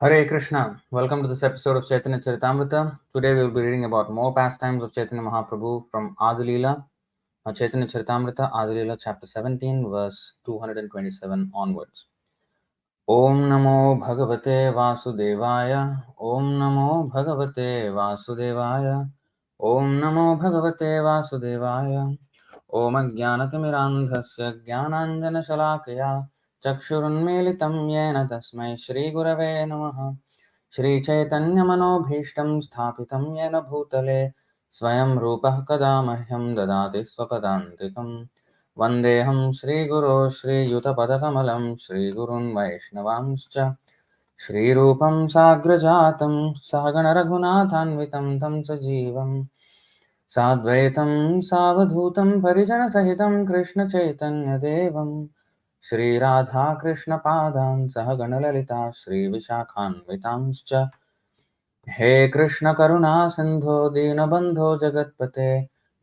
Hare Krishna, welcome to this episode of Chaitanya Charitamrita. Today we will be reading about more pastimes of Chaitanya Mahaprabhu from Ādi Chaitanya Charitamrita, Ādi chapter 17, verse 227 onwards. Om Namo Bhagavate Vasudevaya, Om Namo Bhagavate Vasudevaya, Om Namo Bhagavate Vasudevaya, Om Ajnanatimirandhasya Jnananjana Shalakaya, चक्षुरुन्मीलितं येन तस्मै श्रीगुरवे नमः श्रीचैतन्यमनोभीष्टं स्थापितं येन भूतले स्वयं रूपः कदा मह्यं ददाति स्वपदान्तिकं वन्देऽहं श्रीगुरो श्रीयुतपदकमलं श्रीगुरुन् वैष्णवांश्च श्रीरूपं साग्रजातं सहगणरघुनाथान्वितं तं सजीवं साद्वैतं सावधूतं परिजनसहितं कृष्णचैतन्यदेवं श्रीराधा कृष्णपादान् सह गणललिता श्रीविशाखान्वितांश्च हे कृष्ण करुणा सिन्धो दीनबन्धो जगत्पते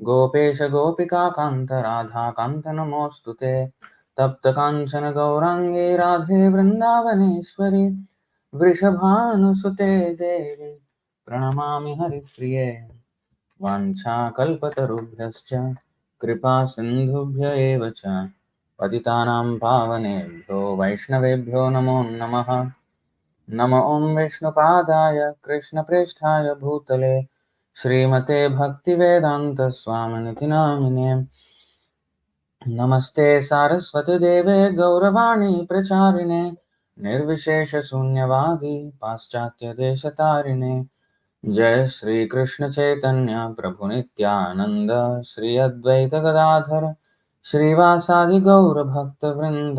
गोपेश गोपिकान्त राधाकान्त नमोऽस्तुते तप्त काञ्चन गौराङ्गी राधे वृन्दावनेश्वरी वृषभानुसुते देवी प्रणमामि हरिप्रिये वाञ्छाकल्पतरुभ्यश्च कृपा सिन्धुभ्य एव च पतितानां पावनेभ्यो वैष्णवेभ्यो नमो नमः नमो ॐ विष्णुपादाय कृष्णप्रेष्ठाय भूतले श्रीमते भक्तिवेदान्तस्वामिनिति नामिने नमस्ते सारस्वतीदेवे गौरवाणी प्रचारिणे निर्विशेषशून्यवादी पाश्चात्यदेशतारिणे जय श्री कृष्ण चैतन्य प्रभु नित्यानंद श्री अद्वैत गदाधर श्रीवासादि गौर भक्त वृंद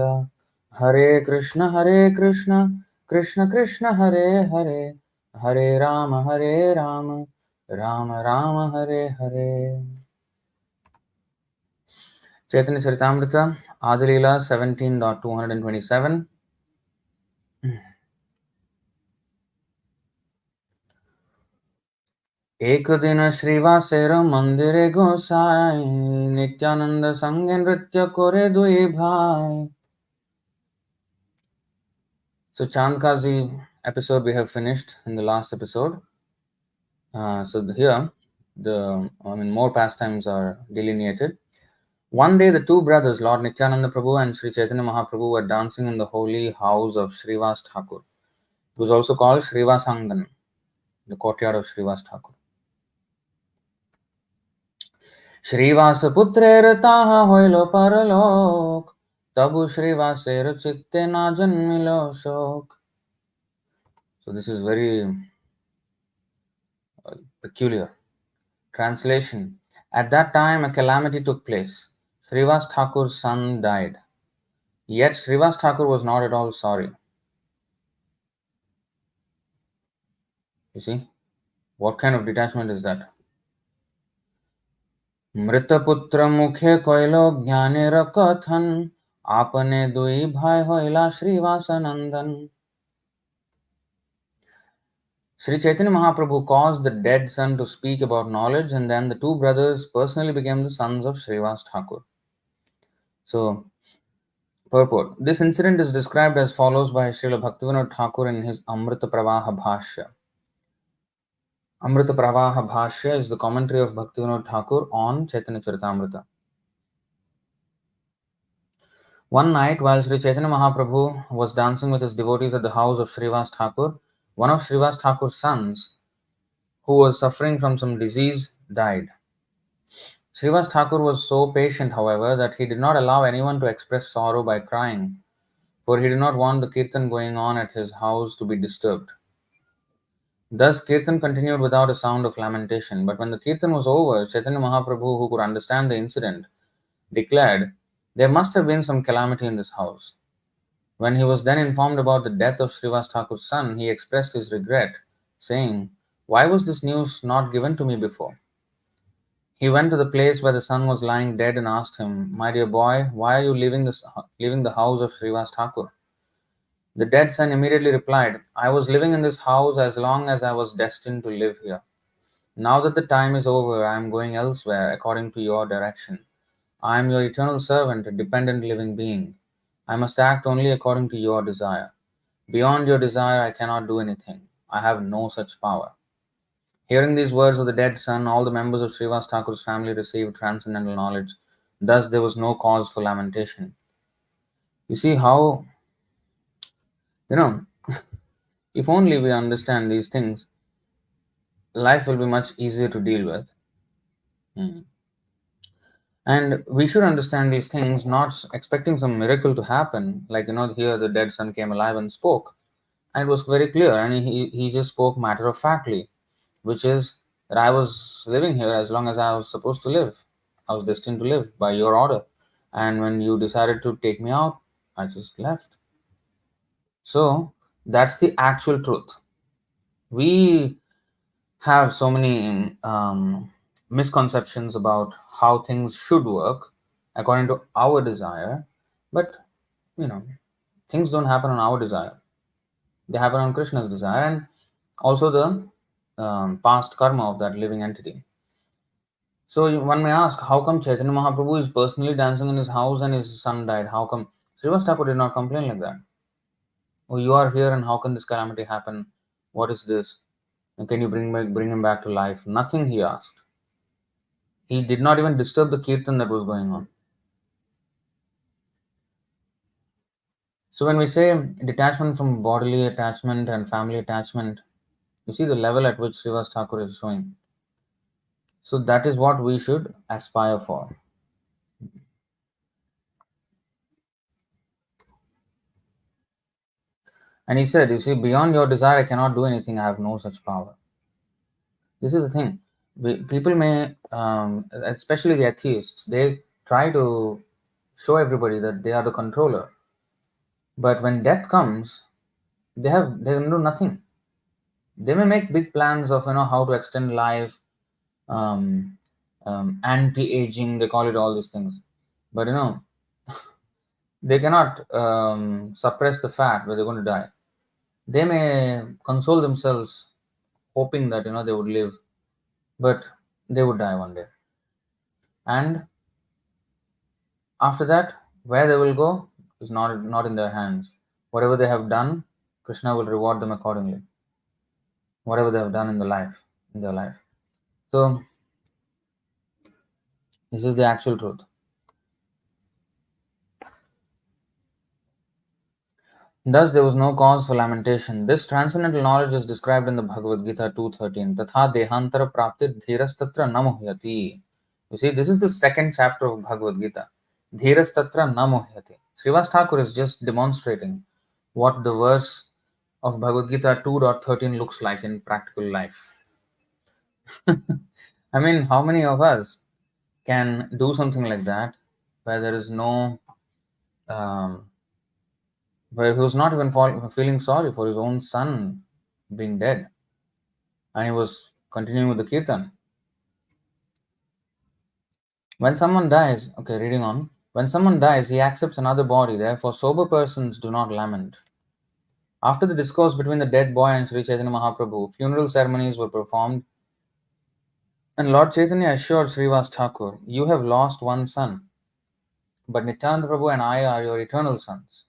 हरे Krishna Krishna Krishna Hare Hare Hare Ram Ram Ram Hare Hare. Chaitanya Charitamrita, Ādi 17.227. एक दिन श्रीवासेर मंदिरे गोसाई नित्यानंद संगे नृत्य करे दुई भाई. So Chandkazi episode we have finished in the last episode. So here more pastimes are delineated. One day the two brothers, Lord Nityananda Prabhu and Sri Chaitanya Mahaprabhu, were dancing in the holy house of Srivas Thakur. It was also called Srivas Angan, the courtyard of Srivas Thakur. Shrivas पुत्रेर ताहा होइलो परलोक तबु श्रीवासेर चित्ते ना जन्मिलो शोक. So this is very peculiar. Translation. At that time a calamity took place. Srivas Thakur's son died. Yet Srivas Thakur was not at all sorry. You see? What kind of detachment is that? मृतपुत्र मुखे कोइलो ज्ञानेर कथन आपने दुई भाई होइला श्रीवास नंदन. Sri Chaitanya Mahaprabhu caused the dead son to speak about knowledge, and then the two brothers personally became the sons of Srivas Thakur. So, purport. This incident is described as follows by Srila Bhaktivinoda Thakur in his Amrita Pravaha Bhashya. Amrita Pravaha Bhashya is the commentary of Bhaktivinoda Thakur on Chaitanya Charitamrita. One night, while Sri Chaitanya Mahaprabhu was dancing with his devotees at the house of Srivas Thakur, one of Srivas Thakur's sons, who was suffering from some disease, died. Srivas Thakur was so patient, however, that he did not allow anyone to express sorrow by crying, for he did not want the kirtan going on at his house to be disturbed. Thus, kirtan continued without a sound of lamentation, but when the kirtan was over, Chaitanya Mahaprabhu, who could understand the incident, declared, "There must have been some calamity in this house." When he was then informed about the death of Srivas Thakur's son, he expressed his regret, saying, "Why was this news not given to me before?" He went to the place where the son was lying dead and asked him, "My dear boy, why are you leaving the house of Srivas Thakur?" The dead son immediately replied, "I was living in this house as long as I was destined to live here. Now that the time is over, I am going elsewhere according to your direction. I am your eternal servant, a dependent living being. I must act only according to your desire. Beyond your desire, I cannot do anything. I have no such power. Hearing these words of the dead son, all the members of Srivas Thakur's family received transcendental knowledge. Thus, there was no cause for lamentation. You see how, you know, if only we understand these things, life will be much easier to deal with. Hmm. And we should understand these things, not expecting some miracle to happen. Like, here the dead son came alive and spoke. And it was very clear. And he just spoke matter of factly, which is that I was living here as long as I was supposed to live. I was destined to live by your order. And when you decided to take me out, I just left. So that's the actual truth. We have so many misconceptions about how things should work according to our desire, but you know, things don't happen on our desire. They happen on Krishna's desire and also the past karma of that living entity. So one may ask, how come Chaitanya Mahaprabhu is personally dancing in his house and his son died? How come Srivas Thakur did not complain like that? Oh, you are here and how can this calamity happen? What is this? And can you bring him back to life? Nothing he asked. He did not even disturb the kirtan that was going on. So when we say detachment from bodily attachment and family attachment, you see the level at which Srivas Thakur is showing. So that is what we should aspire for. And he said, you see, beyond your desire, I cannot do anything. I have no such power. This is the thing. People may, especially the atheists, they try to show everybody that they are the controller. But when death comes, they can do nothing. They may make big plans of how to extend life, um, anti-aging. They call it all these things, but they cannot suppress the fact that they're going to die. They may console themselves, hoping that they would live, but they would die one day. And after that, where they will go is not in their hands. Whatever they have done, Krishna will reward them accordingly. Whatever they have done in their life. So this is the actual truth. Thus, there was no cause for lamentation. This transcendental knowledge is described in the Bhagavad Gita 2.13. Tatha dehantara praptir dhirastatra namuhyati. You see, this is the second chapter of Bhagavad Gita. Dhirastatra namuhyati. Srivas Thakur is just demonstrating what the verse of Bhagavad Gita 2.13 looks like in practical life. I mean, how many of us can do something like that where there is no um, where he was not even feeling sorry for his own son being dead, and he was continuing with the kirtan. When someone dies, okay, reading on. When someone dies, he accepts another body. Therefore, sober persons do not lament. After the discourse between the dead boy and Sri Chaitanya Mahaprabhu, funeral ceremonies were performed, and Lord Chaitanya assured Srivas Thakur, "You have lost one son, but Nityananda Prabhu and I are your eternal sons.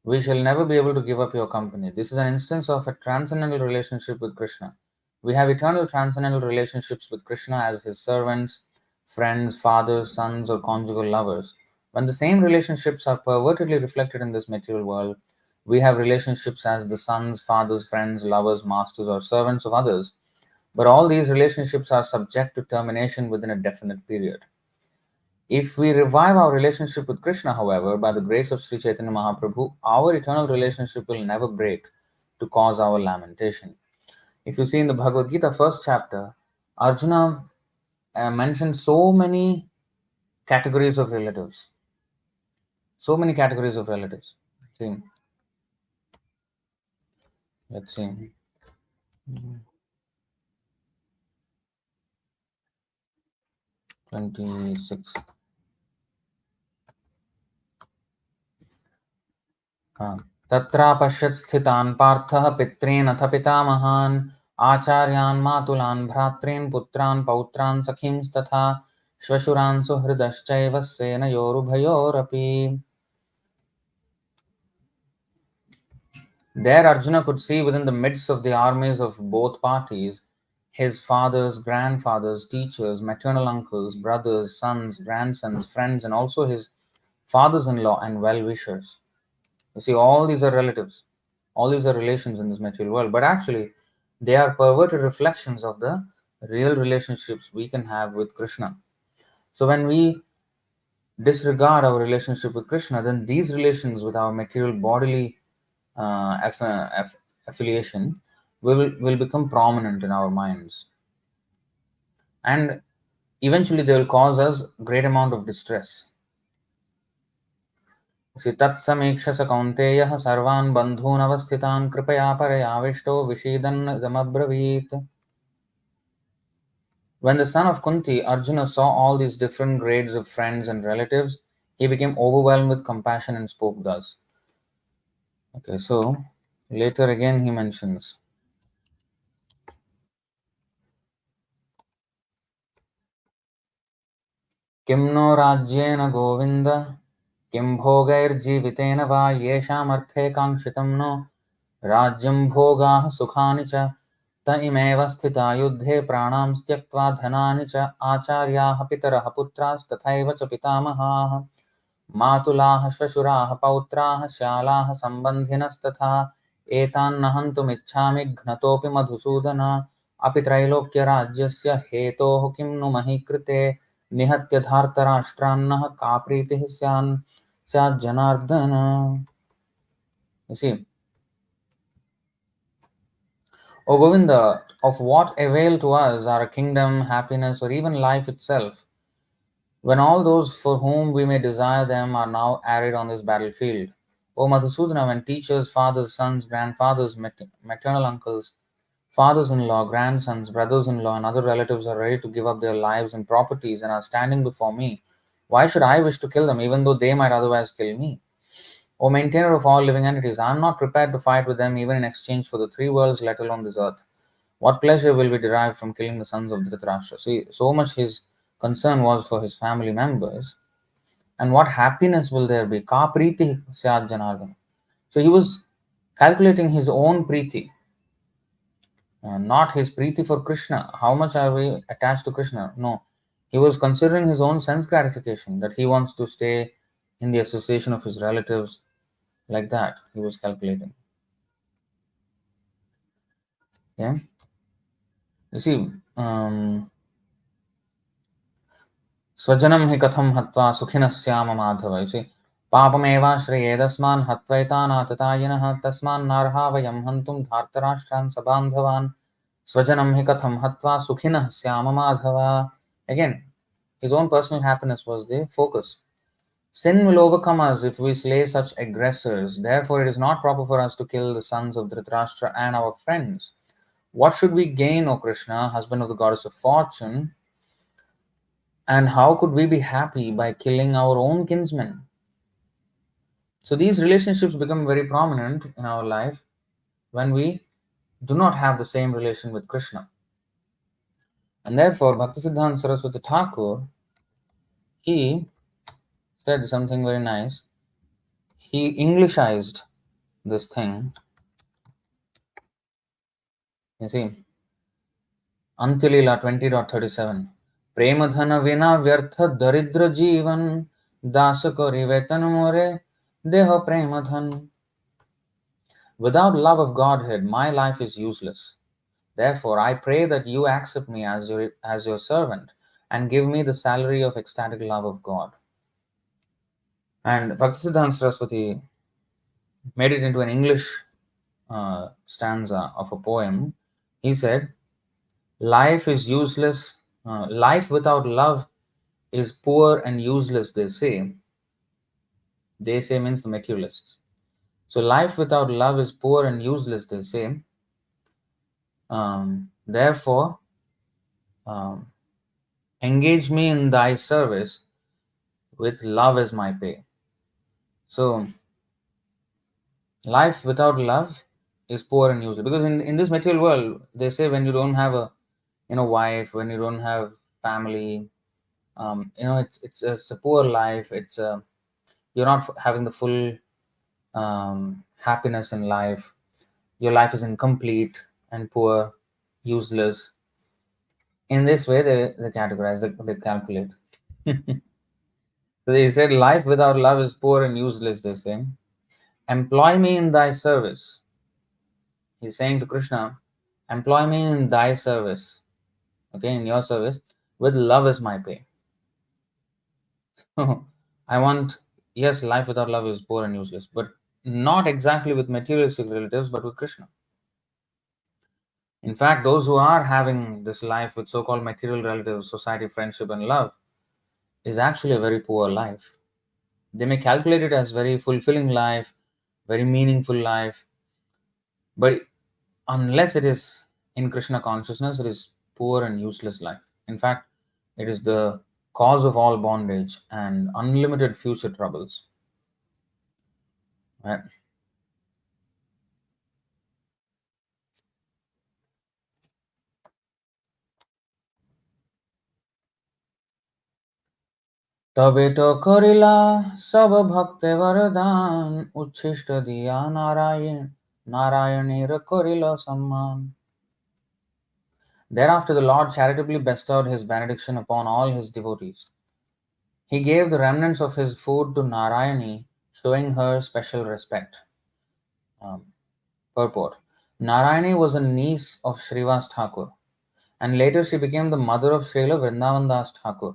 We shall never be able to give up your company." This is an instance of a transcendental relationship with Krishna. We have eternal transcendental relationships with Krishna as his servants, friends, fathers, sons, or conjugal lovers. When the same relationships are pervertedly reflected in this material world, we have relationships as the sons, fathers, friends, lovers, masters, or servants of others. But all these relationships are subject to termination within a definite period. If we revive our relationship with Krishna, however, by the grace of Sri Chaitanya Mahaprabhu, our eternal relationship will never break to cause our lamentation. If you see in the Bhagavad Gita, first chapter, Arjuna mentioned so many categories of relatives. So many categories of relatives. See, let's see. 26. तत्रापश्यत् स्थितान् पार्थः पित्रेन् अथ पितामहान् आचार्यान् मातुलान् भ्रातॄन् पुत्रान् पौत्रान् सखींस्तथा श्वशुरान् सुहृदश्चैव सेनयोरुभयोरपि. There, Arjuna could see within the midst of the armies of both parties his fathers, grandfathers, teachers, maternal uncles, brothers, sons, grandsons, friends, and also his fathers in law and well wishers. You see, all these are relatives, all these are relations in this material world, but actually, they are perverted reflections of the real relationships we can have with Krishna. So, when we disregard our relationship with Krishna, then these relations with our material bodily affiliation will become prominent in our minds, and eventually they will cause us great amount of distress. See, तत्समीक्षस कौन्तेयः सर्वान् बन्धून् अवस्थितान् कृपया परयाविष्टो विषीदन्नगमब्रवीत्. When the son of Kunti, Arjuna, saw all these different grades of friends and relatives, he became overwhelmed with compassion and spoke thus. Okay, so later again he mentions किं no राज्येन Govind किं भोगैर्जीवितेन वा येषामर्थे काङ्क्षितं no राज्यं भोगाः सुखानि च त इमेव स्थिता युद्धे प्राणां त्यक्त्वा धनानि च आचार्याः पितरः पुत्रास्तथैव च पितामहाः मातुलाः श्वशुराः पौत्राः श्यालाः सम्बन्धिनस्तथा एतान्न हन्तुमिच्छामि घ्नतोऽपि मधुसूदन अपि त्रैलोक्यराज्यस्य हेतोः किं नु मही कृते निहत्य धार्तराष्ट्रान्नः का प्रीतिः स्यात् Janardan. You see, O Govinda, of what avail to us are a kingdom, happiness, or even life itself, when all those for whom we may desire them are now arid on this battlefield? O Madhusudana, when teachers, fathers, sons, grandfathers, maternal uncles, fathers in law, grandsons, brothers in law, and other relatives are ready to give up their lives and properties and are standing before me, why should I wish to kill them, even though they might otherwise kill me? O maintainer of all living entities, I am not prepared to fight with them even in exchange for the three worlds, let alone this earth. What pleasure will we derive from killing the sons of Dhritarashtra? See, so much his concern was for his family members, and what happiness will there be? Ka priti syad janardana. So he was calculating his own priti, not his priti for Krishna. How much are we attached to Krishna? No. He was considering his own sense gratification, that he wants to stay in the association of his relatives, like that. He was calculating. Yeah. You see, स्वजनं हि कथं हत्वा सुखिनः स्याम Madhav. You see, पापमेवाश्रयेदस्मान् हत्वैतानाततायिनः तस्मान्नार्हा वयं हन्तुं धार्तराष्ट्रान् सबान्धवान् स्वजनं हि कथं हत्वा सुखिनः स्याम Madhav. Again, his own personal happiness was the focus. Sin will overcome us if we slay such aggressors. Therefore, it is not proper for us to kill the sons of Dhritarashtra and our friends. What should we gain, O Krishna, husband of the goddess of fortune? And how could we be happy by killing our own kinsmen? So these relationships become very prominent in our life when we do not have the same relation with Krishna. And therefore, Bhaktisiddhanta Saraswati Thakur, he said something very nice. He Englishized this thing. You see, Antilila 20.37. प्रेमधन विना व्यर्थ दरिद्र जीवन दास करि वेतन मोरे देह प्रेमधन. Without love of Godhead, my life is useless. Therefore, I pray that you accept me as your servant and give me the salary of ecstatic love of God. And Bhaktisiddhanta Saraswati made it into an English stanza of a poem. He said, life is useless. Life without love is poor and useless, they say. They say means the materialists. So life without love is poor and useless, they say. Therefore, um, engage me in thy service with love as my pay. So, life without love is poor and useless. Because in this material world, they say when you don't have a wife, when you don't have family, it's a poor life. You're not having the full happiness in life. your life is incomplete and poor, useless. In this way, they categorize, they calculate. So they said, life without love is poor and useless, they say. Employ me in thy service. He's saying to Krishna, employ me in thy service, okay, in your service, with love as my pay. I want, yes, life without love is poor and useless, but not exactly with materialistic relatives, but with Krishna. In fact, those who are having this life with so called material relatives, society, friendship, and love is actually a very poor life. They may calculate it as very fulfilling life, very meaningful life, but unless it is in Krishna consciousness, it is poor and useless life. In fact, it is the cause of all bondage and unlimited future troubles. Right? তবে তো করিলা সব ভক্তে বরদান উচ্ছিষ্ট দিয়া নারায়ণের করিল সম্মান. Thereafter the Lord charitably bestowed his benediction upon all his devotees. He gave the remnants of his food to Narayani, showing her special respect. Um, Purport. Narayani was a niece of Srivas Thakur, and later she became the mother of Srila Vrindavan Das Thakur.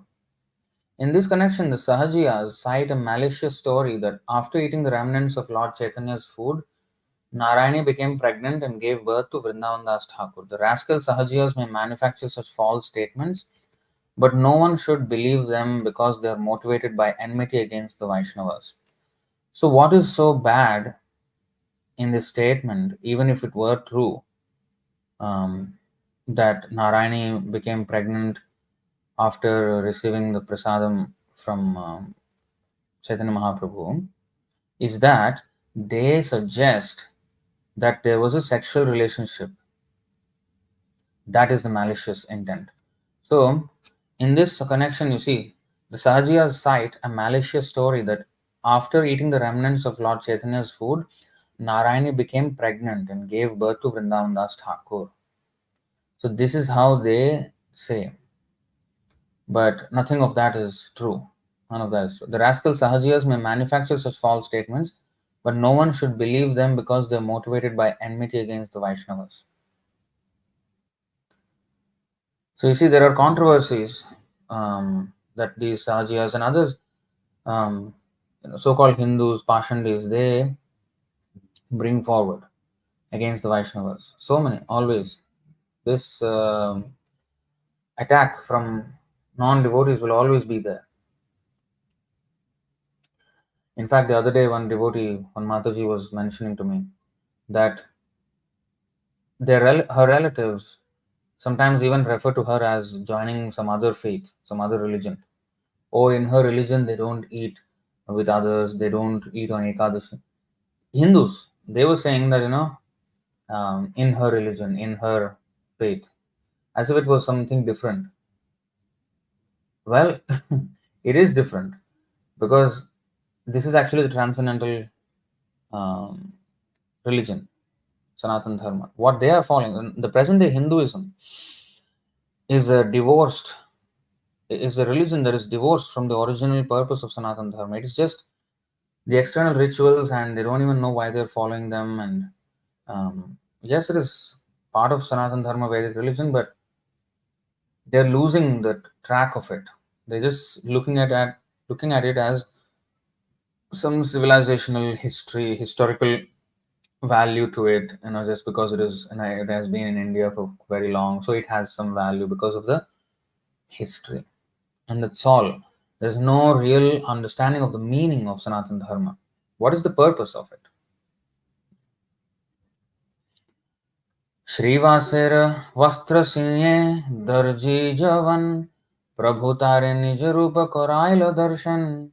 In this connection, the Sahajiyas cite a malicious story that after eating the remnants of Lord Chaitanya's food, Narayani became pregnant and gave birth to Vrindavan Das Thakur. The rascal Sahajiyas may manufacture such false statements, but no one should believe them because they are motivated by enmity against the Vaishnavas. So, what is so bad in this statement, even if it were true, um, that Narayani became pregnant after receiving the prasadam from Chaitanya Mahaprabhu, is that they suggest that there was a sexual relationship. That is the malicious intent. So, in this connection, you see, the Sahajiyas cite a malicious story that after eating the remnants of Lord Chaitanya's food, Narayani became pregnant and gave birth to Vrindavan Das Thakur. So, this is how they say, but nothing of that is true. None of that is true. The rascal Sahajiyas may manufacture such false statements, but no one should believe them because they are motivated by enmity against the Vaishnavas. So you see, there are controversies that these Sahajias and others, so-called Hindus, Pashandis, they bring forward against the Vaishnavas. So many, always. This attack from non-devotees will always be there. In fact, the other day, one devotee, one Mataji, was mentioning to me that her relatives sometimes even refer to her as joining some other faith, some other religion. Oh, in her religion, they don't eat with others, they don't eat on Ekadashi. Hindus, they were saying that, in her religion, in her faith, as if it was something different. Well, it is different because this is actually the transcendental um, religion, Sanatan Dharma. What they are following, the present day Hinduism, is a divorced, is a religion that is divorced from the original purpose of Sanatan Dharma. It is just the external rituals, and they don't even know why they're following them. And yes, it is part of Sanatan Dharma, Vedic religion, but they're losing the track of it. They're just looking at it as some civilizational history, historical value to it. Just because it is, it has been in India for very long, so it has some value because of the history, and that's all. There's no real understanding of the meaning of Sanatan Dharma. What is the purpose of it? श्रीवासेर वस्त्र सिंहे दर्जी जवन प्रभु तारे निज रूप कराइल दर्शन.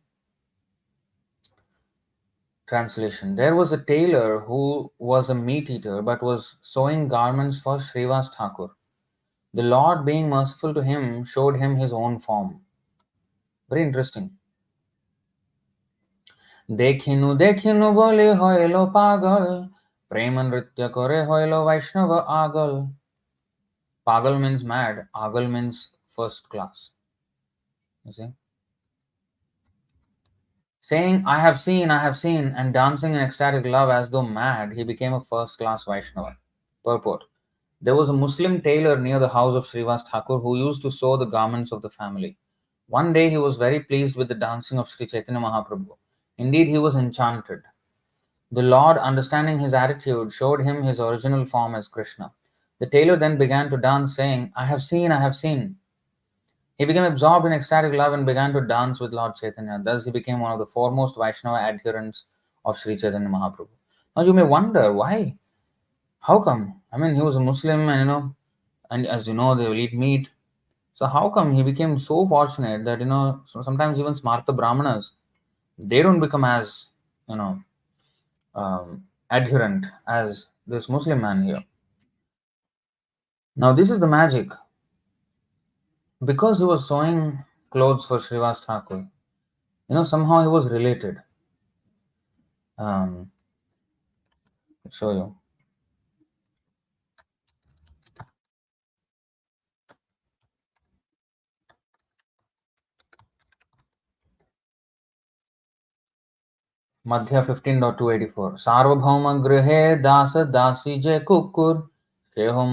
Translation. There was a tailor who was a meat eater but was sewing garments for Srivas Thakur. The Lord, being merciful to him, showed him his own form. Very interesting. দেখিনু দেখিনু বলে হইল পাগল Prema nritya kore hoilo Vaishnava agal. Pagal means mad, agal means first class. You see? Saying, I have seen, and dancing in ecstatic love as though mad, he became a first class Vaishnava. Purport. There was a Muslim tailor near the house of Srivas Thakur who used to sew the garments of the family. One day he was very pleased with the dancing of Sri Chaitanya Mahaprabhu. Indeed, he was enchanted. The Lord, understanding his attitude, showed him his original form as Krishna. The tailor then began to dance, saying, I have seen, I have seen. He became absorbed in ecstatic love and began to dance with Lord Chaitanya. Thus, he became one of the foremost Vaishnava adherents of Sri Chaitanya Mahaprabhu. Now, you may wonder why? How come? I mean, he was a Muslim, and and as you know, they will eat meat. So, how come he became so fortunate that sometimes even smarta brahmanas they don't become as you know adherent as this Muslim man here? Now, this is the magic. Because he was sewing clothes for Srivas Thakur, somehow he was related. Um, I'll show you. Madhya 15.284. Sarvabhauma grihe dasa dasi je kukur. Sheho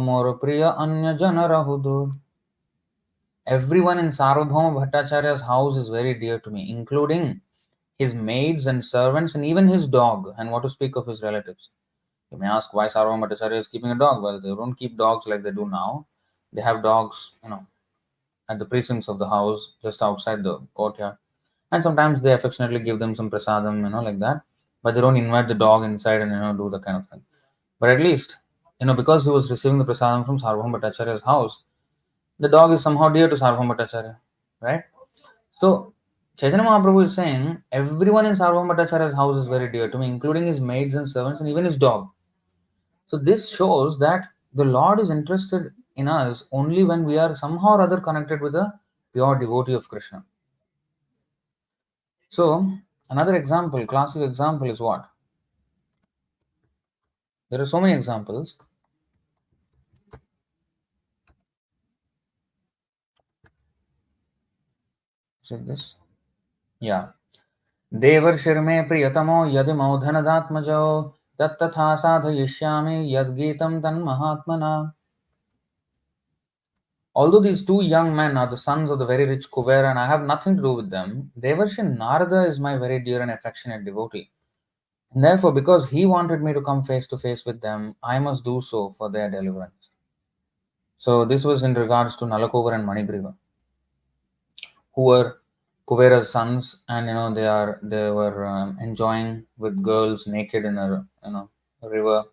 more priya anya jana rahudur. Everyone in Sarvabhauma Bhattacharya's house is very dear to me, including his maids and servants and even his dog, and what to speak of his relatives. You may ask why Sarvabhauma Bhattacharya is keeping a dog. Well, they don't keep dogs like they do now. They have dogs, at the precincts of the house, just outside the courtyard. And sometimes they affectionately give them some prasadam, like that. But they don't invite the dog inside and, do that kind of thing. But at least, because he was receiving the prasadam from Sarvabhauma Bhattacharya's house, the dog is somehow dear to Sarvabhauma Bhattacharya, right? So, Chaitanya Mahaprabhu is saying, everyone in Sarvabhauma Bhattacharya's house is very dear to me, including his maids and servants and even his dog. So, this shows that the Lord is interested in us only when we are somehow or other connected with a pure devotee of Krishna. So, another example, classic example is what? There are so many examples. Is it this? Yeah. देवर्षिर्मे प्रियतमो यदिमौ धनदात्मजो तत्तथा साधयिष्यामि यद्गीतं तन्महात्मना. Although these two young men are the sons of the very rich Kuvera and I have nothing to do with them, Devarshi Narada is my very dear and affectionate devotee. And therefore, because he wanted me to come face to face with them, I must do so for their deliverance. So this was in regards to Nalakovar and Manigriva, who were Kuvera's sons, and they were enjoying with girls naked in a river.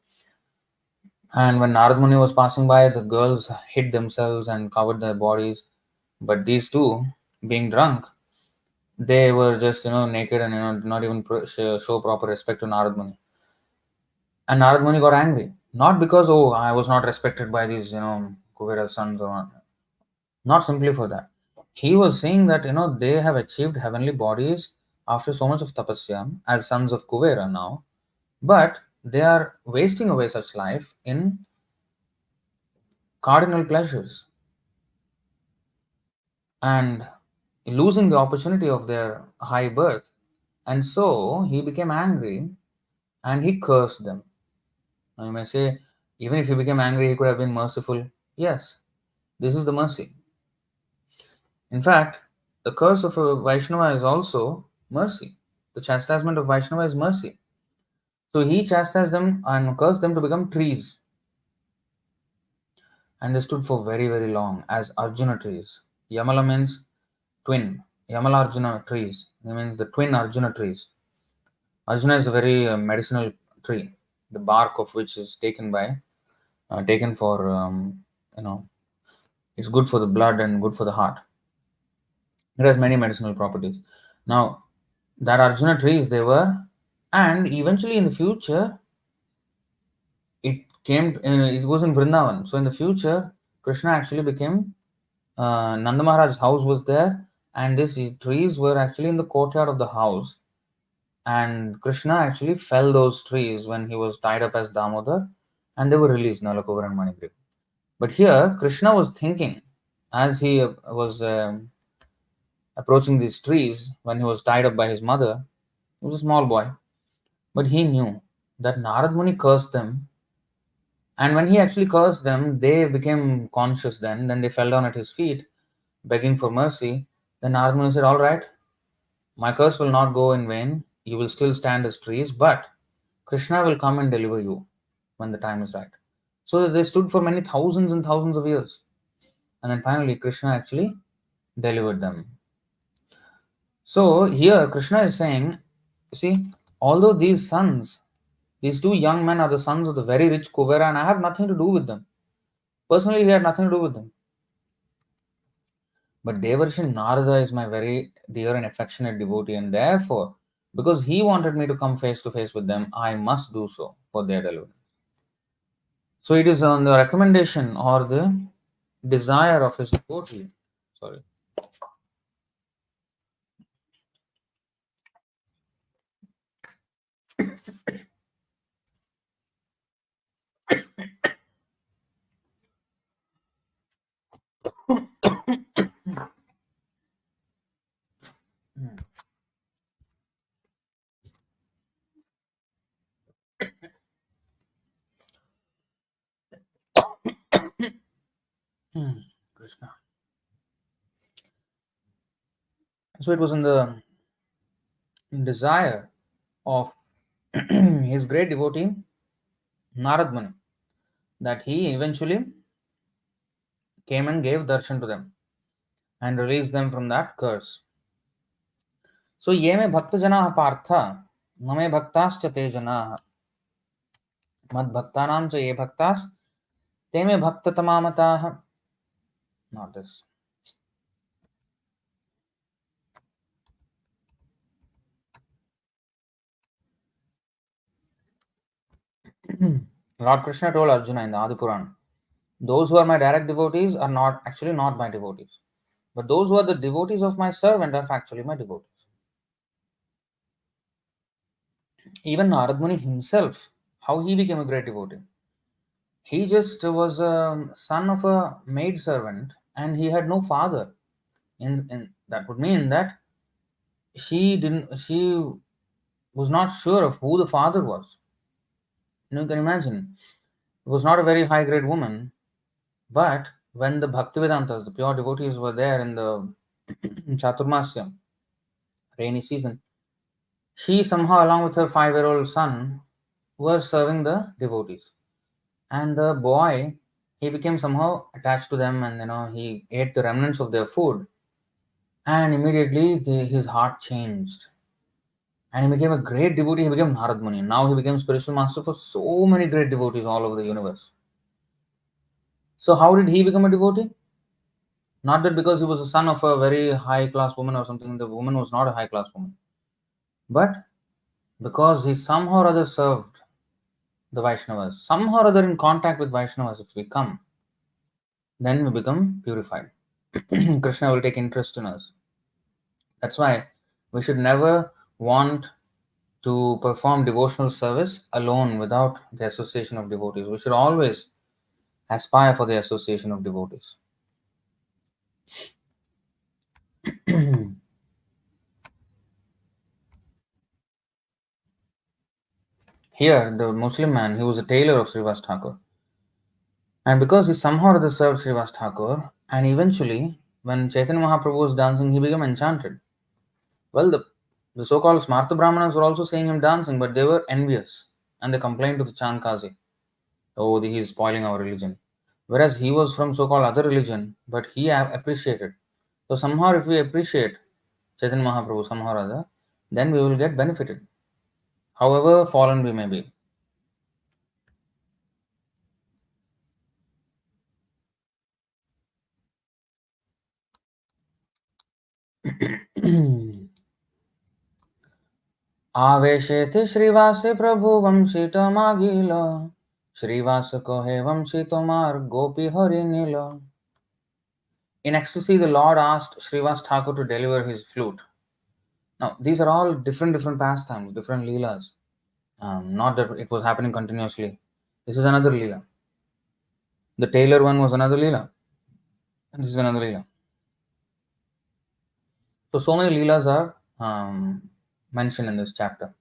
And when Narad Muni was passing by, the girls hid themselves and covered their bodies. But these two, being drunk, they were just naked and did not even show proper respect to Narad Muni. And Narad Muni got angry, not because I was not respected by these Kuvera's sons or not simply for that. He was saying that they have achieved heavenly bodies after so much of tapasya as sons of Kuvera now, but they are wasting away such life in cardinal pleasures and losing the opportunity of their high birth. And so he became angry and he cursed them. Now you may say, even if he became angry, he could have been merciful. Yes, this is the mercy. In fact, the curse of a Vaishnava is also mercy. The chastisement of Vaishnava is mercy. So he chastised them and cursed them to become trees. And they stood for very, very long as Arjuna trees. Yamala means twin. Yamala Arjuna trees. It means the twin Arjuna trees. Arjuna is a very medicinal tree, the bark of which is taken for, it's good for the blood and good for the heart. It has many medicinal properties. Now, that Arjuna trees they were, and eventually in the future, it was in Vrindavan. So in the future, Krishna actually became, Nanda Maharaj's house was there, and these trees were actually in the courtyard of the house. And Krishna actually fell those trees when he was tied up as Damodar, and they were released, Nalakubar and Manigriv. But here, Krishna was thinking, as he was approaching these trees when he was tied up by his mother. He was a small boy, but he knew that Narad Muni cursed them, and when he actually cursed them, they became conscious then they fell down at his feet, begging for mercy. Then Narad Muni said, "All right, my curse will not go in vain. You will still stand as trees, but Krishna will come and deliver you when the time is right." So they stood for many thousands and thousands of years. And then finally, Krishna actually delivered them. So here, Krishna is saying, you see, although these two young men are the sons of the very rich Kuvera, and I have nothing to do with them. Personally, he had nothing to do with them. But Devarshi Narada is my very dear and affectionate devotee, and therefore, because he wanted me to come face to face with them, I must do so for their deliverance. So it is on the recommendation or the desire of his devotee. Sorry. Krishna. So it was in the desire of his great devotee Narad Muni that he eventually came and gave darshan to them and released them from that curse. So ye me bhakta jana partha name bhaktascha te jana mad bhaktanam cha ye bhaktas te me bhakta tamamata. Not this. Lord Krishna told Arjuna in the Adi Puran, those who are my direct devotees are not my devotees. But those who are the devotees of my servant are actually my devotees. Even Narad Muni himself, how he became a great devotee. He just was a son of a maid servant and he had no father. In that would mean that she was not sure of who the father was. You can imagine. It was not a very high grade woman, but when the Bhaktivedantas, the pure devotees, were there in the Chaturmasya, rainy season, she somehow, along with her 5-year-old son, were serving the devotees. And the boy, he became somehow attached to them, and he ate the remnants of their food, and immediately his heart changed, and he became a great devotee. He became Narad Muni. Now he became spiritual master for so many great devotees all over the universe. So how did he become a devotee? Not that because he was a son of a very high class woman or something. The woman was not a high class woman, but because he somehow or other served the Vaishnavas, somehow or other in contact with Vaishnavas, if we come, then we become purified. Krishna will take interest in us. That's why we should never want to perform devotional service alone without the association of devotees. We should always aspire for the association of devotees. Here, the Muslim man, he was a tailor of Srivas Thakur. And because he somehow or other served Srivas Thakur, and eventually, when Chaitanya Mahaprabhu was dancing, he became enchanted. Well, the so called Smartha Brahmanas were also seeing him dancing, but they were envious and they complained to the Chandkazi, oh, he is spoiling our religion. Whereas he was from so called other religion, but he appreciated. So, somehow, if we appreciate Chaitanya Mahaprabhu somehow or other, then we will get benefited, however fallen we may be. आवेशे थे श्रीवास प्रभु वंशित मागिल श्रीवास कहे वंशी तोमार गोपी हरि नील. In ecstasy, the Lord asked Srivas Thakur to deliver his flute. Now, these are all different pastimes, different leelas. Not that it was happening continuously. This is another leela. The tailor one was another leela. And this is another leela. So many leelas are mentioned in this chapter.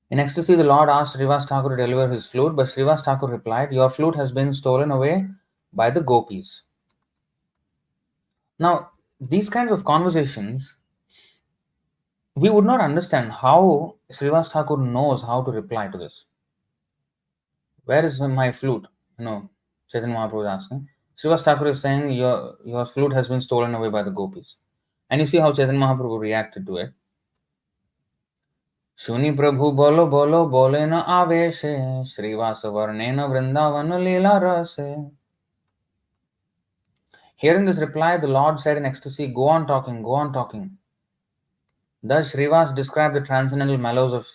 In ecstasy, the Lord asked Srivas Thakur to deliver his flute, but Srivas Thakur replied, "Your flute has been stolen away by the gopis." Now, these kinds of conversations, we would not understand how Srivas Thakur knows how to reply to this. Where is my flute? Chaitanya Mahaprabhu is asking. Srivas Thakur is saying, your flute has been stolen away by the gopis. And you see how Chaitanya Mahaprabhu reacted to it. Shuni Prabhu bolo bolo bole na aveshe Srivas varnena vrindavan leela rase. Hearing this reply, the Lord said in ecstasy, "Go on talking, go on talking." Thus, Srivas described the transcendental mellows of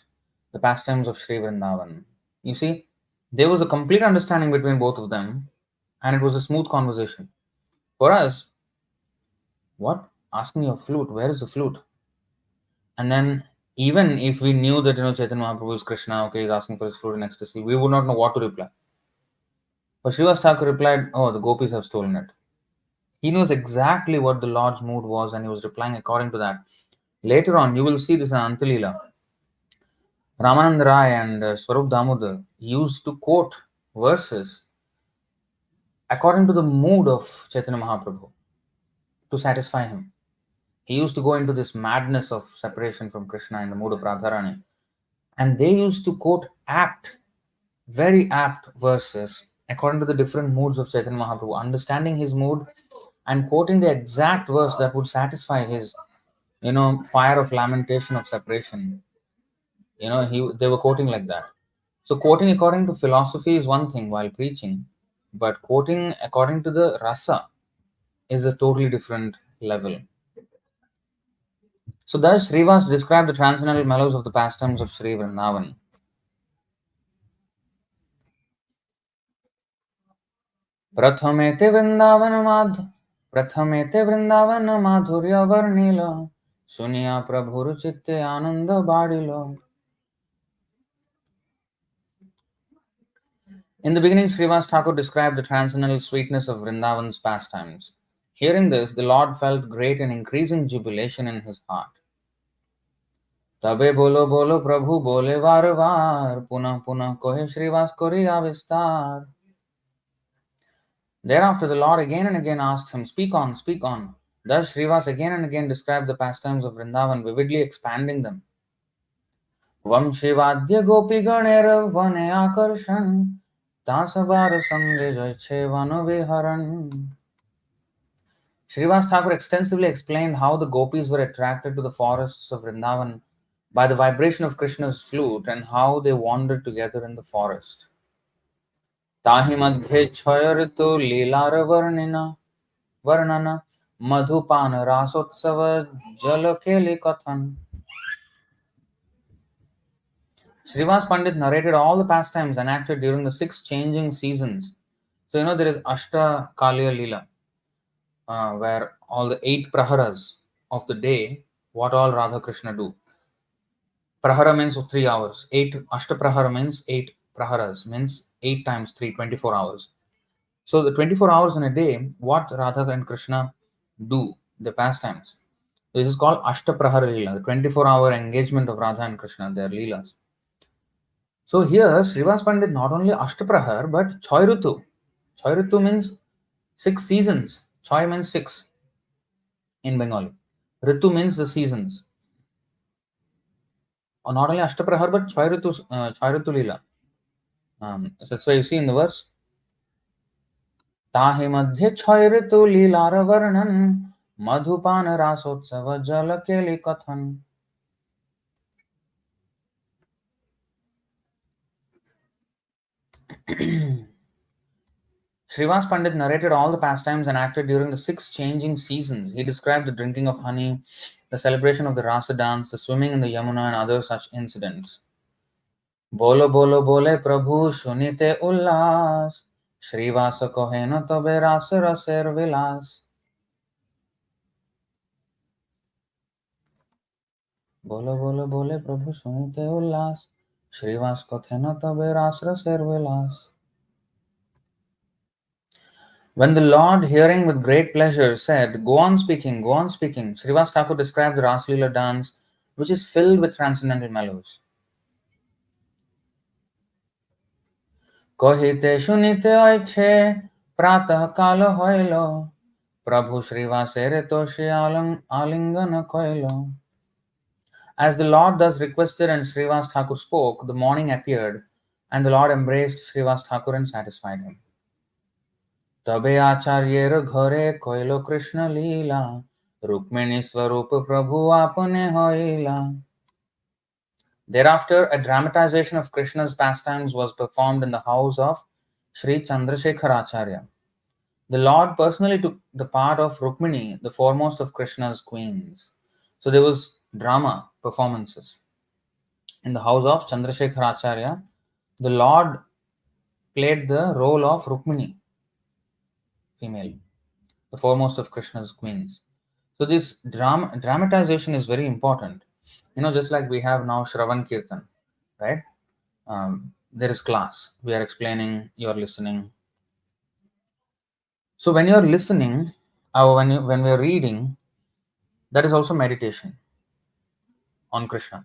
the pastimes of Sri Vrindavan. You see, there was a complete understanding between both of them, and it was a smooth conversation. For us, what? Asking your flute, where is the flute? And then, even if we knew that Chaitanya Mahaprabhu is Krishna, okay, he's asking for his flute in ecstasy, we would not know what to reply. But Srivas Thakur replied, "Oh, the gopis have stolen it." He knows exactly what the Lord's mood was, and he was replying according to that. Later on, you will see this in Antalila. Ramanand Rai and Swarup Damodar used to quote verses according to the mood of Chaitanya Mahaprabhu to satisfy him. He used to go into this madness of separation from Krishna in the mood of Radharani. And they used to quote very apt verses according to the different moods of Chaitanya Mahaprabhu, understanding his mood and quoting the exact verse that would satisfy his, fire of lamentation of separation. They were quoting like that. So quoting according to philosophy is one thing while preaching, but quoting according to the rasa is a totally different level. So thus Srivas described the transcendental mellows of the pastimes of Sri Vrindavan. प्रथमेते Vrindavan माध प्रथमेते वृंदावन माधुर्य वर्णिल सुनिया प्रभुर चित्ते आनंद बाढ़िलो. In the beginning, Srivas Thakur described the transcendental sweetness of Vrindavan's pastimes. Hearing this, the Lord felt great and increasing jubilation in his heart. तबे बोलो बोलो प्रभु बोले वार वार पुनः पुनः कोहे श्रीवास कोरिया विस्तार. Thereafter, the Lord again and again asked him, "Speak on, speak on." Thus, Srivas again and again described the pastimes of Vrindavan, vividly expanding them. Vamshivadya gopi ganer vane akarshan tasabar sange jaiche vanu viharan. Srivas Thakur extensively explained how the gopis were attracted to the forests of Vrindavan by the vibration of Krishna's flute and how they wandered together in the forest. ताहि मध्ये क्षय ऋतु लीलार वर्णन मधुपान रासोत्सव जल केली कथन. Srivas Pandit narrated all the pastimes enacted during the 6 changing seasons. So there is Ashta Kalya Leela, where all the 8 praharas of the day, what all Radha Krishna do. Prahara means 3 hours. 8 Ashta Prahara means 8 praharas, means 8 times 3, 24 hours. So the 24 hours in a day, what Radha and Krishna do, the pastimes. This is called Ashtaprahara Leela, the 24-hour engagement of Radha and Krishna, their Leelas. So here, Srivas Pandit not only Ashtaprahar, but Choy Ritu. Choy Ritu means 6 seasons. Choy means 6 in Bengali. Ritu means the seasons. Or not only Ashtaprahar, but Choy Ritu Leela. So that's why you see in the verse, ताहि मध्ये क्षय ऋतु लीलार वर्णन मधुपान रासोत्सव जल केली कथन. Srivas Pandit narrated all the pastimes enacted during the 6 changing seasons. He described the drinking of honey, the celebration of the Rasa dance, the swimming in the Yamuna, and other such incidents. Bolo bolo bole Prabhu shunite ullas, Srivasa kohena tobe rasa raser vilas. बोलो बोलो बोले प्रभु सुनते उल्लास श्रीवास कथे न तबे रास रसेर विलास. When the Lord, hearing with great pleasure, said, "Go on speaking, go on speaking," Srivas Thakur described the Raslila dance, which is filled with transcendental mellows. কহিতে শুনিতে ঐছে প্রাতঃ কাল হইল প্রভু শ্রীবাসের তোষে আলিঙ্গন কইল. As the Lord thus requested and Srivas Thakur spoke, the morning appeared, and the Lord embraced Srivas Thakur and satisfied him. তবে আচার্যের ঘরে কইল কৃষ্ণ লীলা রুক্মিণী স্বরূপ প্রভু আপনে হইলা. Thereafter, a dramatization of Krishna's pastimes was performed in the house of Sri Chandrasekhar Acharya. The Lord personally took the part of Rukmini, the foremost of Krishna's queens. So there was drama performances. In the house of Chandrasekhar Acharya, the Lord played the role of Rukmini, female, the foremost of Krishna's queens. So this dramatization is very important. Just like we have now Shravan Kirtan, right? There is class. We are explaining, you are listening. So when you are listening, or when we are reading, that is also meditation on Krishna.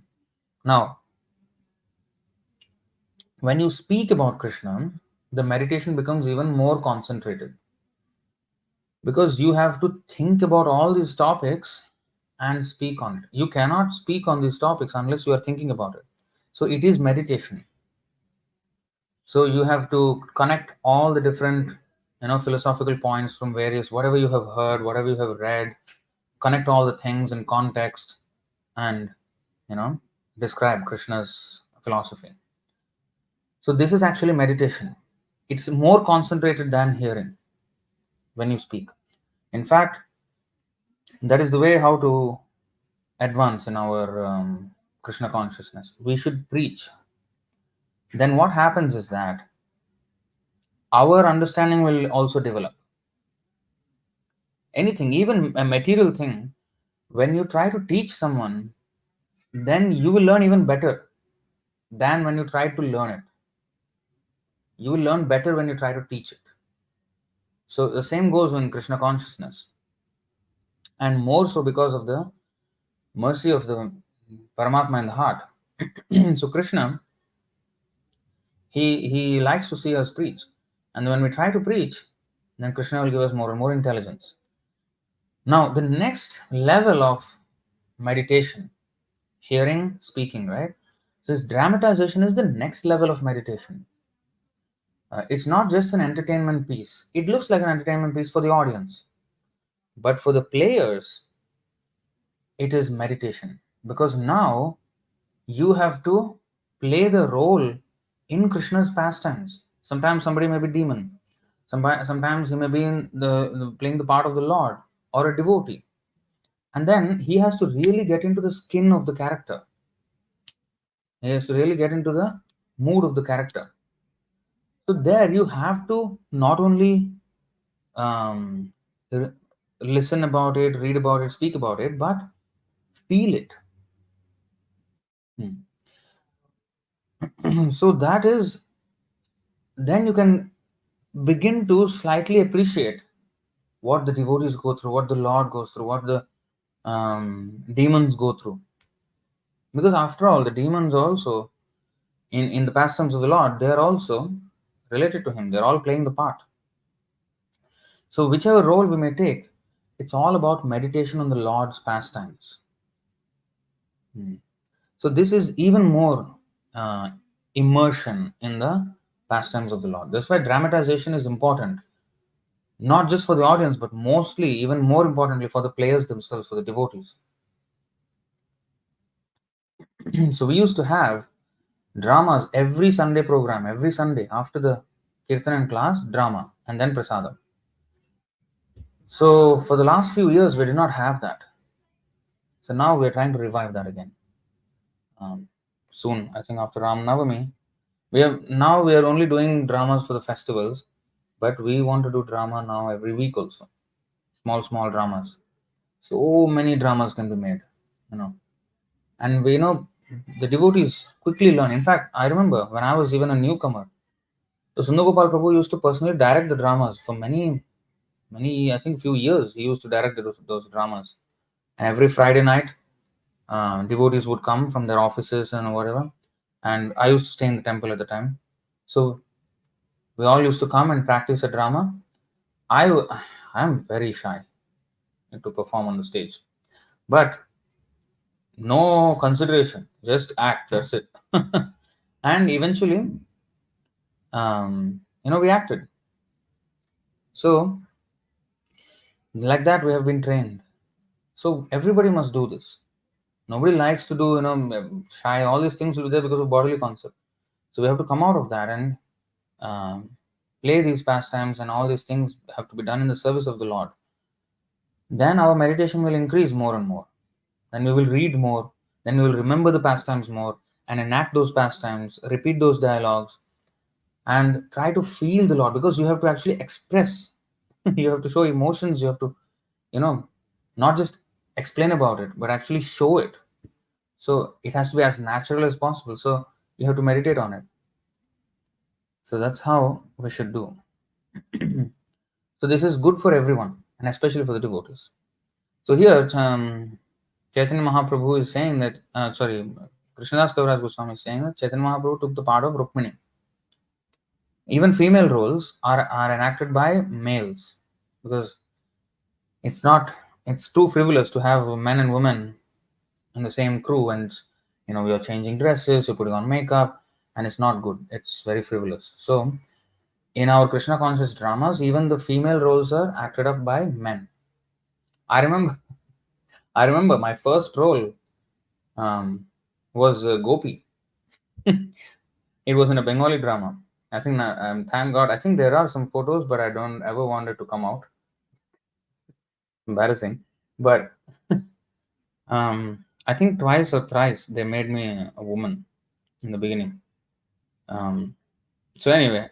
Now, when you speak about Krishna, the meditation becomes even more concentrated because you have to think about all these topics and speak on it. You cannot speak on these topics unless you are thinking about it. So it is meditation. So you have to connect all the different, philosophical points from various, whatever you have heard, whatever you have read, connect all the things in context and, describe Krishna's philosophy. So this is actually meditation. It's more concentrated than hearing when you speak. In fact, that is the way how to advance in our Krishna consciousness. We should preach. Then what happens is that our understanding will also develop. Anything, even a material thing, when you try to teach someone, then you will learn even better than when you try to learn it. You will learn better when you try to teach it. So the same goes in Krishna consciousness. And more so because of the mercy of the Paramatma in the heart. So Krishna, he likes to see us preach. And when we try to preach, then Krishna will give us more and more intelligence. Now, the next level of meditation, hearing, speaking, right? So this dramatization is the next level of meditation. It's not just an entertainment piece. It looks like an entertainment piece for the audience. But for the players, it is meditation. Because now you have to play the role in Krishna's pastimes. Sometimes somebody may be demon. Sometimes he may be playing the part of the Lord or a devotee. And then he has to really get into the skin of the character. He has to really get into the mood of the character. So there you have to not only um, r- listen about it, read about it, speak about it, but feel it. So that is, then you can begin to slightly appreciate what the devotees go through, what the Lord goes through, what the demons go through. Because after all, the demons also, in the pastimes of the Lord, they are also related to Him. They're all playing the part. So whichever role we may take, it's all about meditation on the Lord's pastimes. So this is even more immersion in the pastimes of the Lord. That's why dramatization is important, not just for the audience, but mostly, even more importantly, for the players themselves, for the devotees. So we used to have dramas every Sunday program, every Sunday after the Kirtan and class, drama, and then prasadam. So for the last few years, we did not have that. So now we are trying to revive that again. Soon, I think after Ram Navami, we are only doing dramas for the festivals, but we want to do drama now every week also. Small dramas. So many dramas can be made, you know. And the devotees quickly learn. In fact, I remember when I was even a newcomer, the Sundar Prabhu used to personally direct the dramas for many, I think, few years. He used to direct those dramas. And every Friday night, devotees would come from their offices and whatever. And I used to stay in the temple at the time. So we all used to come and practice a drama. I am very shy to perform on the stage, but no consideration, just act. That's it. And eventually, we acted. So like that, we have been trained. So everybody must do this. Nobody likes to do, shy. All these things will be there because of bodily concept. So we have to come out of that and um, play these pastimes, and all these things have to be done in the service of the Lord. Then our meditation will increase more and more. Then we will read more. Then we will remember the pastimes more and enact those pastimes, repeat those dialogues, and try to feel the Lord, because you have to actually express. You have to show emotions. You have to, you know, not just explain about it, but actually show it. So it has to be as natural as possible. So you have to meditate on it. So that's how we should do. So this is good for everyone, and especially for the devotees. So here, Chaitanya Mahaprabhu is saying that, Krishnadas Kaviraj Goswami is saying that Chaitanya Mahaprabhu took the part of Rukmini. Even female roles are enacted by males, because it's not, it's too frivolous to have men and women in the same crew, and you're changing dresses, you're putting on makeup, and it's not good. It's very frivolous. So in our Krishna conscious dramas, even the female roles are acted up by men. I remember, I remember my first role um, was Gopi. It was in a Bengali drama. I think, thank God, I think there are some photos, but I don't ever want it to come out. Embarrassing. But I think twice or thrice they made me a woman in the beginning. Um, so anyway,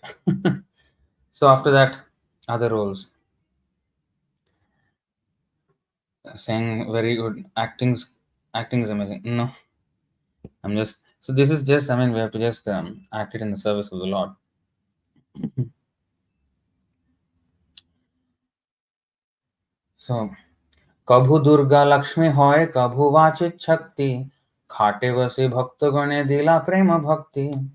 so after that, other roles, saying very good acting is amazing. No, I'm just, so this is just, I mean, we have to just act it in the service of the Lord. So कभु दुर्गा लक्ष्मी होय कभु वाचित शक्ति खाटे वसे भक्त गणे दिला प्रेम भक्ति.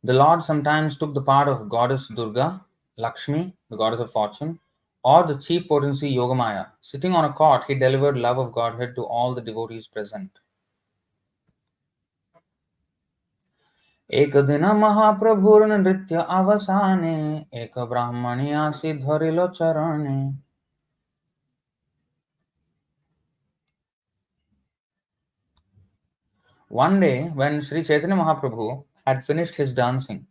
The Lord sometimes took the part of goddess Durga, Lakshmi, the goddess of fortune, or the chief potency Yogamaya. Sitting on a cot, he delivered love of Godhead to all the devotees present. एक दिन महाप्रभुर नृत्य अवसाने एक ब्राह्मणी आसी धरिलो चरणे. One day, when Sri Chaitanya Mahaprabhu had finished his dancing,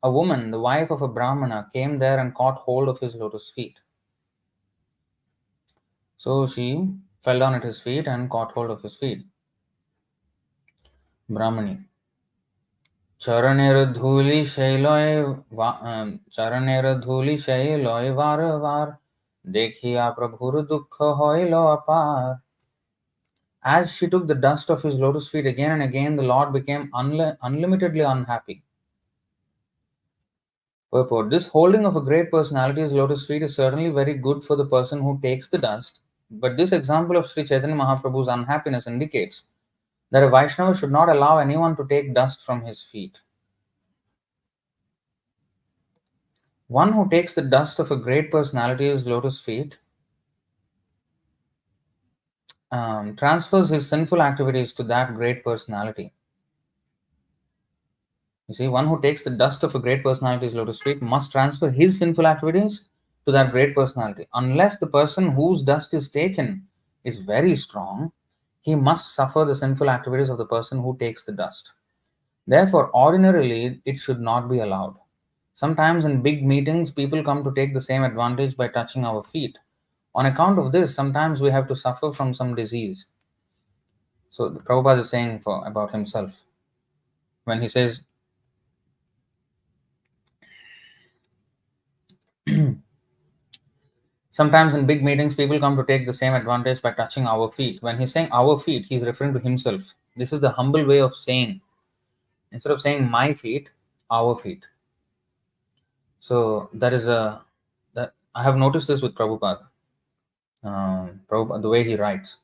a woman, the wife of a brahmana, came there and caught hold of his lotus feet. So she fell down at his feet and caught hold of his feet. Brahmani. চরণের ধূলি শৈলয় বার দেখিয়া প্রভুর দুঃখ হইল অপার. As she took the dust of his lotus feet again and again, the Lord became unlimitedly unhappy. Purport: this holding of a great personality's lotus feet is certainly very good for the person who takes the dust, but this example of Sri Chaitanya Mahaprabhu's unhappiness indicates that a Vaishnava should not allow anyone to take dust from his feet. One who takes the dust of a great personality's lotus feet transfers his sinful activities to that great personality. You see, one who takes the dust of a great personality's lotus feet must transfer his sinful activities to that great personality. Unless the person whose dust is taken is very strong, he must suffer the sinful activities of the person who takes the dust. Therefore, ordinarily, it should not be allowed. Sometimes in big meetings, people come to take the same advantage by touching our feet. On account of this, sometimes we have to suffer from some disease. So the Prabhupada is saying about himself when he says, Sometimes in big meetings, people come to take the same advantage by touching our feet. When he's saying our feet, he's referring to himself. This is the humble way of saying, instead of saying my feet, our feet. So that is that I have noticed this with Prabhupada. Prabhupada, the way he writes,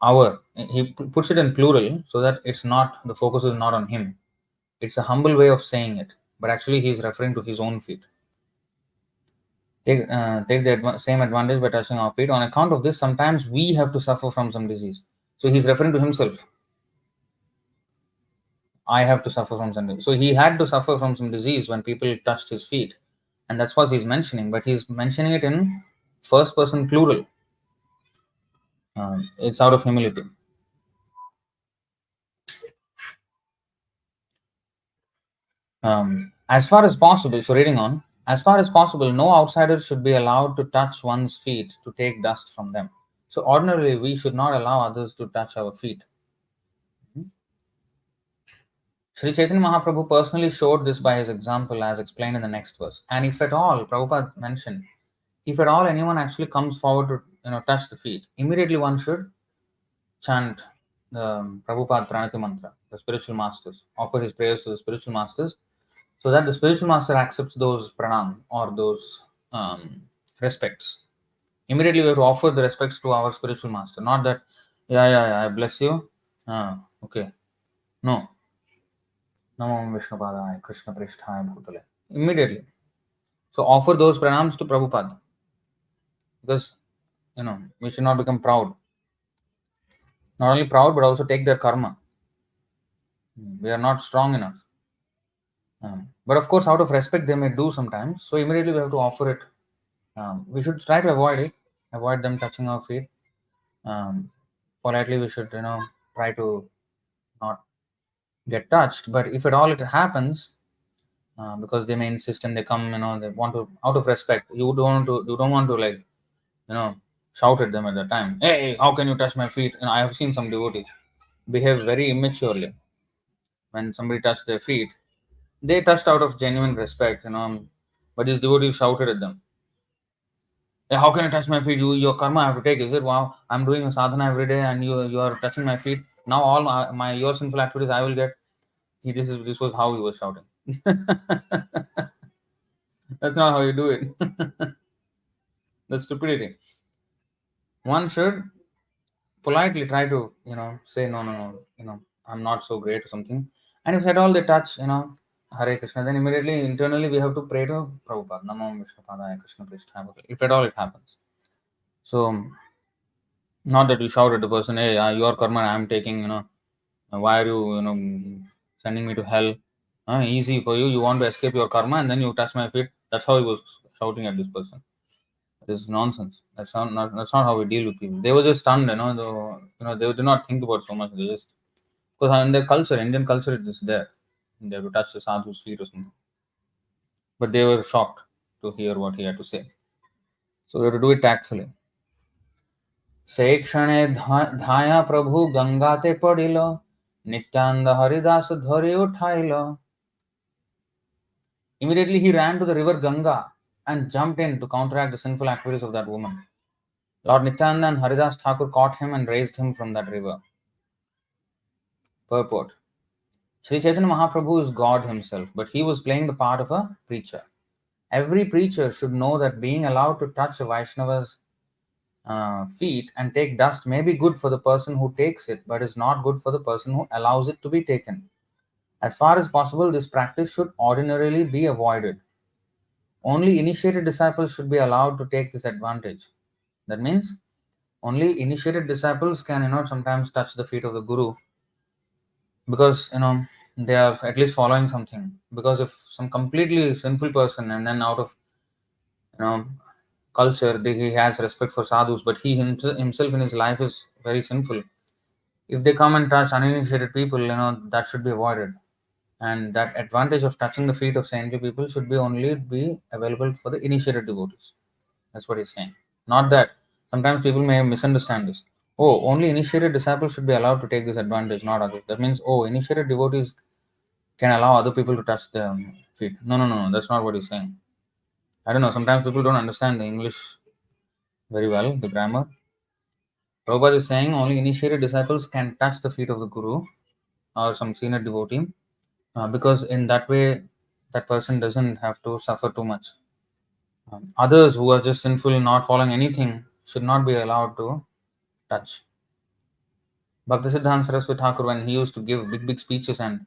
our, he puts it in plural so that it's not, the focus is not on him. It's a humble way of saying it, but actually he's referring to his own feet. Take the same advantage by touching our feet. On account of this, sometimes we have to suffer from some disease. So he's referring to himself. I have to suffer from something. So he had to suffer from some disease when people touched his feet. And that's what he's mentioning, but he's mentioning it in first person plural. It's out of humility. As far as possible, so reading on, as far as possible, no outsiders should be allowed to touch one's feet to take dust from them. So ordinarily, we should not allow others to touch our feet. Sri Chaitanya Mahaprabhu personally showed this by his example as explained in the next verse. And if at all, Prabhupada mentioned, if at all anyone actually comes forward to touch the feet, immediately one should chant the Prabhupada Pranati Mantra, the spiritual masters, offer his prayers to the spiritual masters, so that the spiritual master accepts those pranam or those respects. Immediately we have to offer the respects to our spiritual master, not that, yeah, I bless you. Okay. No. Namo Vishnupadaya, Krishna Pristhaya Bhutale. Immediately. So offer those pranams to Prabhupada. Because, we should not become proud. Not only proud, but also take their karma. We are not strong enough. But of course, out of respect, they may do sometimes. So immediately we have to offer it. We should try to avoid them touching our feet. Politely, we should, try to not get touched. But if at all it happens, because they may insist and they come, they want to, out of respect, you don't want to like, shout at them at the time. Hey, how can you touch my feet? I have seen some devotees behave very immaturely when somebody touched their feet. They touched out of genuine respect, but these devotees shouted at them. Hey, how can you touch my feet? Your karma I have to take. Is it? Wow, I'm doing a sadhana every day, and you are touching my feet. Now all my your sinful activities I will get. This was how he was shouting. That's not how you do it. That's stupidity. One should politely try to say no, I'm not so great or something. And if at all they touch Hare Krishna, then immediately internally we have to pray to Prabhupada, Namo Vishnupadaya Krishna Krishna, if at all it happens. So not that you shout at the person, hey, your karma I'm taking, why are you sending me to hell? Easy for you, you want to escape your karma and then you touch my feet. That's how he was shouting at this person. This is nonsense. That's not how we deal with people. They were just stunned, they did not think about so much. They just, because in their culture, Indian culture, it is there. They have to touch the sadhu's feet or something. But they were shocked to hear what he had to say. So we have to do it tactfully. से क्षणे धाया प्रभु गंगाते पड़िल नित्यानंद हरिदास धरे उठाइल. Immediately he ran to the river Ganga and jumped in to counteract the sinful activities of that woman. Lord Nityananda and Haridas Thakur caught him and raised him from that river. Purport. Sri Chaitanya Mahaprabhu is God himself, but he was playing the part of a preacher. Every preacher should know that being allowed to touch a Vaishnava's feet and take dust may be good for the person who takes it, but is not good for the person who allows it to be taken. As far as possible, this practice should ordinarily be avoided. Only initiated disciples should be allowed to take this advantage. That means only initiated disciples can, sometimes touch the feet of the guru, because they are at least following something. Because if some completely sinful person and then out of culture he has respect for sadhus, but he himself in his life is very sinful, if they come and touch uninitiated people, that should be avoided. And that advantage of touching the feet of saintly people should be only be available for the initiated devotees. That's what he's saying. Not that sometimes people may misunderstand this. Oh, only initiated disciples should be allowed to take this advantage, not others. That means, oh, initiated devotees can allow other people to touch their feet. No. That's not what he's saying. I don't know. Sometimes people don't understand the English Very well, the grammar. Prabhupada is saying only initiated disciples can touch the feet of the Guru or some senior devotee, because in that way, that person doesn't have to suffer too much. Others who are just sinful, not following anything, should not be allowed to touch. Bhaktisiddhanta Saraswati Thakur, when he used to give big, big speeches, and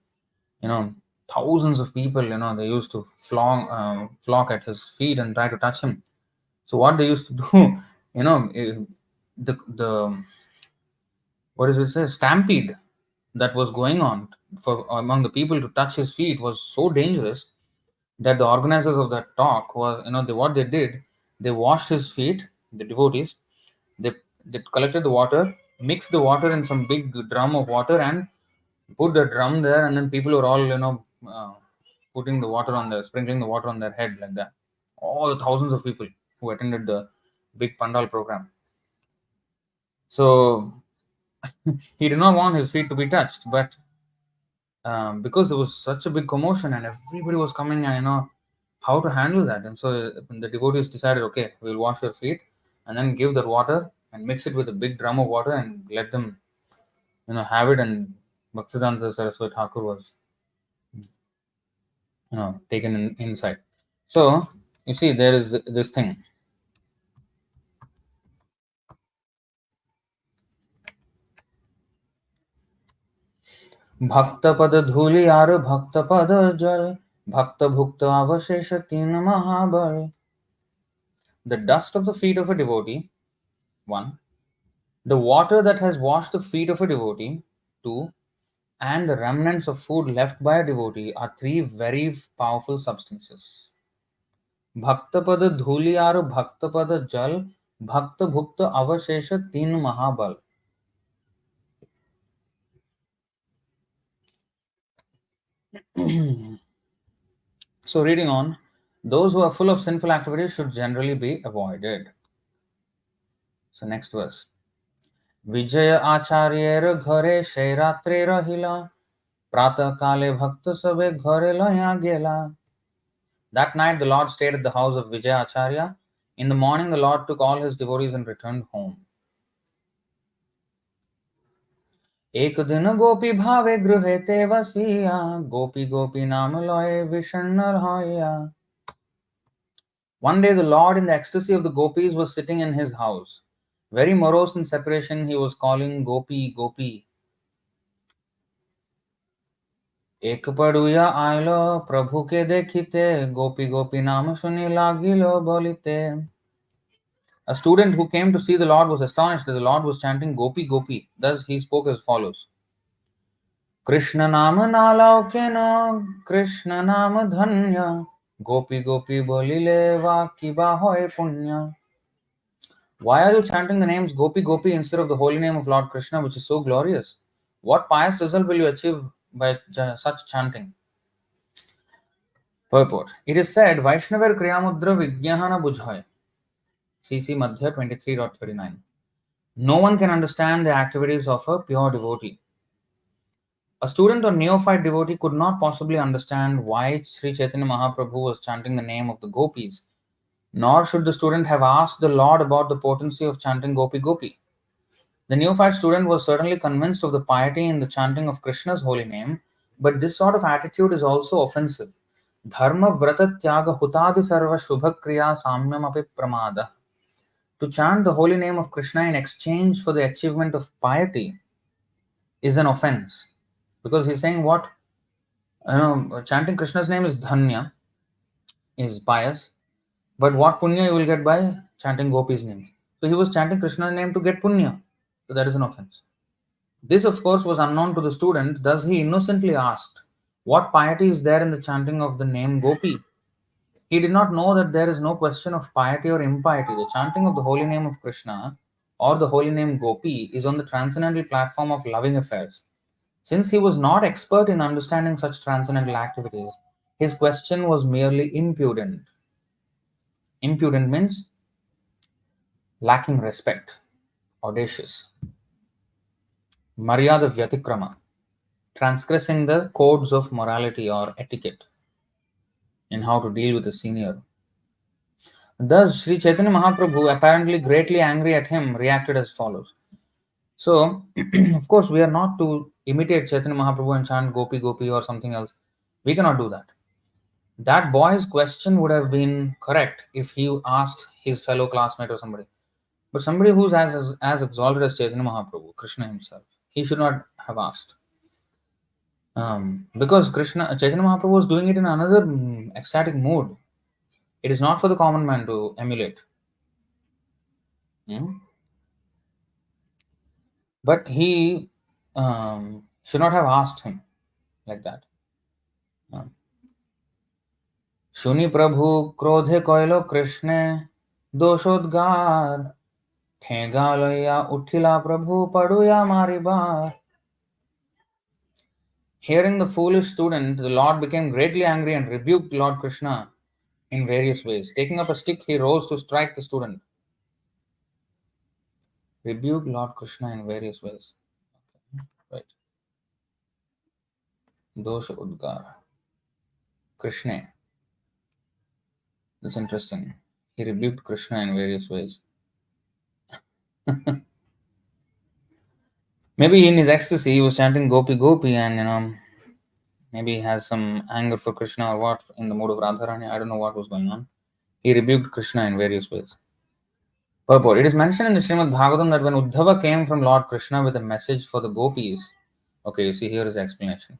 you know, thousands of people, they used to flock at his feet and try to touch him. So what they used to do, the what is it say, stampede that was going on for among the people to touch his feet was so dangerous that the organizers of that talk was, what they did, they washed his feet, the devotees, they they collected the water, mixed the water in some big drum of water, and put the drum there, and then people were all, putting the water on their, sprinkling the water on their head like that. All the thousands of people who attended the big pandal program. So he did not want his feet to be touched, but because there was such a big commotion and everybody was coming, and how to handle that. And so the devotees decided, okay, we'll wash your feet and then give that water and mix it with a big drum of water and let them, have it. And Bhaktisiddhanta Saraswati Thakur was, taken inside. So you see, there is this thing. भक्त पद धूलि are भक्त पद जल भक्त भुक्त अवशेष तीन महाबल. The dust of the feet of a devotee, one. The water that has washed the feet of a devotee, two. And the remnants of food left by a devotee are three very powerful substances. Bhaktapad dhuli aru bhaktapad jal, bhakta bhukta avashesha teen mahabal. So reading on, those who are full of sinful activities should generally be avoided. So next verse. Vijaya acharyer ghare se ratre rahila, prata kale bhakta sabe ghare laya gela. That night the Lord stayed at the house of Vijaya Acharya. In the morning the Lord took all his devotees and returned home. एक दिन गोपी भावे गृहे ते वसिया गोपी गोपी नाम लय विषण्ण रहया. One day the Lord, in the ecstasy of the gopis, was sitting in his house. Very morose in separation, he was calling Gopi, Gopi. एक पड़ुया आयलो प्रभु के देखिते गोपी गोपी नाम सुनी लागिलो बोलिते. A student who came to see the Lord was astonished that the Lord was chanting Gopi Gopi. Thus he spoke as follows. Krishna nama nalaukena, Krishna nama dhanya, Gopi Gopi bolile va kiba hoy punya. Why are you chanting the names Gopi Gopi instead of the holy name of Lord Krishna, which is so glorious? What pious result will you achieve by such chanting? Purport. It is said, Vaishnavar Kriyamudra Vigyahana Bujhoy. CC Madhya 23.39. No one can understand the activities of a pure devotee. A student or neophyte devotee could not possibly understand why Sri Chaitanya Mahaprabhu was chanting the name of the gopis, nor should the student have asked the Lord about the potency of chanting Gopi Gopi. The neophyte student was certainly convinced of the piety in the chanting of Krishna's holy name, but this sort of attitude is also offensive. Dharma vrata tyaga hutadi sarva shubha kriya samyam api pramada. To chant the holy name of Krishna in exchange for the achievement of piety is an offense. Because he's saying what? Chanting Krishna's name is dhanya, is pious, but what punya you will get by chanting Gopi's name. So he was chanting Krishna's name to get punya. So that is an offense. This, of course, was unknown to the student, thus he innocently asked, what piety is there in the chanting of the name Gopi? He did not know that there is no question of piety or impiety. The chanting of the holy name of Krishna or the holy name Gopi is on the transcendental platform of loving affairs. Since he was not expert in understanding such transcendental activities, his question was merely impudent. Impudent means lacking respect, audacious. Maryada Vyatikrama, transgressing the codes of morality or etiquette in how to deal with a senior. Thus, Sri Chaitanya Mahaprabhu, apparently greatly angry at him, reacted as follows. So, of course, we are not to imitate Chaitanya Mahaprabhu and chant Gopi Gopi or something else. We cannot do that. That boy's question would have been correct if he asked his fellow classmate or somebody. But somebody who's as exalted as Chaitanya Mahaprabhu, Krishna himself, he should not have asked. Because Chaitanya Mahaprabhu was doing it in another ecstatic mood. It is not for the common man to emulate. Hmm? But he should not have asked him like that. Um, शुनि प्रभु क्रोधे कइलो कृष्णे दोषोद्गार ठेंगा लइया उठिला प्रभु पड़ुया मारी बार. Hearing the foolish student, the Lord became greatly angry and rebuked Lord Krishna in various ways. Taking up a stick, he rose to strike the student. Rebuked Lord Krishna in various ways. Right. Dosha Udgar. Krishna. That's interesting. He rebuked Krishna in various ways. Maybe in his ecstasy, he was chanting Gopi Gopi and, maybe he has some anger for Krishna or what in the mood of Radharani. I don't know what was going on. He rebuked Krishna in various ways. Purport. It is mentioned in the Srimad Bhagavatam that when Uddhava came from Lord Krishna with a message for the gopis, okay, you see here is the explanation.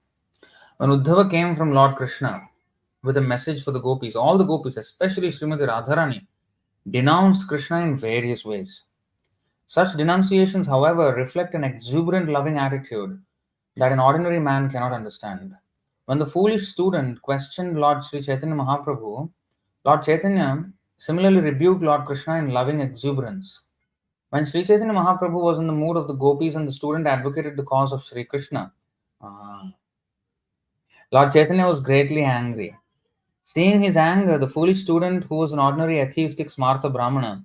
When Uddhava came from Lord Krishna with a message for the gopis, all the gopis, especially Srimati Radharani, denounced Krishna in various ways. Such denunciations, however, reflect an exuberant loving attitude that an ordinary man cannot understand. When the foolish student questioned Lord Sri Chaitanya Mahaprabhu, Lord Chaitanya similarly rebuked Lord Krishna in loving exuberance. When Sri Chaitanya Mahaprabhu was in the mood of the gopis and the student advocated the cause of Sri Krishna, Lord Chaitanya was greatly angry. Seeing his anger, the foolish student, who was an ordinary atheistic Smartha Brahmana,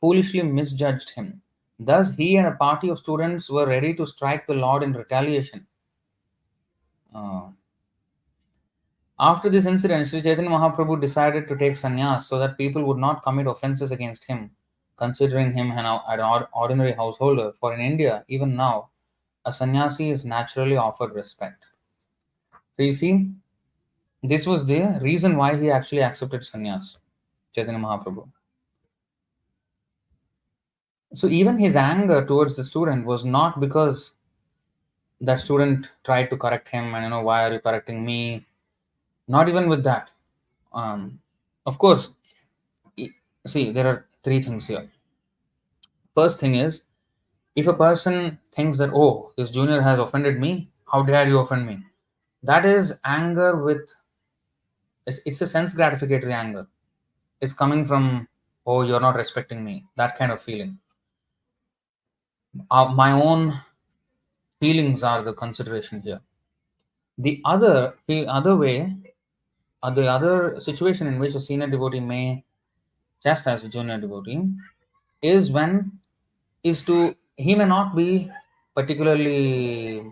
foolishly misjudged him. Thus, he and a party of students were ready to strike the Lord in retaliation. Uh, After this incident, Sri Chaitanya Mahaprabhu decided to take sannyas so that people would not commit offenses against him, considering him an ordinary householder. For in India, even now, a sannyasi is naturally offered respect. So you see, this was the reason why he actually accepted sannyas, Chaitanya Mahaprabhu. So even his anger towards the student was not because that student tried to correct him and why are you correcting me? Not even with that. Of course, e- see there are three things here. First thing is, if a person thinks that, oh, this junior has offended me, how dare you offend me? That is anger with, it's a sense gratificatory anger. It's coming from, oh, you're not respecting me, that kind of feeling. My own feelings are the consideration here. The other way, the other situation in which a senior devotee may chastise a junior devotee is when is to he may not be particularly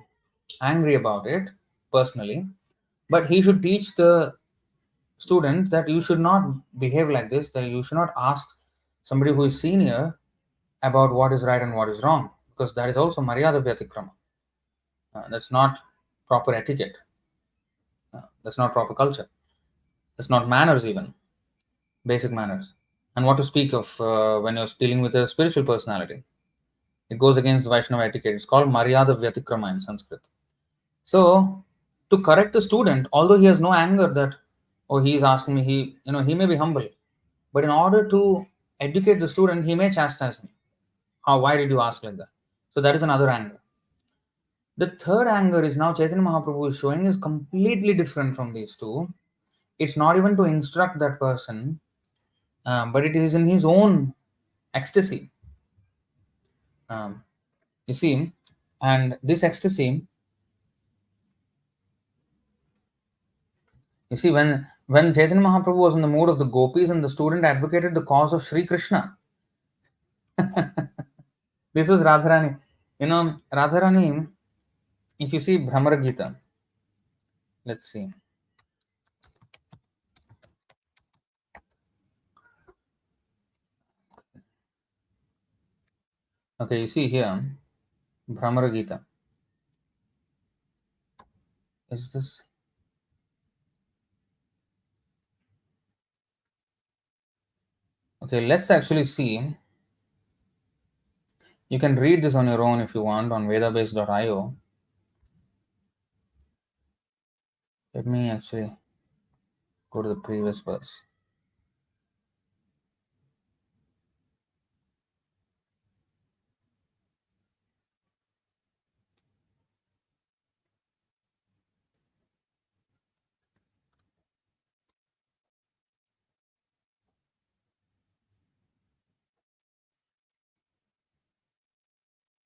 angry about it personally, but he should teach the student that you should not behave like this, that you should not ask somebody who is senior about what is right and what is wrong, because that is also maryada vyatikrama. That's not proper etiquette. That's not proper culture. That's not manners even, basic manners. And what to speak of when you're dealing with a spiritual personality? It goes against Vaishnava etiquette. It's called maryada vyatikrama in Sanskrit. So, to correct the student, although he has no anger that, oh, he is asking me, he may be humble, but in order to educate the student, he may chastise him. How? Why did you ask like that? So that is another anger. The third anger is now Chaitanya Mahaprabhu is showing is completely different from these two. It's not even to instruct that person, but it is in his own ecstasy. Um, you see, and this ecstasy, you see, when Chaitanya Mahaprabhu was in the mood of the gopis and the student advocated the cause of Sri Krishna, this was Radharani. Radharani, if you see Brahmara Gita, let's see. Okay, you see here, Brahmara Gita. Is this? Okay, let's actually see. You can read this on your own if you want on vedabase.io. Let me actually go to the previous verse.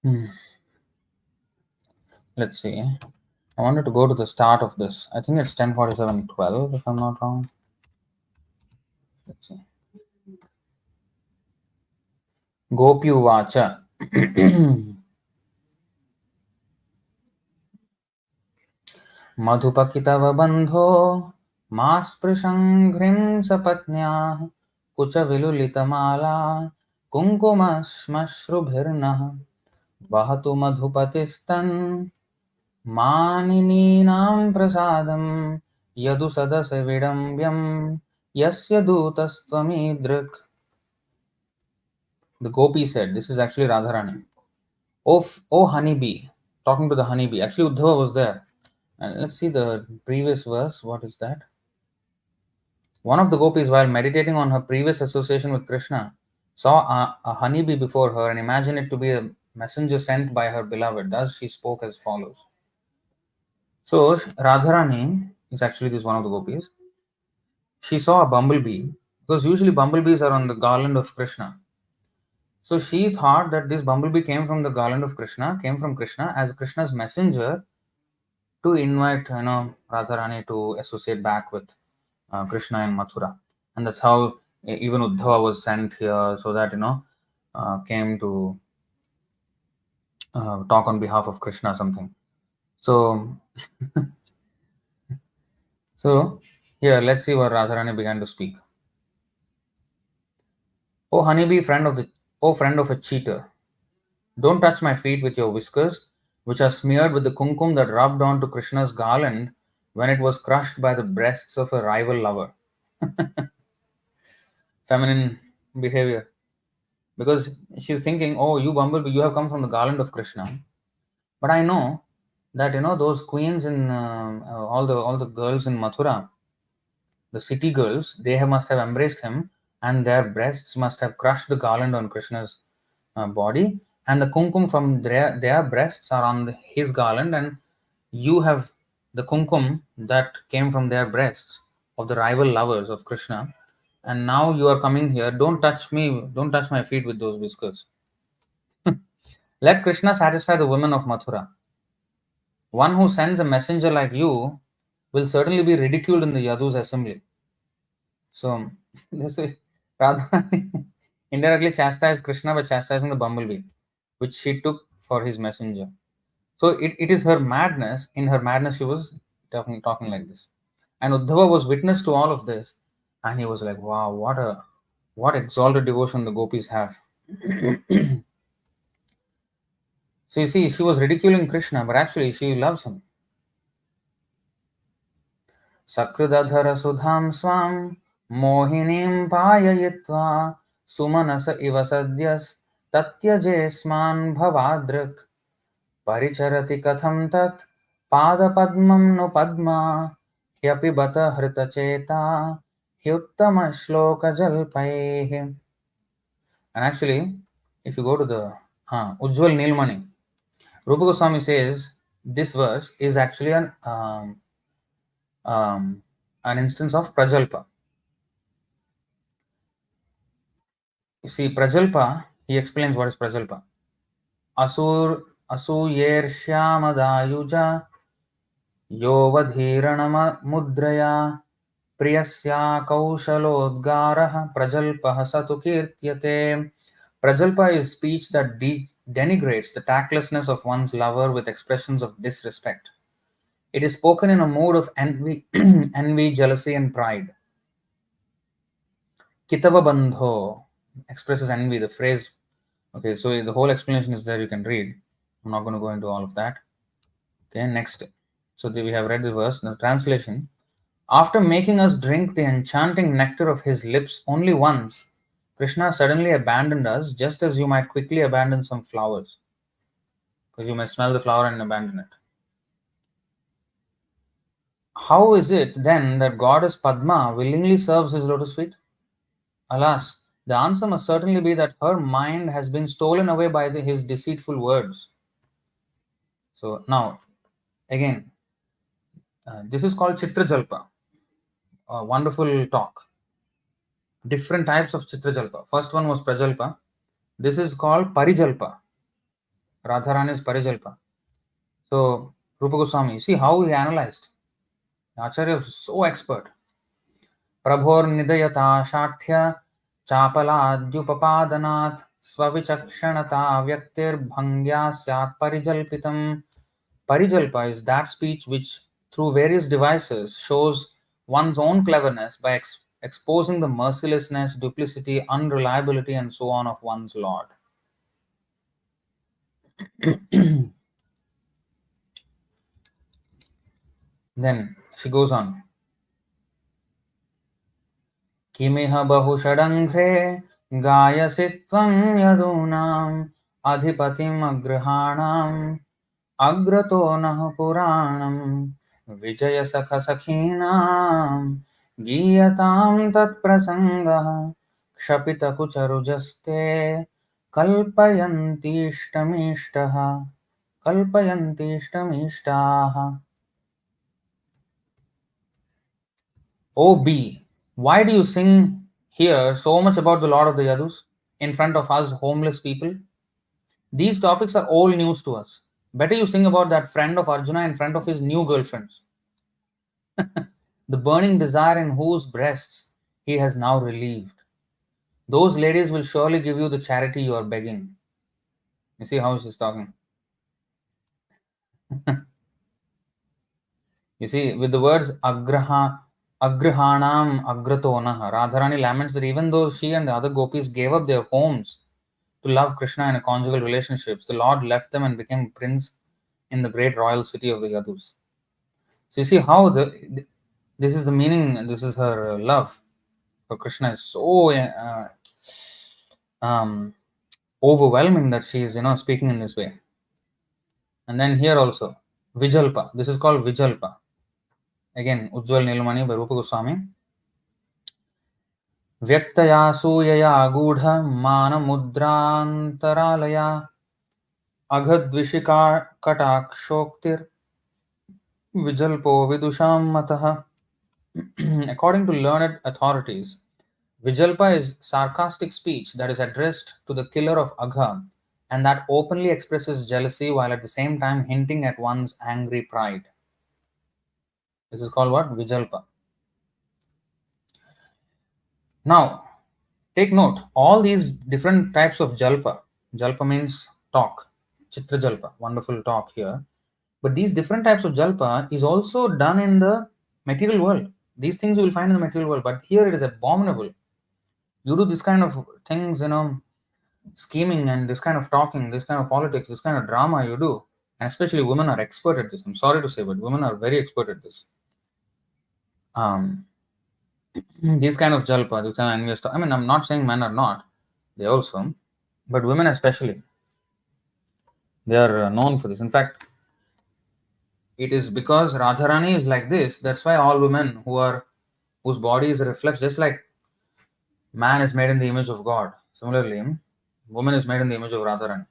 Hmm. Let's see. I wanted to go to the start of this. I think it's 10:47:12 if I'm not wrong. Let's see. Gopyuvacha. मधुपकितव बन्धो मास्पृशङ्घ्रिं सपत्न्याः कुचविलुलितमाला कुङ्कुमश्मश्रुभिर्नः वहतु मधुपतिस्तन् मानिनीनां प्रसादं यदु सदसि विडम्ब्यं यस्य दूतस्त्वमीदृक्. The gopi said, this is actually Radharani. Oh honeybee, talking to the honeybee. Actually, Uddhava was there. And let's see the previous verse. What is that? One of the gopis, while meditating on her previous association with Krishna, saw a honeybee before her and imagined it to be a messenger sent by her beloved. Thus, she spoke as follows. So, Radharani is actually this one of the gopis. She saw a bumblebee because usually bumblebees are on the garland of Krishna. So, she thought that this bumblebee came from the garland of Krishna, came from Krishna as Krishna's messenger to invite Radharani to associate back with Krishna in Mathura, and that's how even Uddhava was sent here, so that came to talk on behalf of Krishna or something. So, so here let's see what Radharani began to speak. Oh honeybee, friend of a cheater, don't touch my feet with your whiskers, which are smeared with the kumkum that rubbed onto Krishna's garland when it was crushed by the breasts of a rival lover. Feminine behavior. Because she's thinking, oh, you bumblebee, you have come from the garland of Krishna. But I know that those queens in all the girls in Mathura, the city girls, they must have embraced him, and their breasts must have crushed the garland on Krishna's body, and the kumkum from their breasts are on his garland, and you have the kumkum that came from their breasts of the rival lovers of Krishna, and now you are coming here. Don't touch me. Don't touch my feet with those whiskers. Let Krishna satisfy the women of Mathura. One who sends a messenger like you will certainly be ridiculed in the Yadu's assembly. So, this is Radharani indirectly chastised Krishna by chastising the bumblebee, which she took for his messenger. So, it is her madness. In her madness, she was talking like this. And Uddhava was witness to all of this. And he was like, wow, what exalted devotion the gopis have. So, you see, she was ridiculing Krishna, but actually, she loves him. सकृदधरसुधां Swan मोहिनीं पाययित्वा सुमनस इव सद्यस्तत्यजेस्मान् भवादृक् परिचरति कथं तत् पादपद्मं नु पद्मा ह्यपि बत हृतचेता ह्युत्तमश्लोकजल्पैः. And actually, if you go to the Ujjwal Nilmani, Rupa Goswami says this verse is actually an instance of Prajalpa. You see, Prajalpa, he explains what is Prajalpa. Asuyershyamadayuja yovadhiranamudraya priyasya kaushalodgarah prajalpah satu kirtyate. Prajalpa is speech that denigrates the tactlessness of one's lover with expressions of disrespect. It is spoken in a mood of envy, envy, jealousy, and pride. Kitava bandho expresses envy. The phrase Okay, so the whole explanation is there, you can read. I'm not going to go into all of that. Okay, next. So we have read the verse. The translation. After making us drink the enchanting nectar of his lips only once, Krishna suddenly abandoned us, just as you might quickly abandon some flowers, because you may smell the flower and abandon it. How is it then that goddess Padma willingly serves his lotus feet? Alas, the answer must certainly be that her mind has been stolen away by his deceitful words. So now, again, this is called Chitra Jalpa, a wonderful talk. Different types of Chitra Jalpa. First one was Prajalpa. This is called Parijalpa. Radharani's Parijalpa. So, Rupa Goswami, see how he analyzed. Acharya was so expert. प्रभोर्निदयता शाठ्य चापलाद्युपपादनात् स्वविचक्षणता व्यक्तिर्भङ्ग्या स्यात् परिजल्पितम्. Parijalpa is that speech which, through various devices, shows one's own cleverness by exposing the mercilessness, duplicity, unreliability, and so on of one's Lord. Then she goes on. किमिह बहुषडङ्घ्रे गायसि त्वं यदूनाम् अधिपतिम् अग्रहाणाम् अग्रतो नः पुराणम् विजयसखसखीनाम् गीयताम् तत्प्रसङ्गः क्षपितकुचरुजस्ते कल्पयन्तीष्टमीष्टः कल्पयन्तीष्टमीष्टाः. O B, why do you sing here so much about the Lord of the Yadus in front of us homeless people? These topics are all news to us. Better you sing about that friend of Arjuna in front of his new girlfriends. The burning desire in whose breasts he has now relieved. Those ladies will surely give you the charity you are begging. You see how she's talking? You see, with the words Agrahanam Agratonah, Radharani laments that even though she and the other gopis gave up their homes to love Krishna in a conjugal relationships, the Lord left them and became prince in the great royal city of the Yadus. So you see how this is the meaning. This is her love for Krishna is so um, overwhelming that she is speaking in this way. And then here also Vijalpa. This is called Vijalpa. Again, Ujjwal Nilmani by Rupa Goswami. व्यक्तया सूयया गूढ़ मानमुद्रान्तरालया अघद्विशिका कटाक्षोक्तिर विजल्पो विदुषां मतः. According to learned authorities, Vijalpa is sarcastic speech that is addressed to the killer of Agha and that openly expresses jealousy while at the same time hinting at one's angry pride. This is called what? Vijalpa. Now, take note, all these different types of Jalpa, Jalpa means talk, Chitra Jalpa, wonderful talk here. But these different types of Jalpa is also done in the material world. These things you will find in the material world, but here it is abominable. You do this kind of things, scheming and this kind of talking, this kind of politics, this kind of drama you do. And especially women are expert at this. I'm sorry to say, but women are very expert at this. These kind of jalpa, this kind of investor. I mean, I'm not saying men are not. They also, but women especially, they are known for this. In fact, it is because Radharani is like this. That's why all women whose body is a reflex, just like man is made in the image of God. Similarly, woman is made in the image of Radharani.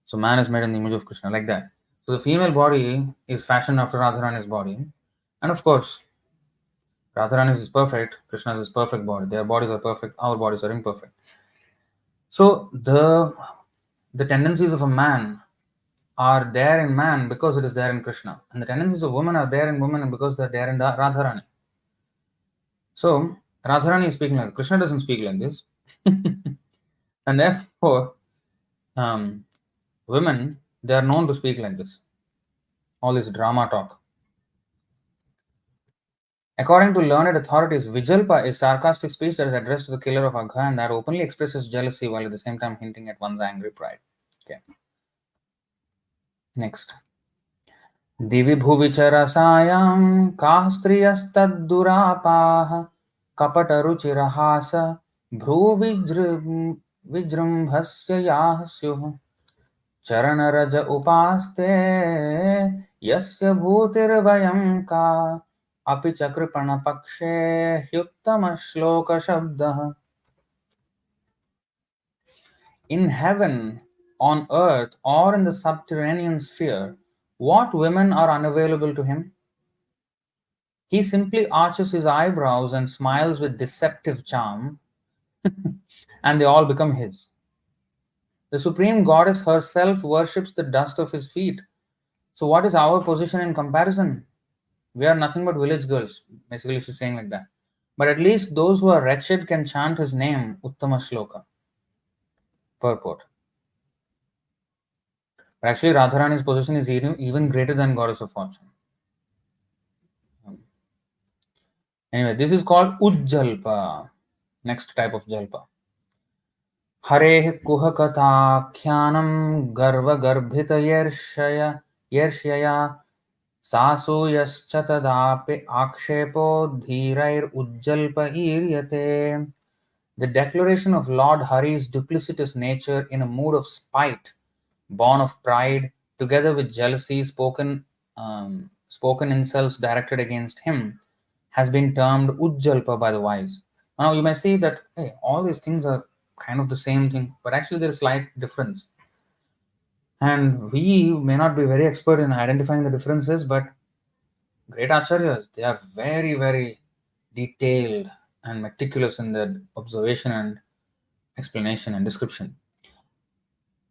So man is made in the image of Krishna, like that. So the female body is fashioned after Radharani's body, and of course, Radharani's is perfect. Krishna's is perfect body. Their bodies are perfect. Our bodies are imperfect. So the tendencies of a man are there in man because it is there in Krishna, and the tendencies of women are there in women because they're there in Radharani. So Radharani is speaking like this. Krishna doesn't speak like this, and therefore, um, women they are known to speak like this. All this drama talk. According to learned authorities, Vijalpa is sarcastic speech that is addressed to the killer of Agha and that openly expresses jealousy while at the same time hinting at one's angry pride. Okay, next. दिवि भुवि च रसायां काः स्त्रियस्तद्दुरापाः कपटरुचिरहास भ्रूविजृम्भस्य याः स्युः चरणरज उपास्ते यस्य भूतिर्वयं का अपि च कृपणपक्षे ह्युत्तमश्लोकशब्दः. In heaven, on earth, or in the subterranean sphere, what women are unavailable to him? He simply arches his eyebrows and smiles with deceptive charm, and they all become his. The Supreme Goddess herself worships the dust of his feet. So, what is our position in comparison? We are nothing but village girls. Basically, she's saying like that. But at least those who are wretched can chant his name, Uttama Shloka. Purport. But actually, Radharani's position is even greater than Goddess of Fortune. Anyway, this is called Ujjalpa. Next type of Jalpa. हरेः कुहकथाख्यानं गर्वगर्भितयर्ष्यया सासूयश्च तदापि आक्षेपो धीरैरुज्जल्पईर्यते. The declaration of Lord Hari's duplicitous nature in a mood of spite, born of pride, together with jealousy, spoken insults directed against him, has been termed Ujjalpa by the wise. Now you may see that hey, all these things are kind of the same thing, but actually there is slight difference. And we may not be very expert in identifying the differences, but great acharyas, they are very, very detailed and meticulous in their observation and explanation and description.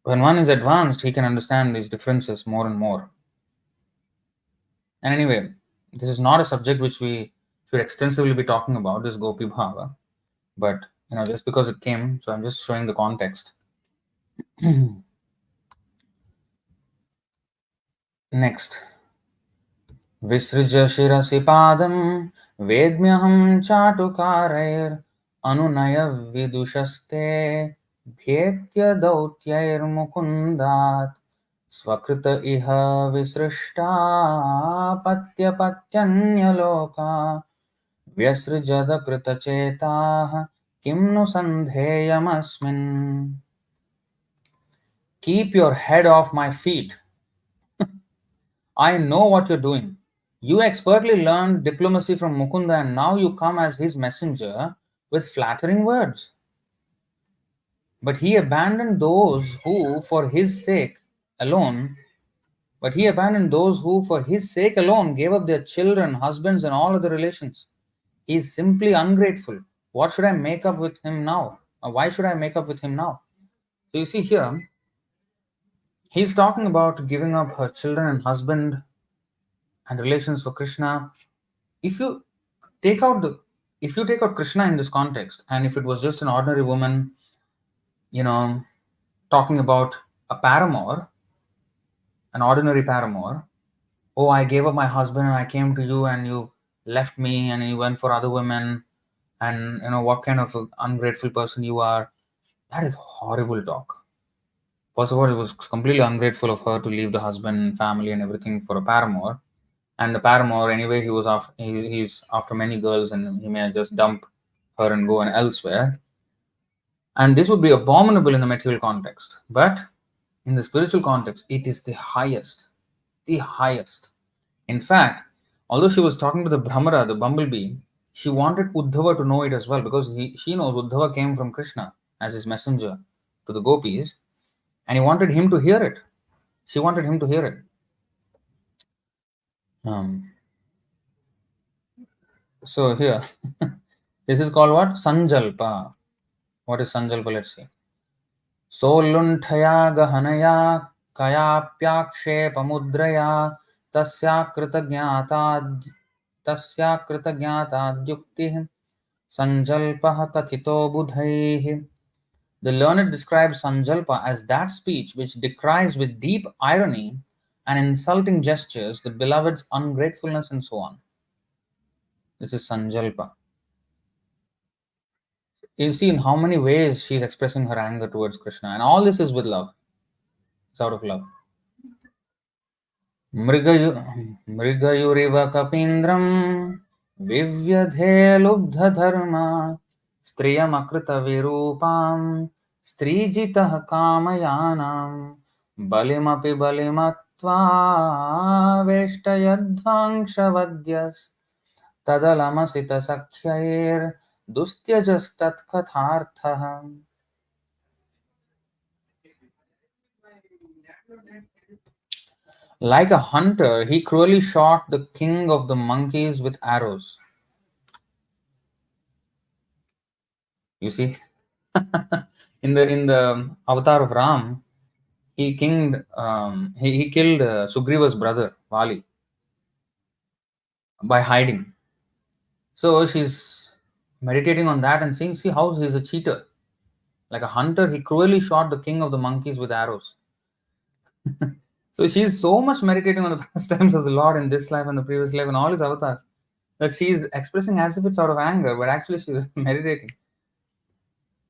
When one is advanced, he can understand these differences more and more. And anyway, this is not a subject which we should extensively be talking about, this Gopi Bhava. But just because it came, so I'm just showing the context. Next. Visrija shirasi padam vedmyaham chatukarair anunaya vidushaste bhyetya dautyair mukundat swakrita iha visrishta patya patyanyaloka vyasrijada krita chetah kimnu sandheyamasmin. Keep your head off my feet. I know what you're doing. You expertly learned diplomacy from Mukunda and now you come as his messenger with flattering words. But he abandoned those who, for his sake alone, gave up their children, husbands, and all other relations. He is simply ungrateful. What should I make up with him now? Or why should I make up with him now? So you see here, he's talking about giving up her children and husband and relations for Krishna. If you take out Krishna in this context, and if it was just an ordinary woman, talking about a paramour, an ordinary paramour, oh, I gave up my husband and I came to you and you left me and you went for other women, and what kind of an ungrateful person you are. That is horrible talk. First of all, it was completely ungrateful of her to leave the husband, family, and everything for a paramour. And the paramour, anyway, he's after many girls, and he may just dump her and go and elsewhere. And this would be abominable in the material context. But in the spiritual context, it is the highest. The highest. In fact, although she was talking to the Brahmara, the bumblebee, she wanted Uddhava to know it as well, because she knows Uddhava came from Krishna as his messenger to the gopis, and he wanted him to hear it. She wanted him to hear it. So here, this is called what? Sanjalpa. What is Sanjalpa? Let's see. Solunthaya gahanaya kayapyakshepamudraya tasya कृतज्ञाताद्युक्तिः sanjalpah kathito budhaiः. The learned describe Sanjalpa as that speech which decries with deep irony and insulting gestures the beloved's ungratefulness and so on. This is Sanjalpa. You see in how many ways she's expressing her anger towards Krishna, and all this is with love. It's out of love. मृगयु मृगयुरिव कपीन्द्रं विव्यधे लुब्धधर्मा स्त्रियमकृतविरूपां स्त्रीजितः कामयानां बलिमपि बलिमत्वा वेष्टयध्वांशवद्यस्तदलमसितसख्यैर्दुस्त्यजस्तत्कथार्थः. Like a hunter, he cruelly shot the king of the monkeys with arrows. You see, in the avatar of Ram, he killed Sugriva's brother Vali by hiding. So she's meditating on that and seeing, see how he's a cheater. Like a hunter, he cruelly shot the king of the monkeys with arrows. So she's so much meditating on the pastimes of the Lord in this life and the previous life and all his avatars that she's expressing as if it's out of anger, but actually she's meditating.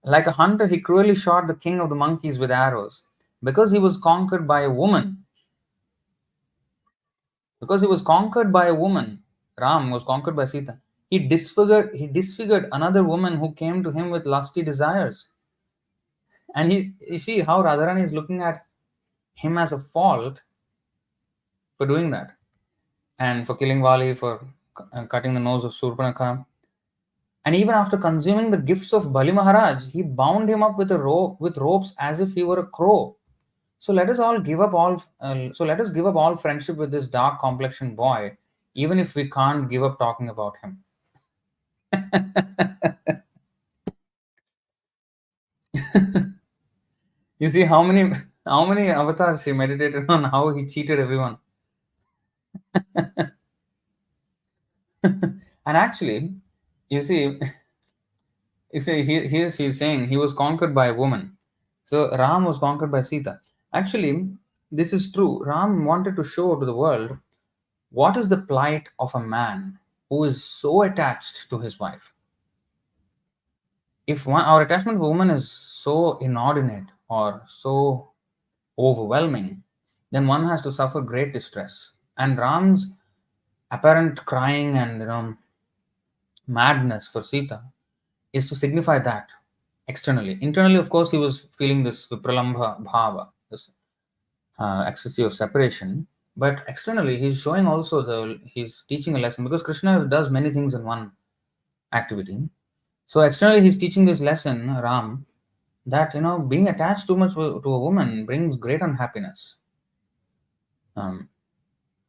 Like a hunter, he cruelly shot the king of the monkeys with arrows because he was conquered by a woman. Because he was conquered by a woman, Ram was conquered by Sita. He disfigured another woman who came to him with lusty desires. And you see how Radharani is looking at him as a fault for doing that. And for killing Vali, for cutting the nose of Surpanakha. And even after consuming the gifts of Bali Maharaj, he bound him up with a rope with ropes as if he were a crow. So let us all give up all. So let us give up all friendship with this dark complexioned boy, even if we can't give up talking about him. You see how many avatars she meditated on how he cheated everyone. And actually, you see, here she's saying he was conquered by a woman. So Ram was conquered by Sita. Actually, this is true. Ram wanted to show to the world what is the plight of a man who is so attached to his wife. If our attachment to a woman is so inordinate or so overwhelming, then one has to suffer great distress. And Ram's apparent crying and madness for Sita is to signify that externally. Internally, of course, he was feeling this vipralambha bhava, this excessive separation. But externally, he's showing also he's teaching a lesson because Krishna does many things in one activity. So externally, he's teaching this lesson, Ram, that being attached too much to a woman brings great unhappiness. Um,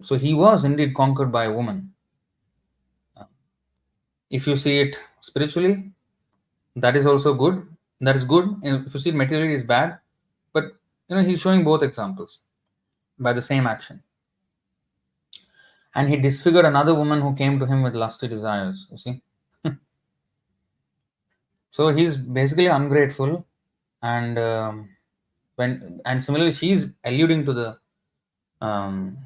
so he was indeed conquered by a woman. If you see it spiritually, that is also good. That is good. And if you see it materially, is bad. But he's showing both examples by the same action. And he disfigured another woman who came to him with lusty desires. You see, so he's basically ungrateful, and similarly, she's alluding to the um,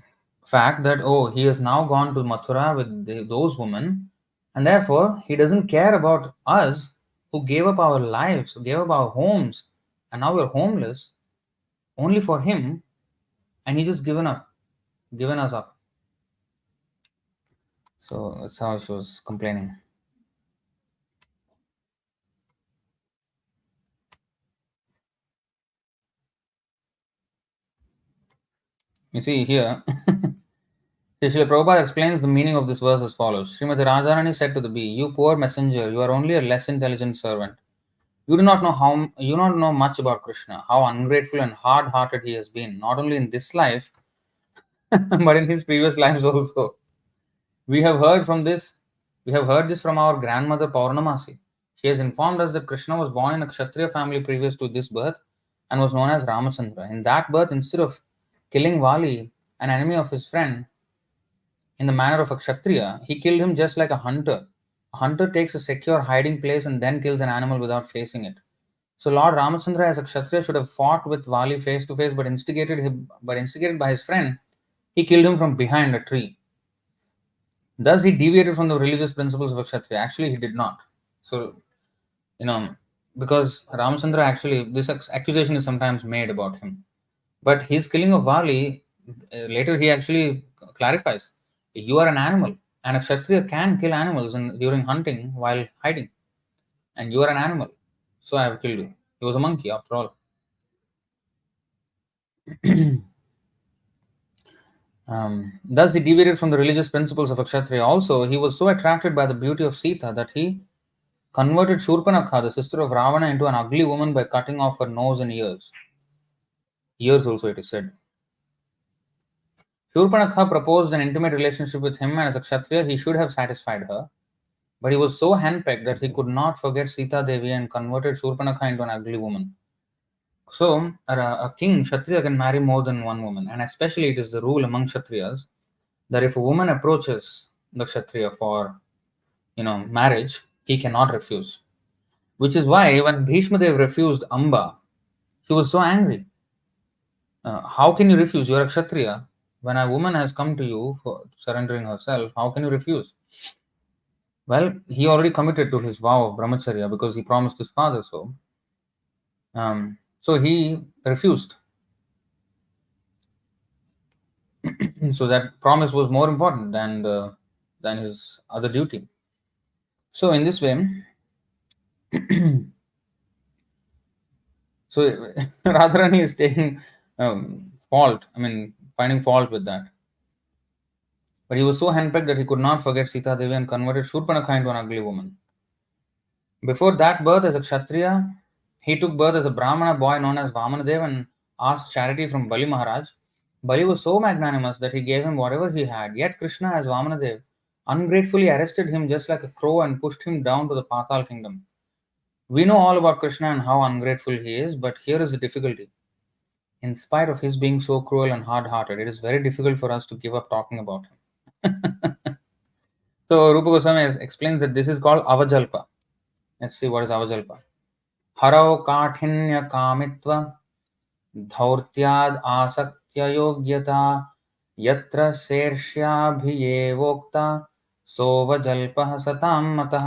fact that he has now gone to Mathura with those women, and therefore he doesn't care about us who gave up our lives, who gave up our homes, and now we're homeless only for him, and he just given us up. So that's how she was complaining. You see here, Srila Prabhupada explains the meaning of this verse as follows. Srimati Radharani said to the bee, "You poor messenger, you are only a less intelligent servant. You do not know much about Krishna, how ungrateful and hard-hearted he has been, not only in this life, but in his previous lives also. We have heard from this. We have heard this from our grandmother Paurnamasi. She has informed us that Krishna was born in a Kshatriya family previous to this birth and was known as Ramachandra. In that birth, instead of killing Vali, an enemy of his friend, in the manner of a Kshatriya, he killed him just like a hunter. A hunter takes a secure hiding place and then kills an animal without facing it. So Lord Ramachandra as a Kshatriya should have fought with Vali face to face, but instigated by his friend, he killed him from behind a tree. Thus, he deviated from the religious principles of a Kshatriya. Actually, he did not. So, you know, because Ramachandra actually, this accusation is sometimes made about him. But his killing of Vali, later he actually clarifies you are an animal, and a Kshatriya can kill animals during hunting while hiding, and you are an animal, so I have killed you. He was a monkey after all. Thus, he deviated from the religious principles of a Kshatriya. Also, he was so attracted by the beauty of Sita that he converted Shurpanakha, the sister of Ravana, into an ugly woman by cutting off her nose and ears. Ears also, it is said. Shurpanakha proposed an intimate relationship with him, and as a Kshatriya, he should have satisfied her. But he was so henpecked that he could not forget Sita Devi and converted Shurpanakha into an ugly woman. So, a king, Kshatriya, can marry more than one woman, and especially it is the rule among Kshatriyas that if a woman approaches the Kshatriya for marriage, he cannot refuse. Which is why when Bhishma Dev refused Amba, she was so angry. How can you refuse? You are a Kshatriya. When a woman has come to you for surrendering herself, how can you refuse? Well, he already committed to his vow of brahmacharya because he promised his father so. So he refused. So that promise was more important than his other duty. So in this way, so Radharani is taking fault. I mean, finding fault with that. But he was so henpecked that he could not forget Sita Devi and converted Shurpanakha into an ugly woman. Before that birth as a Kshatriya, he took birth as a Brahmana boy known as Vamanadev and asked charity from Bali Maharaj. Bali was so magnanimous that he gave him whatever he had. Yet Krishna, as Vamanadev, ungratefully arrested him just like a crow and pushed him down to the Patal kingdom. We know all about Krishna and how ungrateful he is, but here is the difficulty. In spite of his being so cruel and hard hearted, it is very difficult for us to give up talking about him. So Rupa Goswami explains that this is called Avajalpa. Let's see what is Avajalpa. Harau काठिन्य कामित्व धौर्त्याद आसक्त्य योग्यता यत्र शेर्ष्याभियेवोक्ता सोवजल्पः सतां मतः.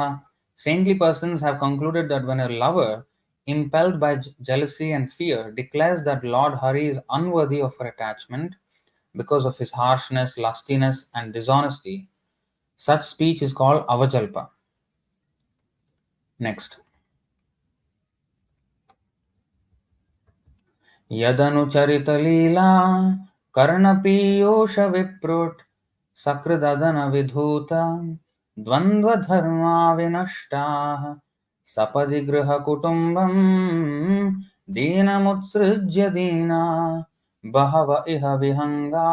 Saintly persons have concluded that when a lover, impelled by jealousy and fear, declares that Lord Hari is unworthy of her attachment because of his harshness, lustiness, and dishonesty, such speech is called avajalpa. Next. यदनुचरितलीला कर्णपीयूषविप्रुट् सकृददनविधूत द्वन्द्वधर्मा विनष्टाः सपदि गृहकुटुम्बं दीनमुत्सृज्य दीना बहव इह विहङ्गा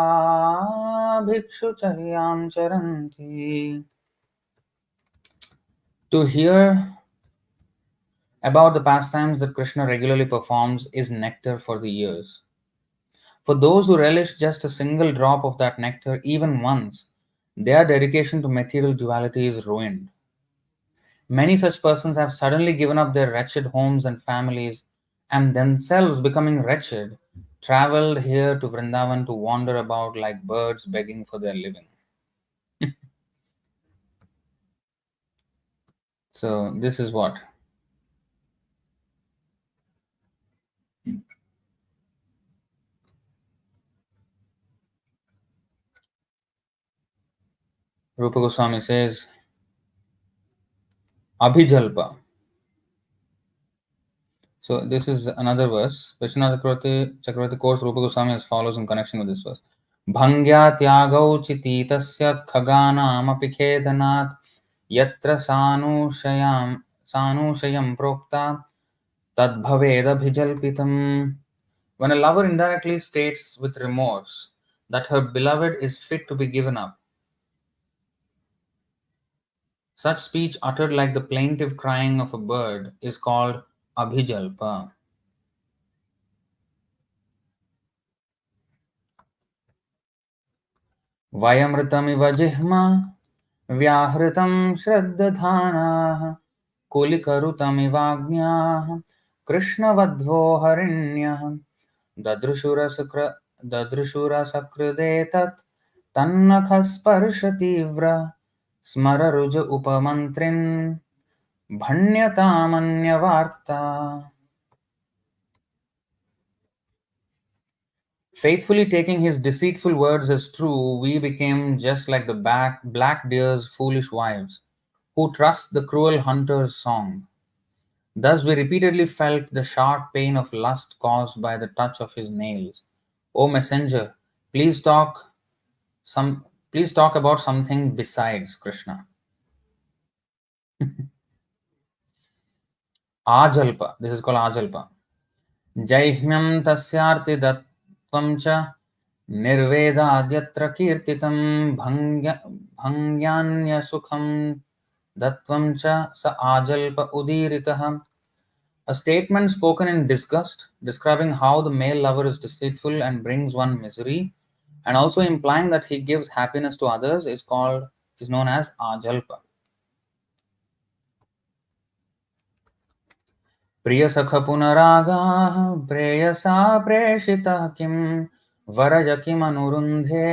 भिक्षुचर्यां चरन्ति. To hear about the pastimes that Krishna regularly performs is nectar for the ears. For those who relish just a single drop of that nectar, even once, their dedication to material duality is ruined. Many such persons have suddenly given up their wretched homes and families, and themselves becoming wretched, traveled here to Vrindavan to wander about like birds begging for their living. So, this is what Rupa Goswami says, Abhijalpa. So this is another verse. Vishwanath Chakravarti quotes Rupa Goswami as follows in connection with this verse. Bhangya tyagau chititasya khaganam apikhedanat yatra sanushayam prokta tadbhaveda bhijalpitam. When a lover indirectly states with remorse that her beloved is fit to be given up, such speech uttered like the plaintive crying of a bird is called abhijalpa. वयमृतमिव जिह्मा व्याहृतं श्रद्दधानाः कुलिकरुतमिवाज्ञाः कृष्णवध्वो हरिण्यः ददृशुरसकृदेतत् तन्नखस्पर्शतीव्र स्मररुज उपमन्त्रिन् भण्यतामन्यवार्ता. Faithfully taking his deceitful words as true, we became just like the black deer's foolish wives, who trust the cruel hunter's song. Thus we repeatedly felt the sharp pain of lust caused by the touch of his nails. O messenger, please talk some please talk about something besides Krishna. Ajalpa. This is called Ajalpa. जैह्म्यं तस्यार्तिदत्त्वं च निर्वेदाद्यत्र कीर्तितं भङ्ग्यान्यसुखं दत्त्वं च स आजल्प उदीरितः. A statement spoken in disgust, describing how the male lover is deceitful and brings one misery, and also implying that he gives happiness to others, is known as Ajalpa. प्रियसख पुनरागाः प्रेयसा प्रेषितः किं वरज किमनुरुन्धे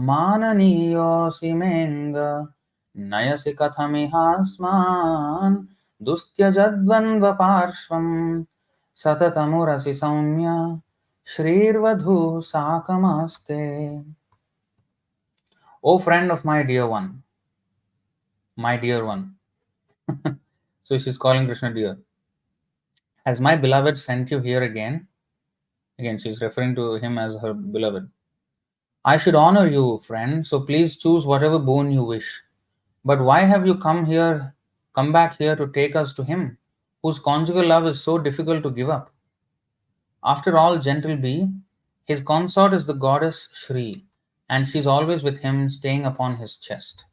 माननीयोऽसि मेऽङ्ग नयसि कथमिहास्मान् दुस्त्यजद्वन्द्वपार्श्वं सततमुरसि सौम्य श्रीर्वधूः साकमास्ते. O friend of my dear one, my dear one. So she's calling Krishna dear. Has my beloved sent you here again? Again, she's referring to him as her beloved. I should honor you, friend, so please choose whatever boon you wish. But why have you come back here to take us to him, whose conjugal love is so difficult to give up? After all, gentle bee, his consort is the goddess Shri, and she's always with him, staying upon his chest.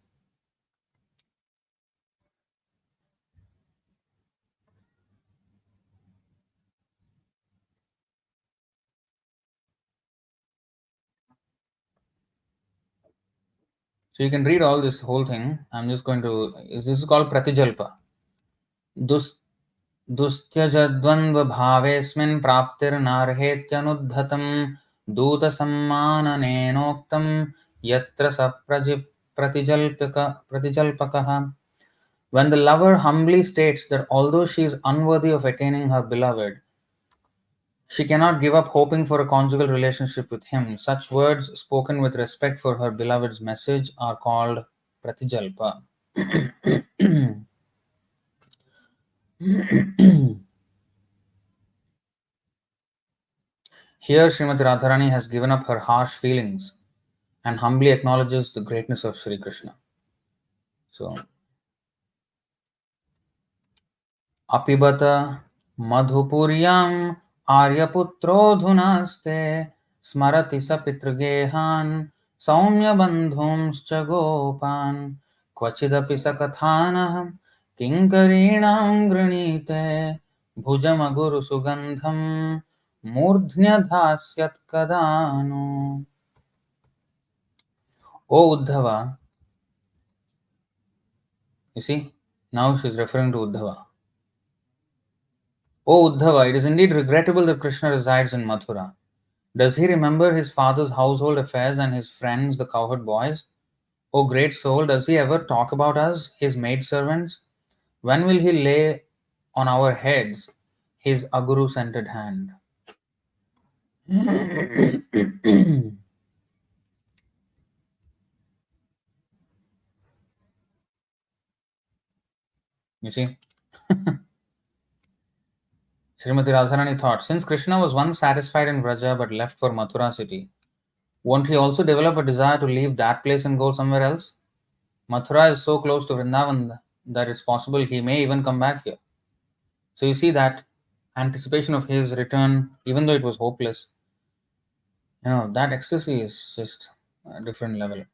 So you can read all this whole thing. I'm just going to. This is called Pratijalpa. दुस् दुस्त्यजद्वन्द्वभावेऽस्मिन् प्राप्तिर्नार्हेत्यनुद्धतं दूतसम्माननेनोक्तं यत्र स प्रतिजल्पकः. When the lover humbly states that although she is unworthy of attaining her beloved, she cannot give up hoping for a conjugal relationship with him, such words spoken with respect for her beloved's message are called Pratijalpa. Here, Srimati Radharani has given up her harsh feelings and humbly acknowledges the greatness of Sri Krishna. So, Apibata Madhupuryam Aryaputrodhunaste Smarati Sapitragehan Saumya Bandhumscha Gopan Kvachidapi Sakathanah Kinkarinam Granite Bhujamaguru Sugandham Murdhnyadhasyat Kadanu. O Uddhava, you see, now she's referring to Uddhava. O Uddhava, it is indeed regrettable that Krishna resides in Mathura. Does he remember his father's household affairs and his friends, the cowherd boys? O great soul, does he ever talk about us, his maidservants? When will he lay on our heads his aguru scented hand? You see? Srimati Radharani thought, since Krishna was once satisfied in Vraja but left for Mathura city, won't he also develop a desire to leave that place and go somewhere else? Mathura is so close to Vrindavan that it's possible he may even come back here. So you see that anticipation of his return, even though it was hopeless, that ecstasy is just a different level.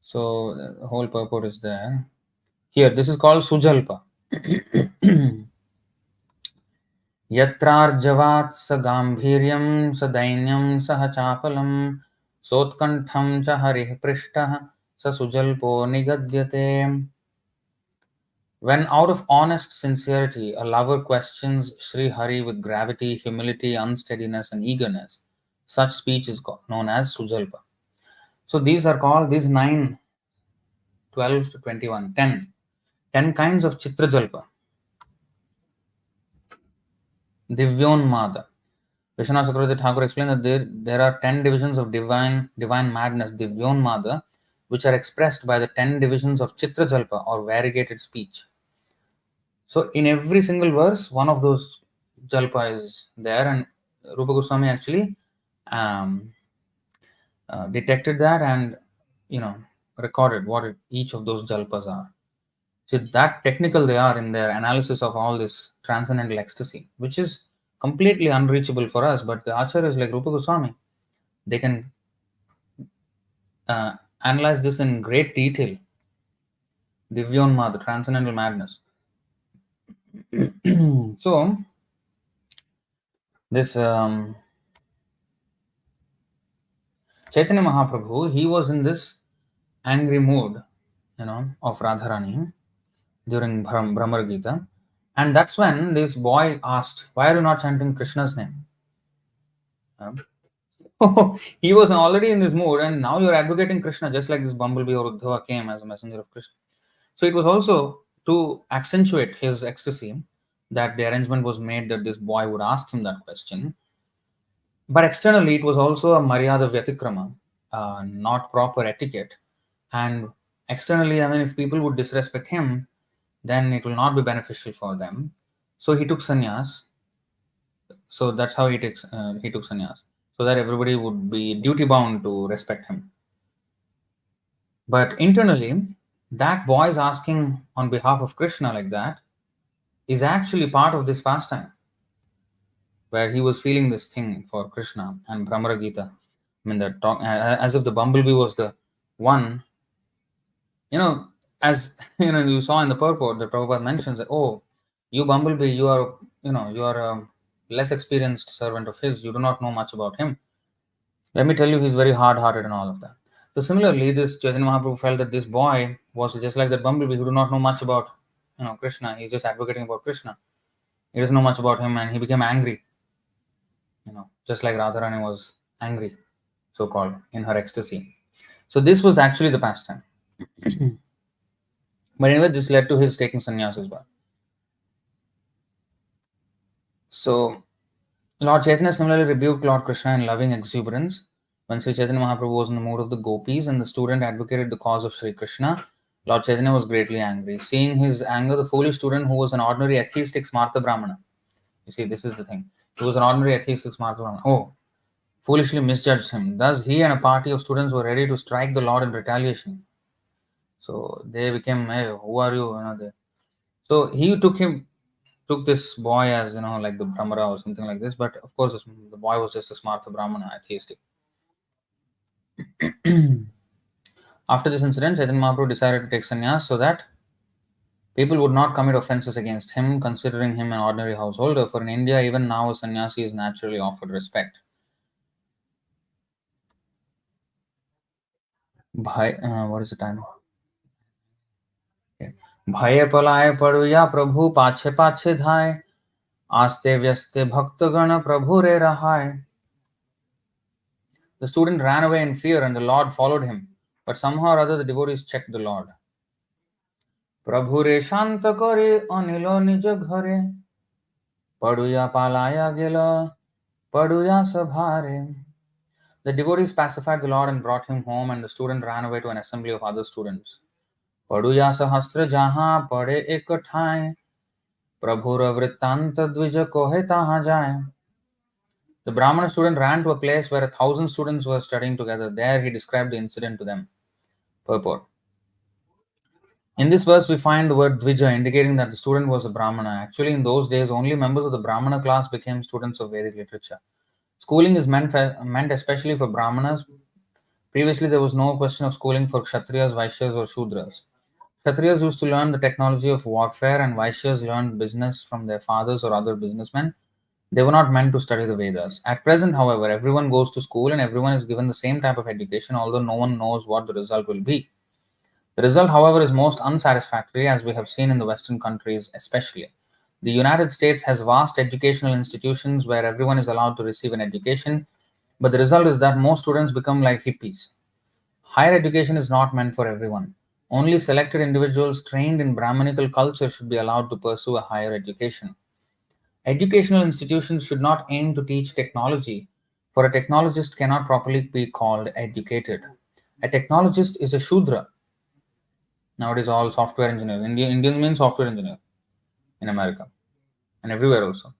So the whole purport is there. Here, this is called Sujalpa. यत्रार्जवात् स गाम्भीर्यं स दैन्यं सह चापलं सोत्कण्ठं च हरिः पृष्टः स सुजल्पो निगद्यते. When out of honest sincerity a lover questions Sri Hari with gravity, humility, unsteadiness, and eagerness, such speech is known as Sujalpa. So these are called these nine. 12 to 21. 10 kinds of Chitra Jalpa. Divyonmada. Vishwanath Chakravarti Thakur explained that there are 10 divisions of divine madness, Divyonmada, which are expressed by the 10 divisions of Chitra Jalpa or variegated speech. So in every single verse, one of those Jalpa is there, and Rupa Goswami actually um, detected that and you know recorded what each of those Jalpas are. So that technical they are in their analysis of all this transcendental ecstasy, which is completely unreachable for us. But the acharyas like Rupa Goswami, they can uh, analyze this in great detail. Divyonma, the transcendental madness. So this Chaitanya Mahaprabhu, he was in this angry mood, of Radharani during Brahmar Gita, and that's when this boy asked, "Why are you not chanting Krishna's name?" He was already in this mood, and now you're advocating Krishna just like this bumblebee or Uddhava came as a messenger of Krishna. So it was also to accentuate his ecstasy that the arrangement was made that this boy would ask him that question. But externally, it was also a Maryada Vyatikrama, not proper etiquette. And externally, I mean, if people would disrespect him, then it will not be beneficial for them. So he took sannyas. So that's how he took sannyas, so that everybody would be duty bound to respect him. But internally, that boy is asking on behalf of Krishna like that is actually part of this pastime, where he was feeling this thing for Krishna and Brahmara Gita. I mean, that talk as if the bumblebee was the one, you know, as you saw in the purport, the Prabhupada mentions that, oh, you bumblebee, you are a less experienced servant of his, you do not know much about him. Let me tell you, he's very hard hearted and all of that. So, similarly, this Chaitanya Mahaprabhu felt that this boy was just like that bumblebee who do not know much about Krishna. He's just advocating about Krishna. He doesn't know much about him, and he became angry, just like Radharani was angry, so called, in her ecstasy. So, this was actually the pastime. But anyway, this led to his taking sannyas as well. So, Lord Chaitanya similarly rebuked Lord Krishna in loving exuberance when Sri Chaitanya Mahaprabhu was in the mood of the gopis and the student advocated the cause of Sri Krishna. Lord Chaitanya was greatly angry. Seeing his anger, the foolish student who was an ordinary atheistic Smartha Brahmana. You see, this is the thing. He was an ordinary atheistic Smartha Brahmana. Oh, foolishly misjudged him. Thus, he and a party of students were ready to strike the Lord in retaliation. So they became, hey, who are you? So he took this boy as like the Brahmara or something like this, but of course the boy was just a Smartha Brahmana, atheistic. After this incident, Chaitanya Mahaprabhu decided to take sannyas so that people would not commit offenses against him, considering him an ordinary householder. For in India, even now, a sannyasi is naturally offered respect. What is the time? Okay. भये पलाय पड़ुया प्रभु पाछे पाछे धाय आस्ते व्यस्ते भक्तगण प्रभु रे रहाय. The student ran away in fear and the Lord followed him. But somehow or other the devotees checked the Lord. प्रभु रे शांत करे अनिलो निज घरे पड़ुया पालाया गेला पड़ुया सभारे. The devotees pacified the Lord and brought him home, and the student ran away to an assembly of other students. पड़ुया सहस्र जहाँ पड़े एक ठाए प्रभुर वृत्तांत द्विज कोहे तहाँ जाए. The Brahmana student ran to a place where 1,000 students were studying together. There he described the incident to them. Purport. In this verse, we find the word Dvija indicating that the student was a Brahmana. Actually, in those days, only members of the Brahmana class became students of Vedic literature. Schooling is meant especially for Brahmanas. Previously, there was no question of schooling for Kshatriyas, Vaishyas, or Shudras. Kshatriyas used to learn the technology of warfare, and Vaishyas learned business from their fathers or other businessmen. They were not meant to study the Vedas. At present, however, everyone goes to school and everyone is given the same type of education, although no one knows what the result will be. The result, however, is most unsatisfactory, as we have seen in the Western countries especially. The United States has vast educational institutions where everyone is allowed to receive an education, but the result is that most students become like hippies. Higher education is not meant for everyone. Only selected individuals trained in Brahmanical culture should be allowed to pursue a higher education. Educational institutions should not aim to teach technology, for a technologist cannot properly be called educated. A technologist is a Shudra. Nowadays, all software engineers. Indian means software engineer in America and everywhere also.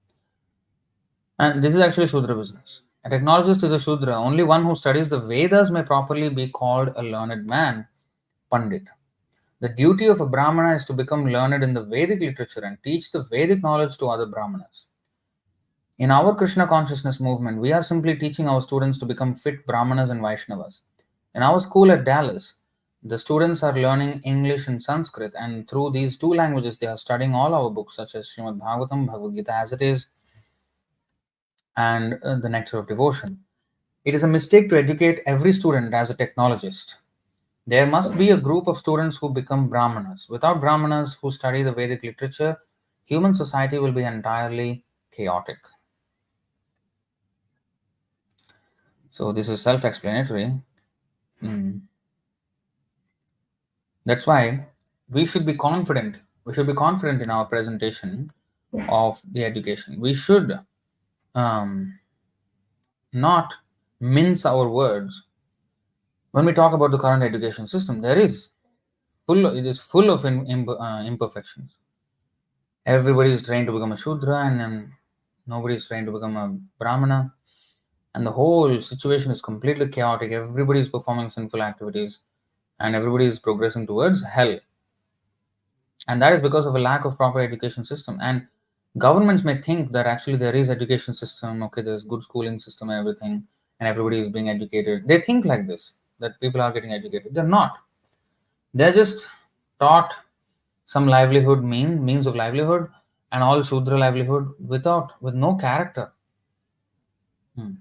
And this is actually Shudra business. A technologist is a Shudra. Only one who studies the Vedas may properly be called a learned man, Pandit. The duty of a Brahmana is to become learned in the Vedic literature and teach the Vedic knowledge to other Brahmanas. In our Krishna consciousness movement, we are simply teaching our students to become fit Brahmanas and Vaishnavas. In our school at Dallas, the students are learning English and Sanskrit, and through these two languages, they are studying all our books, such as Srimad Bhagavatam, Bhagavad Gita as it is, and the Nectar of Devotion. It is a mistake to educate every student as a technologist. There must be a group of students who become Brahmanas. Without Brahmanas who study the Vedic literature, human society will be entirely chaotic. So, this is self explanatory. That's why we should be confident. We should be confident in our presentation of the education. We should um, not mince our words when we talk about the current education system. It is full of imperfections. Everybody is trying to become a Shudra, and then nobody is trying to become a Brahmana, and the whole situation is completely chaotic. Everybody is performing sinful activities, and everybody is progressing towards hell. And that is because of a lack of proper education system. And governments may think that actually there is education system, okay, there's good schooling system and everything, and everybody is being educated. They think like this, that people are getting educated. They're not. They're just taught some means of livelihood, and all Shudra livelihood with no character. Hmm.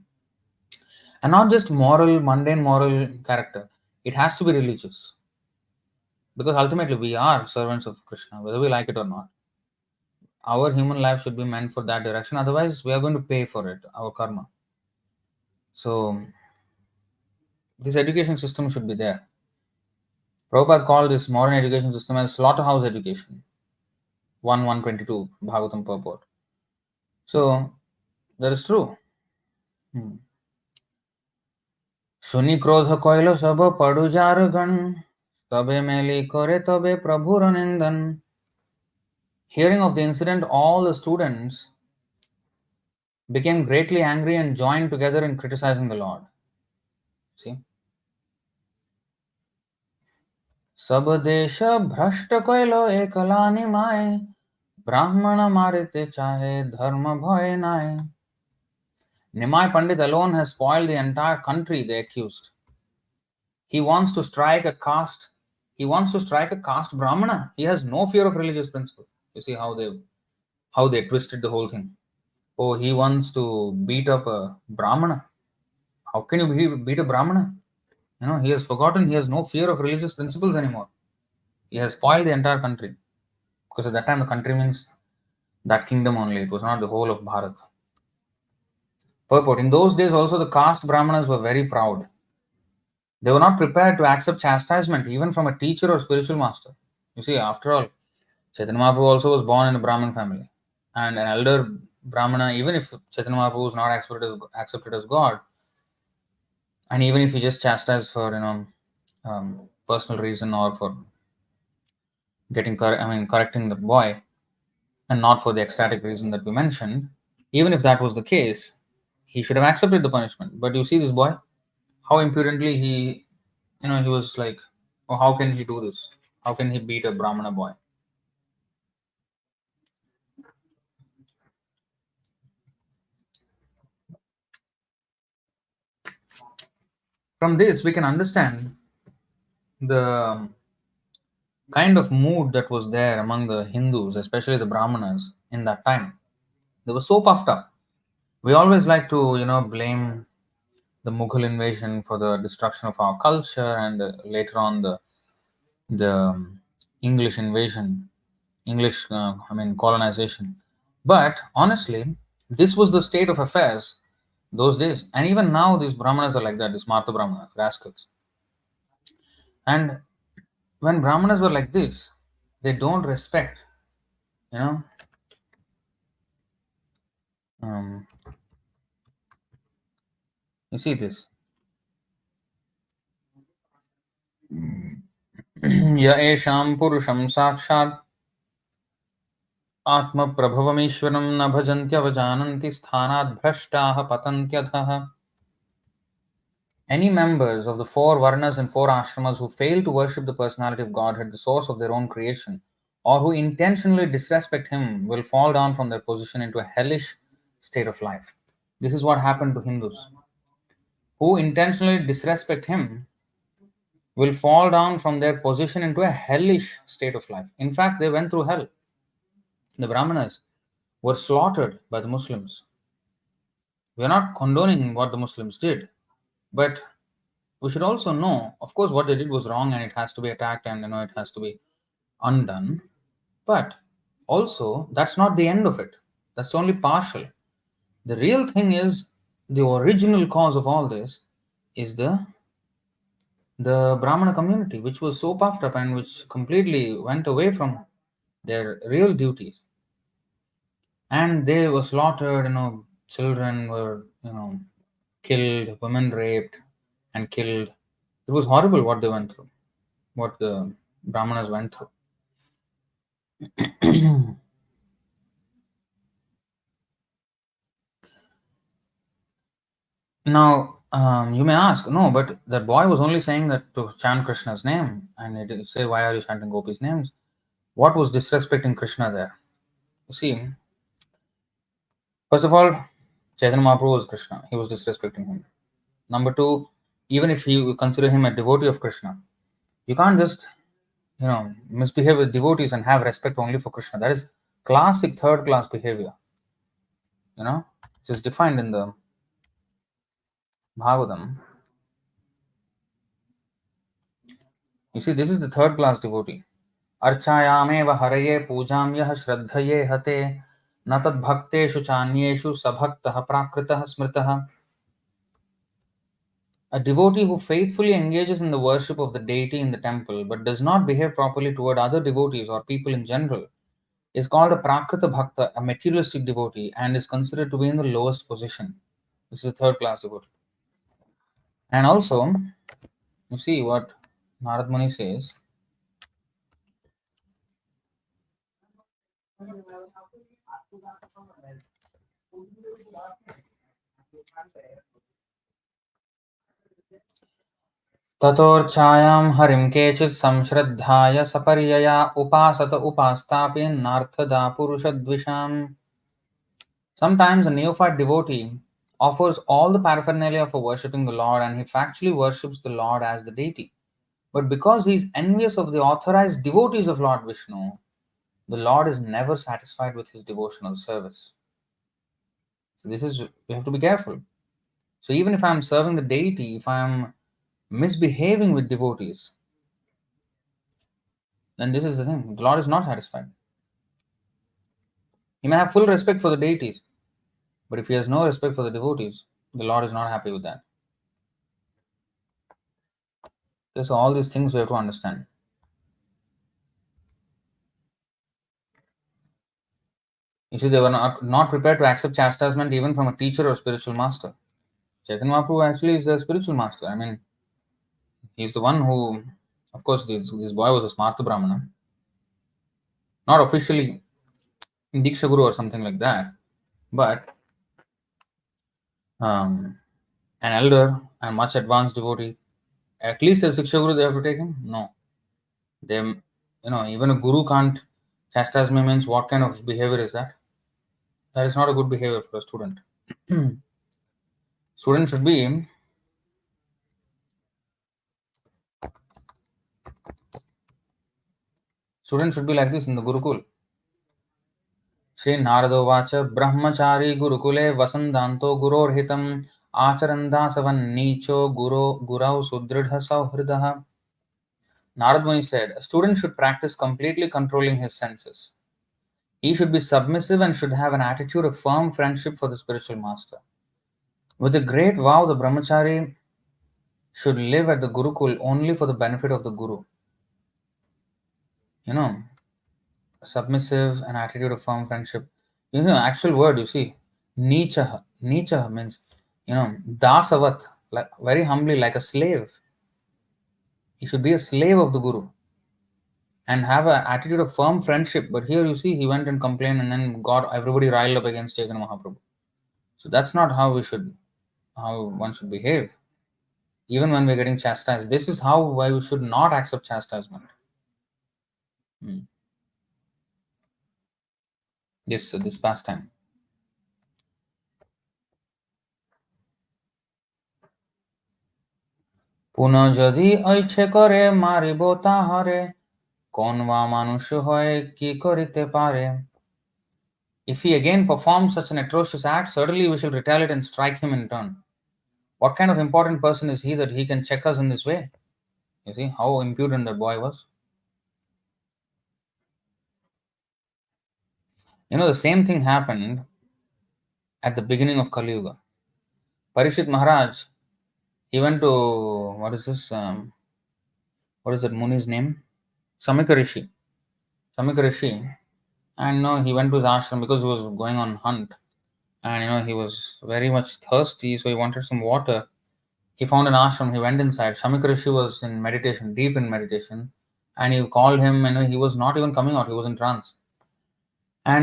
And not just mundane moral character. It has to be religious. Because ultimately we are servants of Krishna, whether we like it or not. Our human life should be meant for that direction. Otherwise, we are going to pay for it, our karma. So, this education system should be there. Prabhupada called this modern education system as slaughterhouse education. 1:122 Bhagavatam purport. So, that is true. Hmm. শুনি ক্রোধ কইল সব পড়ু যার গণ তবে মেলি করে তবে প্রভুর নিন্দন. Hearing of the incident, all the students became greatly angry and joined together in criticizing the Lord. See? सब देश भ्रष्ट कइलो एकला निमाय ब्राह्मण मारिते चाहे धर्म भय नाय. Nimai Pandit alone has spoiled the entire country, they accused. He wants to strike a caste. He wants to strike a caste Brahmana. He has no fear of religious principle. You see how they twisted the whole thing. Oh, he wants to beat up a Brahmana. How can you beat a Brahmana? He has forgotten. He has no fear of religious principles anymore. He has spoiled the entire country. Because at that time, the country means that kingdom only. It was not the whole of Bharat. Purport. In those days, also the caste Brahmanas were very proud. They were not prepared to accept chastisement even from a teacher or spiritual master. You see, after all, Chaitanya Mahaprabhu also was born in a Brahmin family. And an elder Brahmana, even if Chaitanya Mahaprabhu was not accepted as God, and even if he just chastised for, personal reason or for correcting the boy, and not for the ecstatic reason that we mentioned, even if that was the case, he should have accepted the punishment. But you see this boy, how impudently he was like, oh, how can he do this? How can he beat a Brahmana boy? From this, we can understand the kind of mood that was there among the Hindus, especially the Brahmanas, in that time. They were so puffed up. We always like to, blame the Mughal invasion for the destruction of our culture, and later on the English invasion, colonization. But honestly, this was the state of affairs those days, and even now these Brahmanas are like that. These Martha Brahmanas, rascals, and when brahmanas were like this, they don't respect, you know, um, you see this. य एषां पुरुषं साक्षात् आत्मप्रभवमीश्वरं न भजन्त्यवजानन्ति स्थानाद् भ्रष्टाः पतन्त्यधः. Any members of the four varnas and four ashramas who fail to worship the personality of Godhead, the source of their own creation, or who intentionally disrespect Him, will fall down from their position into a hellish state of life. This is what happened to Hindus. Who intentionally disrespect Him will fall down from their position into a hellish state of life. In fact, they went through hell. The Brahmanas were slaughtered by the Muslims. We are not condoning what the Muslims did, but we should also know, of course, what they did was wrong and it has to be attacked and it has to be undone. But also, that's not the end of it. That's only partial. The real thing is the original cause of all this is the Brahmana community, which was so puffed up and which completely went away from their real duties. And they were slaughtered, children were, killed, women raped and killed. It was horrible what they went through, what the Brahmanas went through. Now, you may ask, no, but that boy was only saying that to chant Krishna's name, and it is say, why are you chanting Gopi's names? What was disrespecting Krishna there? You see, first of all, Chaitanya Mahaprabhu was Krishna. He was disrespecting him. Number two, even if you consider him a devotee of Krishna, you can't just, misbehave with devotees and have respect only for Krishna. That is classic third class behavior, which is defined in the Bhagavatam. You see, this is the third class devotee. अर्चायामेव हरये पूजां यः श्रद्धये हते न तद्भक्तेषु चान्येषु सभक्तः प्राकृतः स्मृतः. A devotee who faithfully engages in the worship of the deity in the temple but does not behave properly toward other devotees or people in general is called a prakrita bhakta, a materialistic devotee, and is considered to be in the lowest position. This is a third class devotee. And also, you see what Narad Muni says. ततोर्चायां हरिं केचित् संश्रद्धाय सपर्यया उपासत उपास्तापि नार्थदा पुरुषद्विषाम्. Sometimes a neophyte devotee offers all the paraphernalia for worshipping the Lord and he factually worships the Lord as the deity. But because he is envious of the authorized devotees of Lord Vishnu, the Lord is never satisfied with his devotional service. So we have to be careful. So even if I am serving the deity, if I am misbehaving with devotees, then this is the thing. The Lord is not satisfied. He may have full respect for the deities, but if he has no respect for the devotees, the Lord is not happy with that. Okay, so all these things we have to understand. You see, they were not prepared to accept chastisement even from a teacher or spiritual master. Chaitanya Mahaprabhu actually is a spiritual master. I mean, he's the one who, of course, this boy was a Smartha Brahmana. Not officially Diksha Guru or something like that, but an elder and much advanced devotee. At least as Diksha Guru, they have to take him? No. They, even a guru can't chastise me means what kind of behavior is that? That is not a good behavior for a student. Student should be like this in the Gurukul. Shri Naradovāca Brahmachari Gurukule Vasandanto Gurorhitam Acharandāsavan Nicho Gurau Sudridha Sauhridaha. Narad Muni said, a student should practice completely controlling his senses. He should be submissive and should have an attitude of firm friendship for the spiritual master. With a great vow, the brahmachari should live at the Gurukul only for the benefit of the Guru. you know, submissive, an attitude of firm friendship. Actual word, you see, Nicha. Nicha means, dasavat, like very humbly, like a slave. He should be a slave of the Guru and have an attitude of firm friendship. But here you see, he went and complained and then got everybody riled up against Chaitanya Mahaprabhu. So that's not how one should behave. Even when we're getting chastised, this is how why we should not accept chastisement. Hmm. This pastime. পুনঃ যদি ঐচ্ছে করে মারিব তাহারে কোন বা মানুষ হয় কি করিতে পারে. If he again performs such an atrocious act, certainly we shall retaliate and strike him in turn. What kind of important person is he that he can check us in this way? You see how impudent the boy was? The same thing happened at the beginning of Kali Yuga. Parishit Maharaj, he went to, what is that Muni's name? Samika Rishi. Samika Rishi. And he went to his ashram because he was going on hunt. And he was very much thirsty, so he wanted some water. He found an ashram, he went inside. Samika Rishi was in meditation, deep in meditation. And he called him, and he was not even coming out, he was in trance. And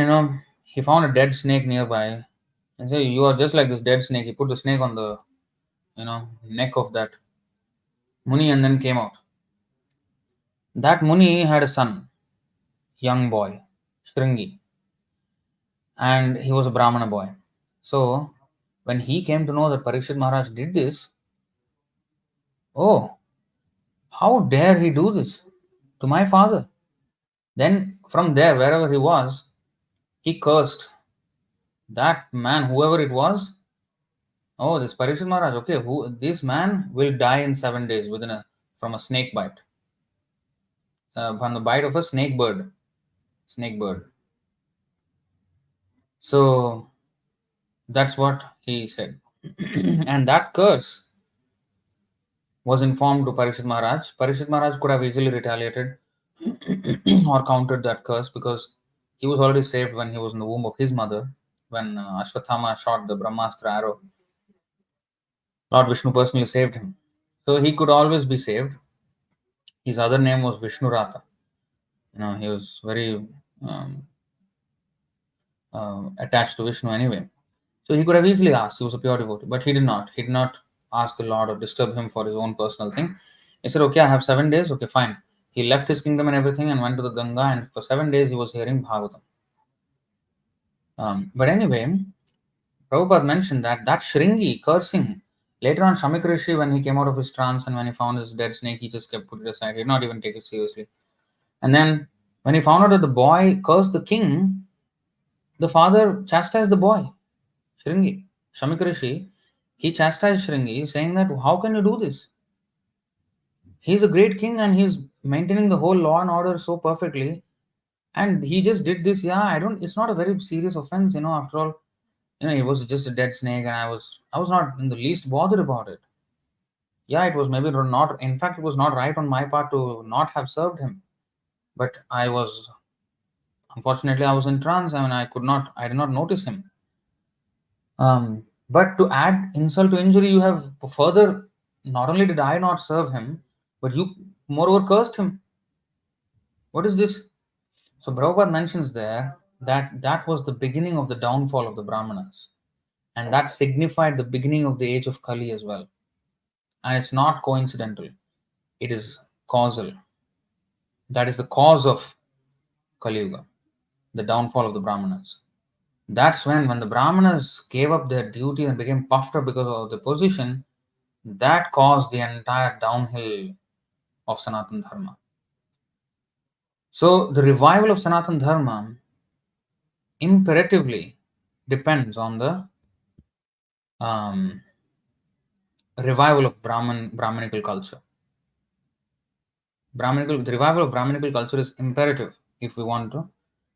he found a dead snake nearby and said, "You are just like this dead snake." He put the snake on the neck of that Muni and then came out. That Muni had a son, young boy, Shringi, and he was a Brahmana boy. So when he came to know that Parikshit Maharaj did this, oh, how dare he do this to my father? Then from there, wherever he was, he cursed that man, whoever it was. Oh, this Parikshit Maharaj, okay, this man will die in 7 days from a snake bite, from the bite of a snake bird. So that's what he said, and that curse was informed to Parikshit Maharaj. Parikshit Maharaj could have easily retaliated or countered that curse because he was already saved when he was in the womb of his mother. When Ashwathama shot the Brahmastra arrow, Lord Vishnu personally saved him. So he could always be saved. His other name was Vishnurata. He was very um, attached to Vishnu anyway. So he could have easily asked, he was a pure devotee, but he did not. He did not ask the Lord or disturb him for his own personal thing. He said, "Okay, I have 7 days, okay, fine." He left his kingdom and everything and went to the Ganga, and for 7 days he was hearing Bhagavatam. But anyway, Prabhupada mentioned that Shringi cursing, later on Shamik Rishi, when he came out of his trance and when he found his dead snake, he just kept put it aside. He did not even take it seriously. And then when he found out that the boy cursed the king, the father chastised the boy, Shringi. Shamik Rishi, he chastised Shringi, saying that, "How can you do this? He's a great king and he's maintaining the whole law and order so perfectly. And he just did this. Yeah, it's not a very serious offense, after all. It was just a dead snake and I was not in the least bothered about it. Yeah, it was maybe not, in fact, it was not right on my part to not have served him. But unfortunately, I was in trance. I mean, I did not notice him. But to add insult to injury, you have further, not only did I not serve him, but you moreover cursed him. What is this? So Prabhupada mentions there that was the beginning of the downfall of the Brahmanas. And that signified the beginning of the age of Kali as well. And it's not coincidental, it is causal. That is the cause of Kali Yuga, the downfall of the Brahmanas. That's when the Brahmanas gave up their duty and became puffed up because of the position, that caused the entire downhill of Sanatan Dharma. So the revival of Sanatan Dharma imperatively depends on the revival of Brahmanical culture. The revival of Brahmanical culture is imperative if we want to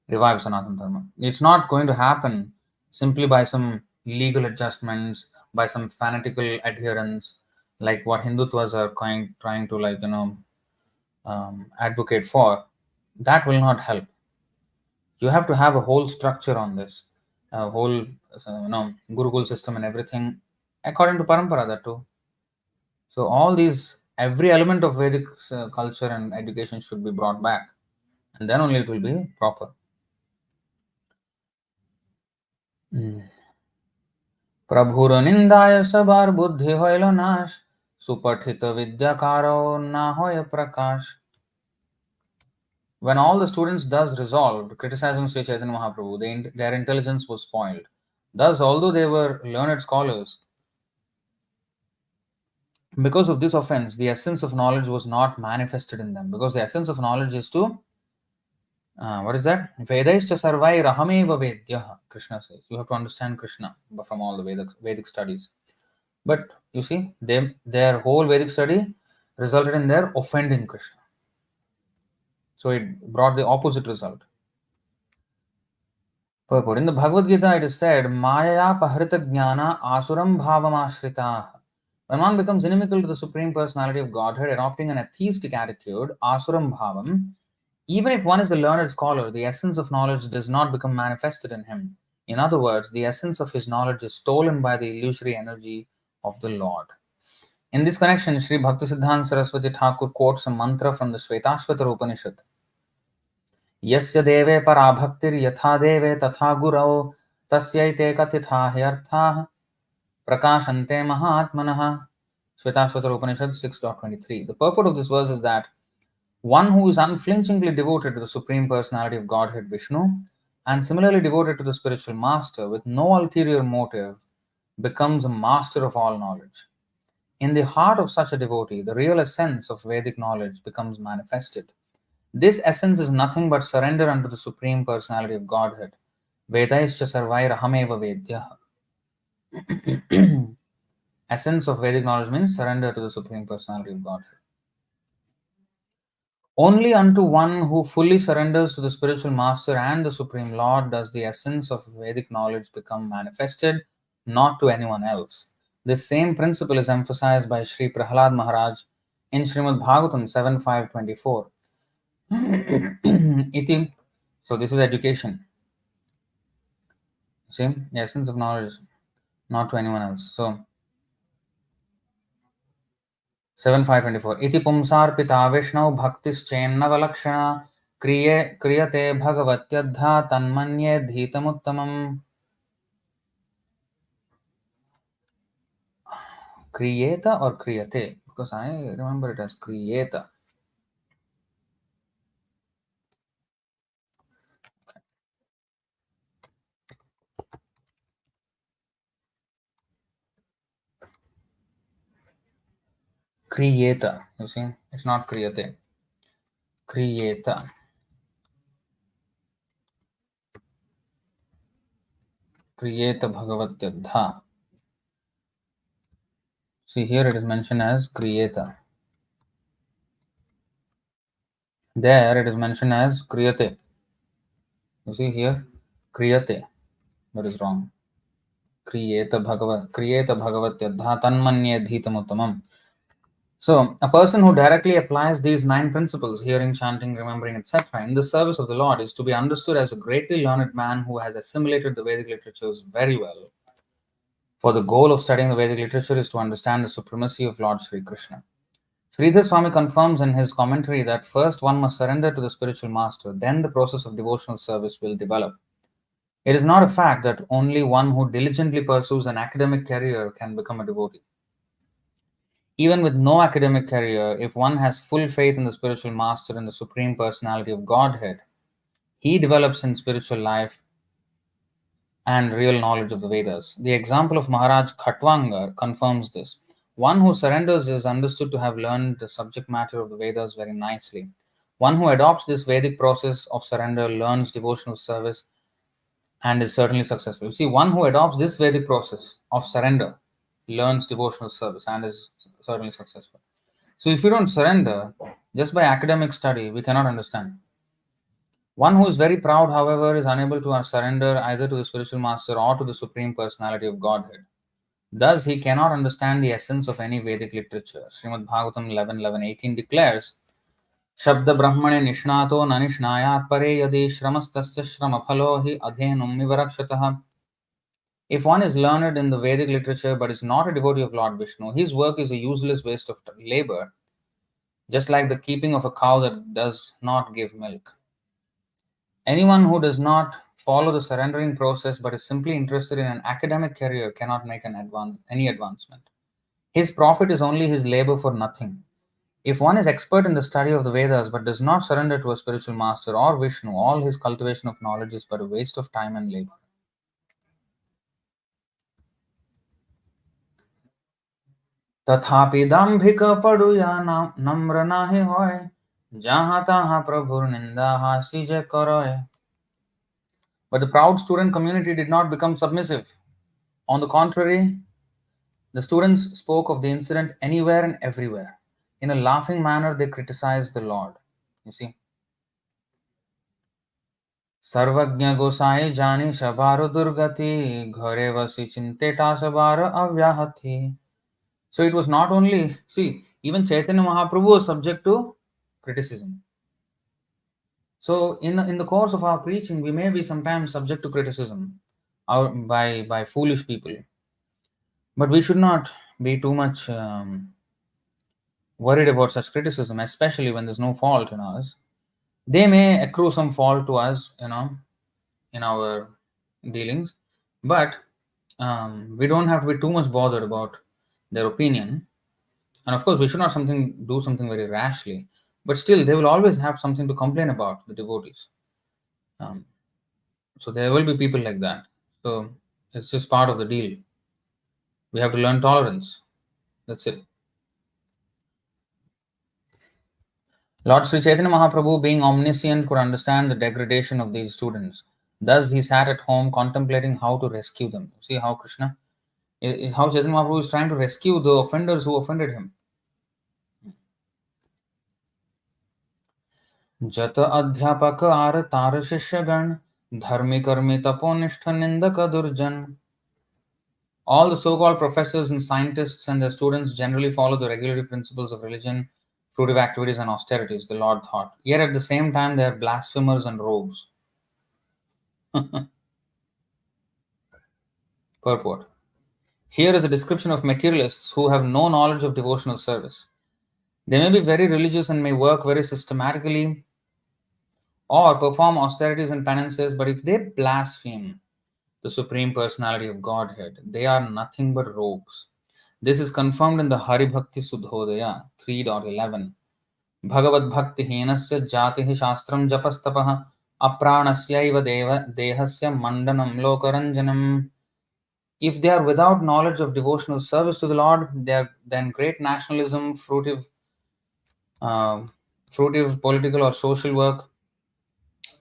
revive Sanatan Dharma. It's not going to happen simply by some legal adjustments, by some fanatical adherence, like what Hindutwas are trying to advocate for. That will not help. You have to have a whole structure on this, a whole Gurukul system and everything according to Parampara that too. So all these, every element of Vedic culture and education should be brought back, and then only it will be proper. प्रभुर निंदाय सबार बुद्धि होइल नाश सुपठित विद्या कारो ना होय प्रकाश. When all the students thus resolved, criticizing Sri Chaitanya Mahaprabhu, their intelligence was spoiled. Thus, although they were learned scholars, because of this offense, the essence of knowledge was not manifested in them. Because the essence of knowledge is to, what is that? Vedaischa sarvai rahameva vedyah, Krishna says. You have to understand Krishna from all the Vedic studies. But you see, their whole Vedic study resulted in their offending Krishna. So it brought the opposite result. Purport. In the Bhagavad Gita, it is said, Maya pahrita jnana asuram bhavam ashrita. When one becomes inimical to the Supreme Personality of Godhead, adopting an atheistic attitude, asuram bhavam, even if one is a learned scholar, the essence of knowledge does not become manifested in him. In other words, the essence of his knowledge is stolen by the illusory energy of the Lord. In this connection, Sri Bhaktisiddhanta Saraswati Thakur quotes a mantra from the Shvetashvatara Upanishad. यस्य देवे परा भक्तिर् यथा देवे तथा गुरौ तस्यैते कथिता ह्यर्थाः प्रकाशन्ते महात्मनः. Shvetashvatara Upanishad 6.23. The purport of this verse is that one who is unflinchingly devoted to the Supreme Personality of Godhead Vishnu and similarly devoted to the spiritual master with no ulterior motive becomes a master of all knowledge. In the heart of such a devotee, the real essence of Vedic knowledge becomes manifested. This essence is nothing but surrender unto the Supreme Personality of Godhead. Vedaischa sarvai rahameva vedyah. Essence of Vedic knowledge means surrender to the Supreme Personality of Godhead. Only unto one who fully surrenders to the spiritual master and the Supreme Lord does the essence of Vedic knowledge become manifested, not to anyone else. This same principle is emphasized by Sri Prahlad Maharaj in Srimad Bhagavatam 7.5.24. Iti. So this is education. See, the essence of knowledge, not to anyone else. So 7.5.24. Iti pumsarpita Vishnu bhaktischennava kriyate bhagavatyadha tanmanye dhitamuttamam. Kriyeta or kriyate? Because I remember it as kriyeta. Kriyeta. You see, it's not kriyate. Kriyeta. Kriyeta bhagavatyadha. See, here it is mentioned as kriyeta. There it is mentioned as kriyate. You see here, kriyate. That is wrong. Kriyeta bhagavatyadha tanmanye dhitamuttamam. So, a person who directly applies these 9 principles, hearing, chanting, remembering, etc., in the service of the Lord is to be understood as a greatly learned man who has assimilated the Vedic literatures very well. For the goal of studying the Vedic literature is to understand the supremacy of Lord Sri Krishna. Sridhar Swami confirms in his commentary that first one must surrender to the spiritual master, then the process of devotional service will develop. It is not a fact that only one who diligently pursues an academic career can become a devotee. Even with no academic career, if one has full faith in the spiritual master and the Supreme Personality of Godhead, he develops in spiritual life and real knowledge of the Vedas. The example of Maharaj Khatwangar confirms this. One who surrenders is understood to have learned the subject matter of the Vedas very nicely. One who adopts this Vedic process of surrender learns devotional service and is certainly successful. You see, one who adopts this Vedic process of surrender learns devotional service and is certainly successful. So, if you don't surrender, just by academic study, we cannot understand. One who is very proud, however, is unable to surrender either to the spiritual master or to the Supreme Personality of Godhead. Thus, he cannot understand the essence of any Vedic literature. Srimad Bhagavatam 11.11.18 declares, शब्द ब्रह्मणे निष्णातो न निष्णायात् परे यदि श्रमस्तस्य श्रमफलो हि अधेनुं विवरक्षतः. If one is learned in the Vedic literature but is not a devotee of Lord Vishnu, his work is a useless waste of labor, just like the keeping of a cow that does not give milk. Anyone who does not follow the surrendering process but is simply interested in an academic career cannot make any advancement. His profit is only his labor for nothing. If one is expert in the study of the Vedas but does not surrender to a spiritual master or Vishnu, all his cultivation of knowledge is but a waste of time and labor. तथापि दाम्भिक पड़ुया नम्र नाहि होय, जहाँ तहाँ प्रभुर निंदा हासी जे करोय. But the proud student community did not become submissive. On the contrary, the students spoke of the incident anywhere and everywhere. In a laughing manner, they criticized the Lord. You see, सर्वज्ञ गोसाई जानी सबार दुर्गति, घरे वसी चिंतेटा सबार अव्याहति. So it was not only, see, even Chaitanya Mahaprabhu was subject to criticism. So in the course of our preaching, we may be sometimes subject to criticism by foolish people. But we should not be too much worried about such criticism, especially when there's no fault in us. They may accrue some fault to us, in our dealings, but we don't have to be too much bothered about their opinion. And of course, we should not do something very rashly, but still, they will always have something to complain about, the devotees. Um, so there will be people like that. So it's just part of the deal. We have to learn tolerance. That's it. Lord Sri Chaitanya Mahaprabhu, being omniscient, could understand the degradation of these students. Thus, he sat at home contemplating how to rescue them. See how Krishna, how Chaitanya Mahaprabhu is trying to rescue the offenders who offended him. जत अध्यापक are तार शिष्यगण, धर्मी कर्मी तपोनिष्ठ निंदक दुर्जन. All the so-called professors and scientists and their students generally follow the regulatory principles of religion, fruitive activities and austerities, the Lord thought. Yet at the same time, they are blasphemers and rogues. Purport. Here is a description of materialists who have no knowledge of devotional service. They may be very religious and may work very systematically or perform austerities and penances, but if they blaspheme the Supreme Personality of Godhead, they are nothing but rogues. This is confirmed in the Hari Bhakti Sudhodaya 3.11. Bhagavad Bhakti Henasya Jatihi Shastram Japastapah Apraнаsyaiva Dehasya Mandanam Lokaranjanam. If they are without knowledge of devotional service to the Lord, then great nationalism, uh, fruitive political or social work,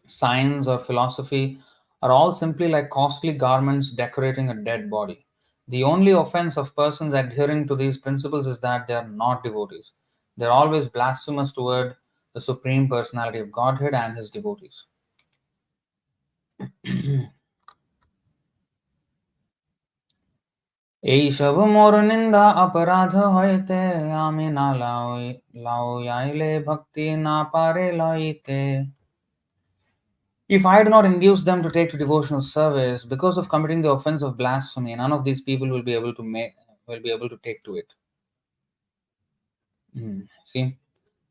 science or philosophy are all simply like costly garments decorating a dead body. The only offense of persons adhering to these principles is that they are not devotees. They are always blasphemous toward the Supreme Personality of Godhead and his devotees. এইসব মোর নিন্দা অপরাধ হইতে আমি না লাউয়াইলে ভক্তি না পারে লইতে. If I do not induce them to take to devotional service because of committing the offense of blasphemy, none of these people will be able to take to it. See,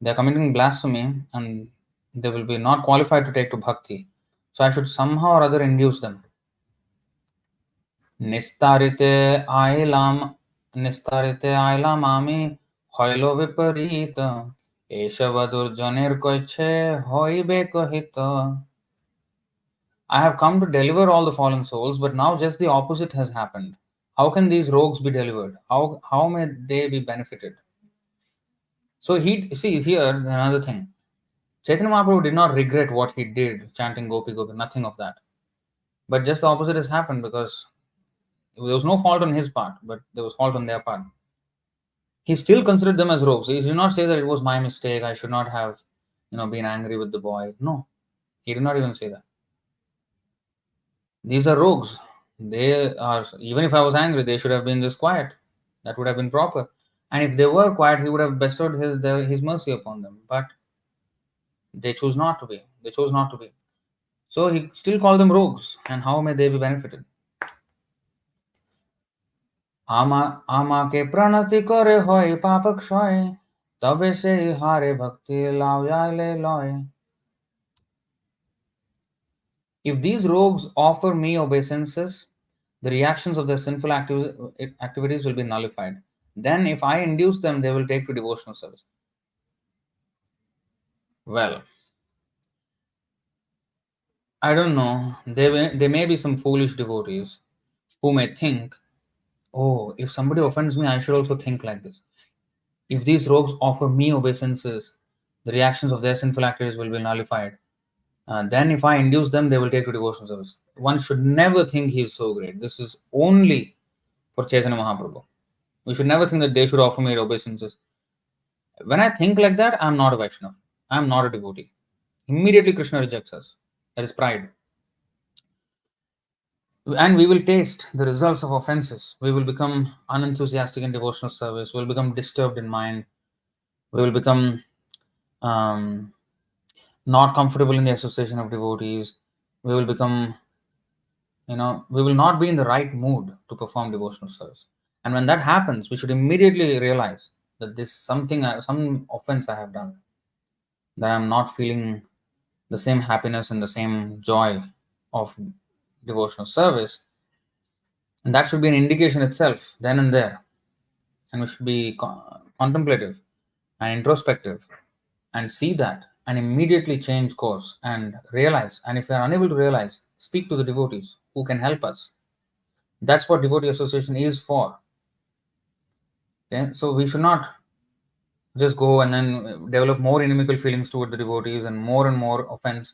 they are committing blasphemy and they will be not qualified to take to bhakti. So I should somehow or other induce them. নিস্তারিতে আইলাম নিস্তারিতে আইলাম আমি হইল বিপরীত এসব দুর্জনের কইছে হইবে কহিত. I have come to deliver all the fallen souls, but now just the opposite has happened. How can these rogues be delivered? How may they be benefited? So he see here another thing. Chaitanya Mahaprabhu did not regret what he did, chanting Gopi Gopi, nothing of that. But just the opposite has happened because there was no fault on his part, but there was fault on their part. He still considered them as rogues. He did not say that it was my mistake. I should not have, been angry with the boy. No, he did not even say that. These are rogues. They are. Even if I was angry, they should have been just quiet. That would have been proper. And if they were quiet, he would have bestowed his mercy upon them. But They choose not to be. They chose not to be. So he still called them rogues. And how may they be benefited? আমাকে প্রণতি করে হয় পাপ ক্ষয় তবে সেই হারে ভক্তি লাউয়ালে লয় If these rogues offer me obeisances, the reactions of their sinful activities will be nullified. Then, if I induce them, they will take to devotional service. Well, I don't know. There may be some foolish devotees who may think, oh, if somebody offends me, I should also think like this. If these rogues offer me obeisances, the reactions of their sinful activities will be nullified. Then, if I induce them, they will take to devotional service. One should never think he is so great. This is only for Chaitanya Mahaprabhu. We should never think that they should offer me obeisances. When I think like that, I'm not a Vaishnava. I'm not a devotee. Immediately, Krishna rejects us. That is pride. And we will taste the results of offenses. We will become unenthusiastic in devotional service. We will become disturbed in mind. We will become um, not comfortable in the association of devotees. We will become, we will not be in the right mood to perform devotional service. And when that happens, we should immediately realize that this something, some offense I have done, that I'm not feeling the same happiness and the same joy of devotional service. And that should be an indication itself, then and there. And we should be contemplative and introspective and see that and immediately change course and realize. And if we are unable to realize, speak to the devotees who can help us. That's what devotee association is for. Okay? So we should not just go and then develop more inimical feelings toward the devotees and more offense.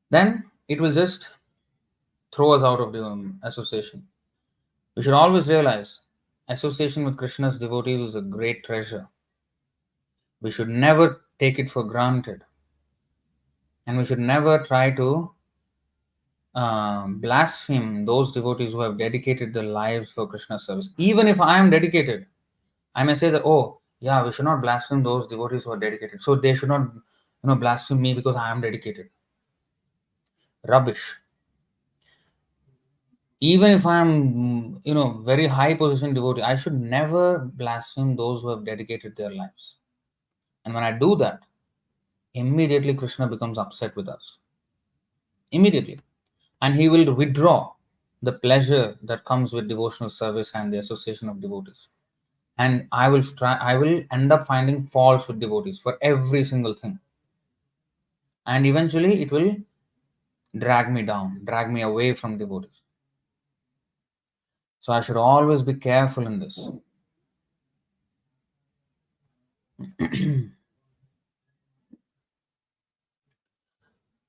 Then it will just throw us out of the association. We should always realize association with Krishna's devotees is a great treasure. We should never take it for granted. And we should never try to blaspheme those devotees who have dedicated their lives for Krishna's service. Even if I am dedicated, I may say that, oh, yeah, we should not blaspheme those devotees who are dedicated. So they should not, blaspheme me because I am dedicated. Rubbish. Even if I am, very high position devotee, I should never blaspheme those who have dedicated their lives. And when I do that, immediately Krishna becomes upset with us. Immediately. And he will withdraw the pleasure that comes with devotional service and the association of devotees. And I will end up finding faults with devotees for every single thing. And eventually it will drag me down, drag me away from devotees. So I should always be careful in this.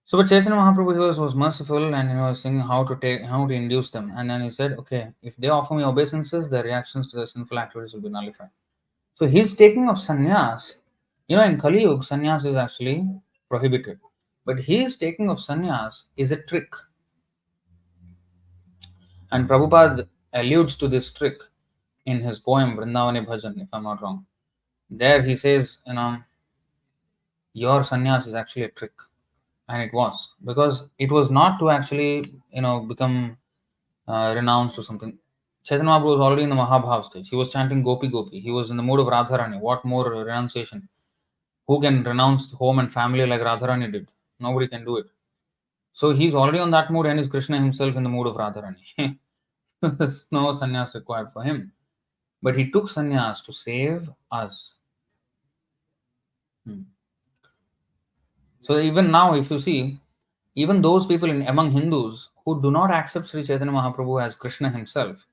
So, but Chaitanya Mahaprabhu was merciful and he was saying how to induce them. And then he said, okay, if they offer me obeisances, their reactions to their sinful activities will be nullified. So his taking of sannyas, in Kali Yuga, sannyas is actually prohibited. But his taking of sannyas is a trick. And Prabhupada alludes to this trick in his poem Vrindavani Bhajan, if I'm not wrong. There he says, your sannyas is actually a trick. And it was. Because it was not to actually, become renounced or something. Chaitanya Mahaprabhu was already in the Mahabhav stage. He was chanting Gopi Gopi. He was in the mood of Radharani. What more renunciation? Who can renounce home and family like Radharani did? Nobody can do it. So he's already on that mood and is Krishna himself in the mood of Radharani. There's no sannyas required for him. But he took sannyas to save us. So even now, if you see, even those people among Hindus who do not accept Sri Chaitanya Mahaprabhu as Krishna himself,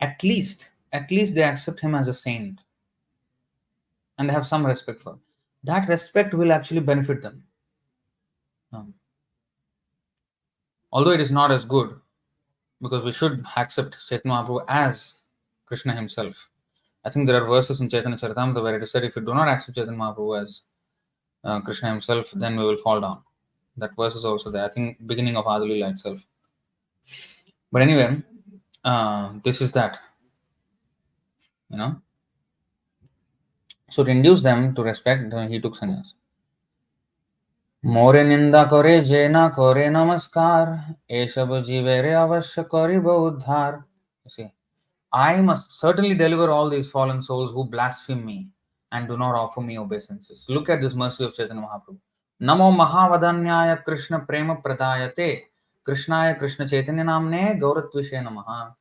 at least they accept him as a saint and they have some respect for him. That respect will actually benefit them. Although it is not as good, because we should accept Chaitanya Mahaprabhu as Krishna himself. I think there are verses in Chaitanya Charitamrita where it is said, if you do not accept Chaitanya Mahaprabhu as Krishna himself, then we will fall down. That verse is also there. I think beginning of Ādi Leela itself. But anyway, this is that. So to induce them to respect, he took sannyas. मोरे निंदा करे जे ना करे नमस्कार ए सब जीवेरे अवश्य करिब उद्धार. You see, I must certainly deliver all these fallen souls who blaspheme me and do not offer me obeisances. Look at this mercy of Chaitanya Mahaprabhu. Namo Mahavadanyaya Krishna Prema Pradayate Krishnaya Krishna Chaitanya Namne Gauratvishe Namaha.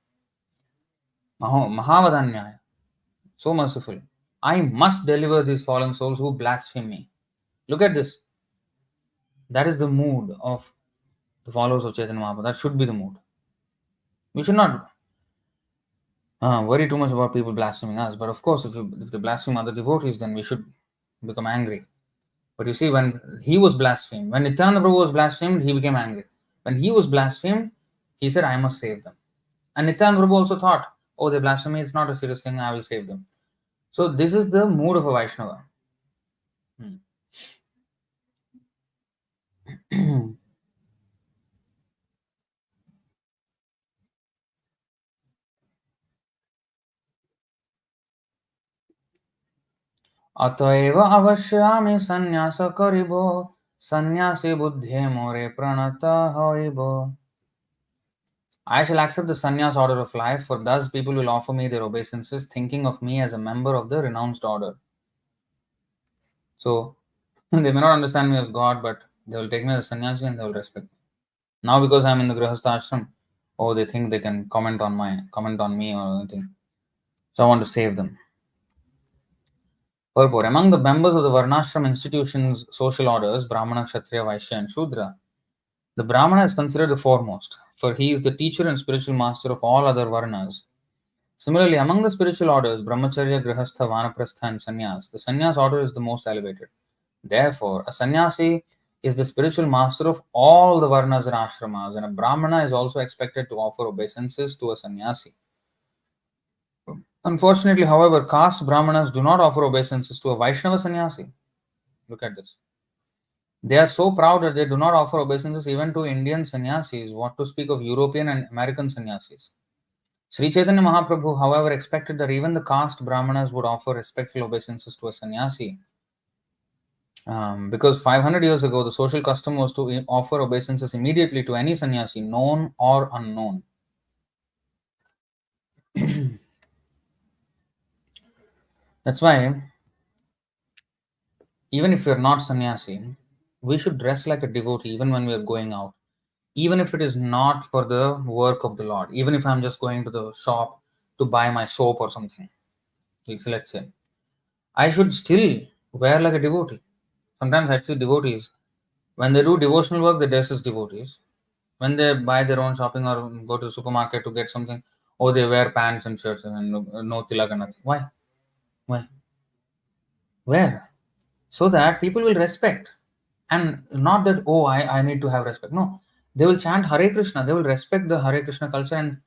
Mahavadanyaya. So merciful. I must deliver these fallen souls who blaspheme me. Look at this. That is the mood of the followers of Chaitanya Mahaprabhu. That should be the mood. We should not worry too much about people blaspheming us. But of course, if they blaspheme other devotees, then we should become angry. But you see, when he was blasphemed, when Nityananda Prabhu was blasphemed, he became angry. When he was blasphemed, he said, I must save them. And Nityananda Prabhu also thought, oh, they blaspheme me, it's not a serious thing, I will save them. So this is the mood of a Vaishnava. अतएव अवश्यामि संन्यास करिबो सन्यासी बुद्धे मोरे प्रणत होइबो. I shall accept the sannyas order of life, for thus people will offer me their obeisances, thinking of me as a member of the renounced order. So they may not understand me as God, but they will take me as a sannyasi and they will respect me. Now because I am in the Grihastha ashram, oh, they think they can comment on me or anything. So I want to save them. Purport. Among the members of the Varnashram institution's social orders, Brahmana, Kshatriya, Vaishya, and Shudra, the Brahmana is considered the foremost, for he is the teacher and spiritual master of all other Varnas. Similarly, among the spiritual orders, Brahmacharya, Grihastha, Vanaprastha, and Sannyas, the Sannyas order is the most elevated. Therefore, a sannyasi is the spiritual master of all the Varnas and ashramas, and a Brahmana is also expected to offer obeisances to a sannyasi. Unfortunately, however, caste Brahmanas do not offer obeisances to a Vaishnava sannyasi. Look at this. They are so proud that they do not offer obeisances even to Indian sannyasis, what to speak of European and American sannyasis. Sri Chaitanya Mahaprabhu, however, expected that even the caste Brahmanas would offer respectful obeisances to a sannyasi. Because 500 years ago, the social custom was to offer obeisances immediately to any sannyasi, known or unknown. That's why, even if we are not sannyasi, we should dress like a devotee even when we are going out. Even if it is not for the work of the Lord, even if I'm just going to the shop to buy my soap or something, let's say, I should still wear like a devotee. Sometimes I see devotees, when they do devotional work, they dress as devotees. When they buy their own shopping or go to the supermarket to get something, oh, they wear pants and shirts and no tilak and nothing. Why? Why? Where? So that people will respect. And not that, oh, I need to have respect. No. They will chant Hare Krishna. They will respect the Hare Krishna culture and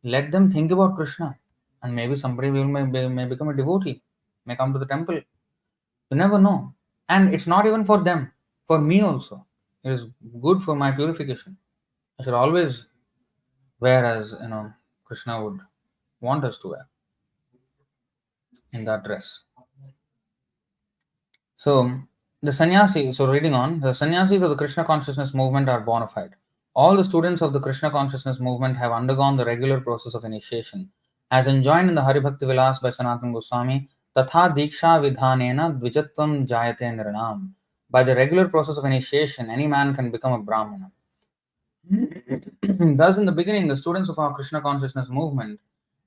let them think about Krishna. And maybe somebody may become a devotee, may come to the temple. You never know. And it's not even for them, for me also. It is good for my purification. I should always wear as, Krishna would want us to wear in that dress. So, reading on, the sannyasis of the Krishna consciousness movement are bona fide. All the students of the Krishna consciousness movement have undergone the regular process of initiation. As enjoined in the Haribhakti Vilas by Sanatana Goswami, Tatha Diksha Vidhanena Dvijatvam Jayate Nirnam. By the regular process of initiation, any man can become a Brahmana. Thus, in the beginning, the students of our Krishna consciousness movement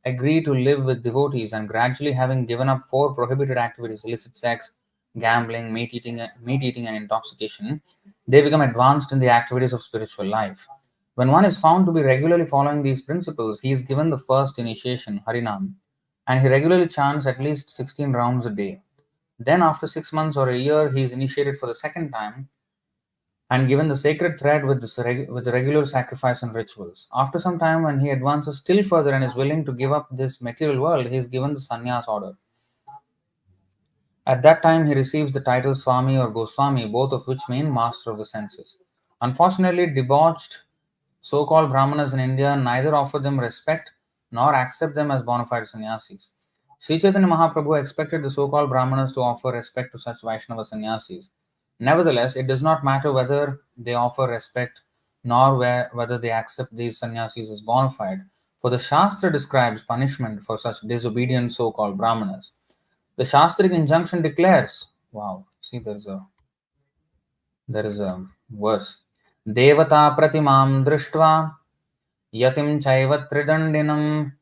agree to live with devotees, and gradually, having given up four prohibited activities illicit sex, gambling, meat eating, and intoxication they become advanced in the activities of spiritual life. When one is found to be regularly following these principles, he is given the first initiation, Harinam, and he regularly chants at least 16 rounds a day. Then, after 6 months or a year, he is initiated for the second time and given the sacred thread with the regular sacrifice and rituals. After some time, when he advances still further and is willing to give up this material world, he is given the sannyas order. At that time, he receives the title Swami or Goswami, both of which mean master of the senses. Unfortunately, debauched so called Brahmanas in India neither offer them respect nor accept them as bona fide sannyasis. Sri Chaitanya Mahaprabhu expected the so called Brahmanas to offer respect to such Vaishnava sannyasis. Nevertheless, it does not matter whether they offer respect nor whether they accept these sannyasis as bona fide, for the Shastra describes punishment for such disobedient so called brahmanas. The Shastric injunction declares, wow, see, there is a verse. Devata pratimam drishtva yatim chaiva tridandinam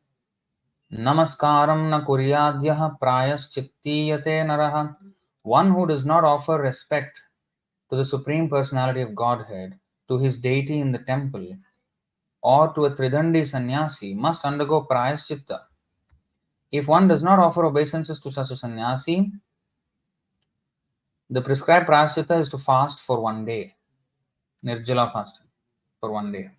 namaskaram na kuryadyah prayaschittiyate naraha. One who does not offer respect to the Supreme Personality of Godhead, to his deity in the temple, or to a Tridandi sannyasi must undergo prayaschitta. If one does not offer obeisances to such a sannyasi, the prescribed prayaschitta is to fast for 1 day, nirjala fasting for 1 day.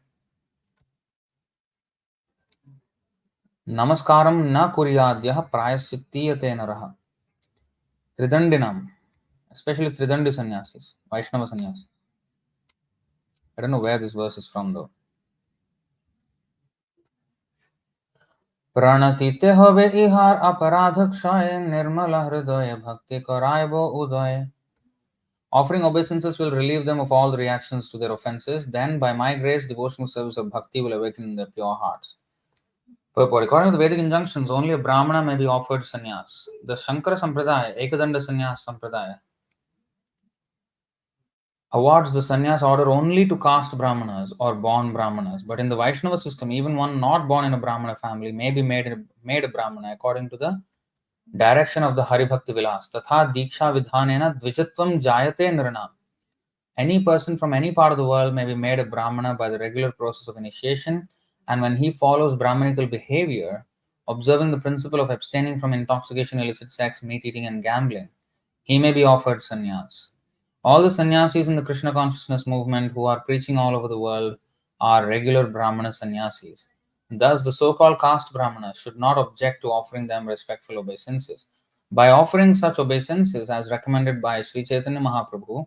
Namaskaram na kuryadyah prayaschittiyate naraha. Tridandinam, especially Tridandi sannyasis, Vaishnava sannyasis. I don't know where this verse is from though. प्रणतिते हवे इहार अपराध क्षय निर्मल हृदय भक्ति कराय वो उदय. Offering obeisances will relieve them of all the reactions to their offenses. Then, by my grace, devotional service of bhakti will awaken in their pure hearts. Purport. According to the Vedic injunctions, only a brahmana may be offered sannyas. The Shankara Sampradaya, Ekadanda Sannyas Sampradaya, awards the sannyas order only to caste brahmanas or born brahmanas. But in the Vaishnava system, even one not born in a brahmana family may be made a brahmana according to the direction of the Haribhakti Vilas. Tatha Diksha Vidhanena Dvijatvam Jayate Nirnam. Any person from any part of the world may be made a Brahmana by the regular process of initiation, and when he follows Brahmanical behavior, observing the principle of abstaining from intoxication, illicit sex, meat eating, and gambling, he may be offered sannyas. All the sannyasis in the Krishna consciousness movement who are preaching all over the world are regular Brahmana sannyasis. Thus, the so called caste Brahmanas should not object to offering them respectful obeisances. By offering such obeisances as recommended by Sri Chaitanya Mahaprabhu,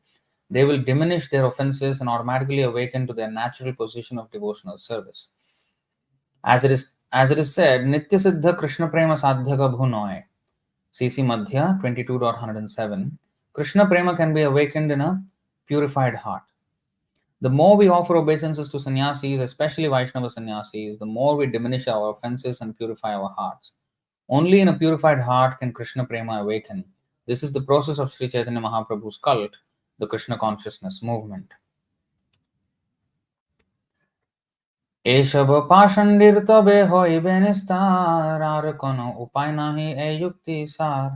they will diminish their offenses and automatically awaken to their natural position of devotional service. As it is said, Nitya Siddha Krishna Prema Sadhyaka Bhunoy, CC Madhya 22.107, Krishna Prema can be awakened in a purified heart. The more we offer obeisances to sannyasis, especially Vaishnava sannyasis, the more we diminish our offenses and purify our hearts. Only in a purified heart can Krishna Prema awaken. This is the process of Sri Chaitanya Mahaprabhu's cult, the Krishna consciousness movement. এসব পাষণ্ডীর তবে হইবে নিস্তার, আর কোনো উপায় নাহি এই যুক্তি সার.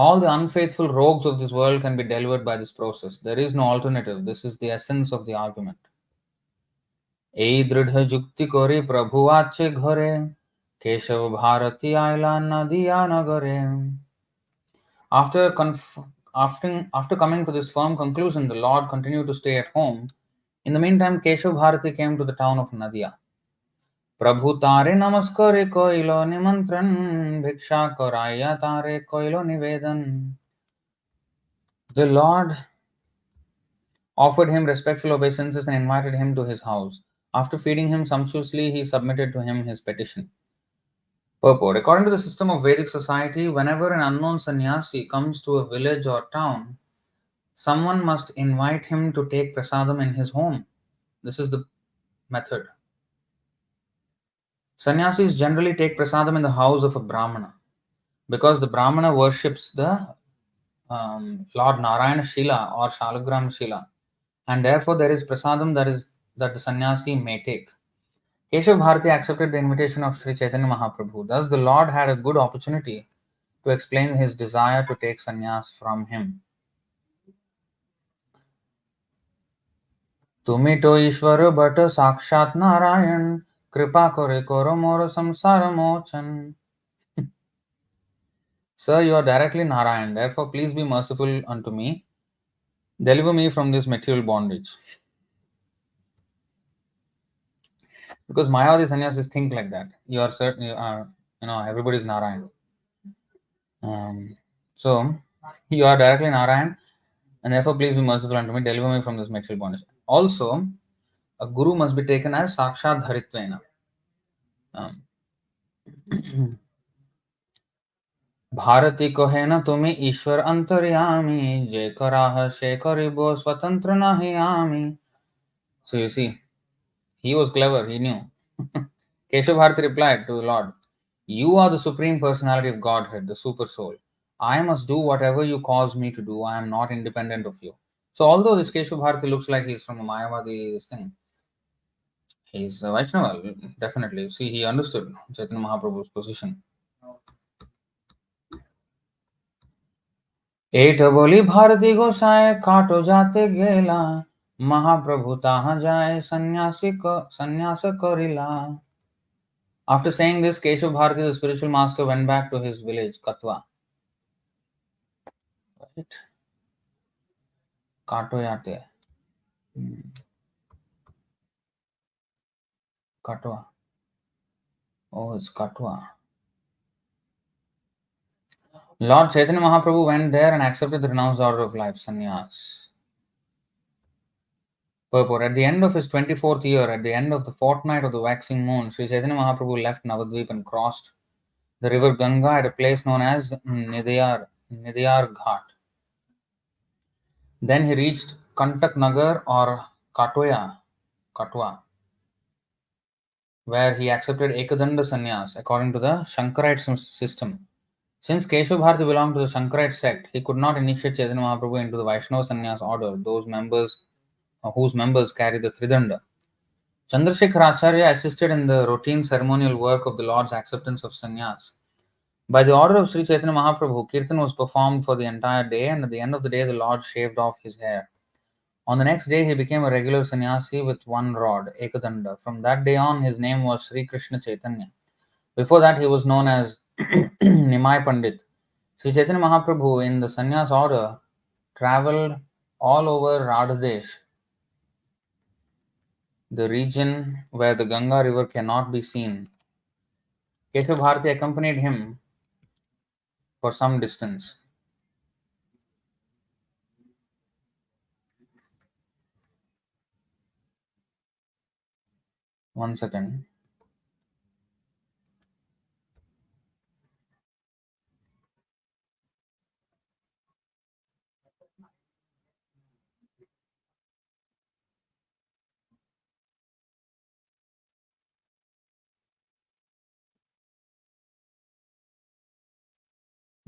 All the unfaithful rogues of this world can be delivered by this process. There is no alternative. This is the essence of the argument. এই দৃঢ় যুক্তি করি প্রভু আছে ঘরে, কেশব ভারতী আইলা নদিয়া নগরে. After coming to this firm conclusion, the Lord continued to stay at home. In the meantime, Keshav Bharati came to the town of Nadia. प्रभु तारे नमस्कारे कोइलो निमंत्रण, भिक्षा कराया तारे कोइलो निवेदन. The Lord offered him respectful obeisances and invited him to his house. After feeding him sumptuously, he submitted to him his petition. Purport. According to the system of Vedic society, whenever an unknown sannyasi comes to a village or town, someone must invite him to take prasadam in his home. This is the method. Sannyasis generally take prasadam in the house of a brahmana because the brahmana worships the Lord Narayana Shila or Shalagram Shila, and therefore there is prasadam that the sannyasi may take. Keshav Bharati accepted the invitation of Sri Chaitanya Mahaprabhu. Thus, the Lord had a good opportunity to explain his desire to take sannyas from him. তুমি তো ঈশ্বর বট সাক্ষাৎ নারায়ণ, কৃপা করে করো মোর samsara মোচন. Sir, you are directly Narayan, therefore please be merciful unto me. Deliver me from this material bondage. Because Mayavadi sannyasis think like that. You are certain, everybody is Narayan. So, you are directly Narayan, and therefore please be merciful unto me. Deliver me from this material bondage. Also, a guru must be taken as Sakshat Dharitvena. Um, Bharti कहे न तुम्हें ईश्वर अंतर्यामी जे कराह से करिबो स्वतंत्र नहीं आमी. So you see, he was clever, he knew. Keshav Bharati replied to the Lord, "You are the supreme personality of Godhead, the super soul. I must do whatever you cause me to do. I am not independent of you." So although this Keshav Bharati looks like he's from a Mayavadi this thing, he's a Vaishnava, definitely. See, he understood Chaitanya Mahaprabhu's position. At बोली भारती गोसाए काटो जाते गेला महाप्रभु ताहा जाए संन्यास करिला. After saying this, Keshav Bharati, the spiritual master, went back to his village, Katwa. Right? Kato yate. Katwa. Oh, it's Katwa. Lord Chaitanya Mahaprabhu went there and accepted the renounced order of life, sannyas. Purport. At the end of his 24th year, at the end of the fortnight of the waxing moon, Sri Chaitanya Mahaprabhu left Navadvip and crossed the river Ganga at a place known as Nidiyar Ghat. Then he reached Kantak Nagar or Katwa, where he accepted Ekadanda sannyas according to the Shankarite system. Since Keshav Bharati belonged to the Shankarite sect, he could not initiate Chaitanya Mahaprabhu into the Vaishnava sannyas order, whose members carry the Tridanda. Chandrasekhar Acharya assisted in the routine ceremonial work of the Lord's acceptance of sannyas. By the order of Sri Chaitanya Mahaprabhu, Kirtan was performed for the entire day, and at the end of the day, the Lord shaved off his hair. On the next day, he became a regular sannyasi with one rod, Ekadanda. From that day on, his name was Sri Krishna Chaitanya. Before that, he was known as Nimai Pandit. Sri Chaitanya Mahaprabhu, in the sannyas order, traveled all over Radhadesh, the region where the Ganga river cannot be seen. Keshav Bharati accompanied him for some distance. One second.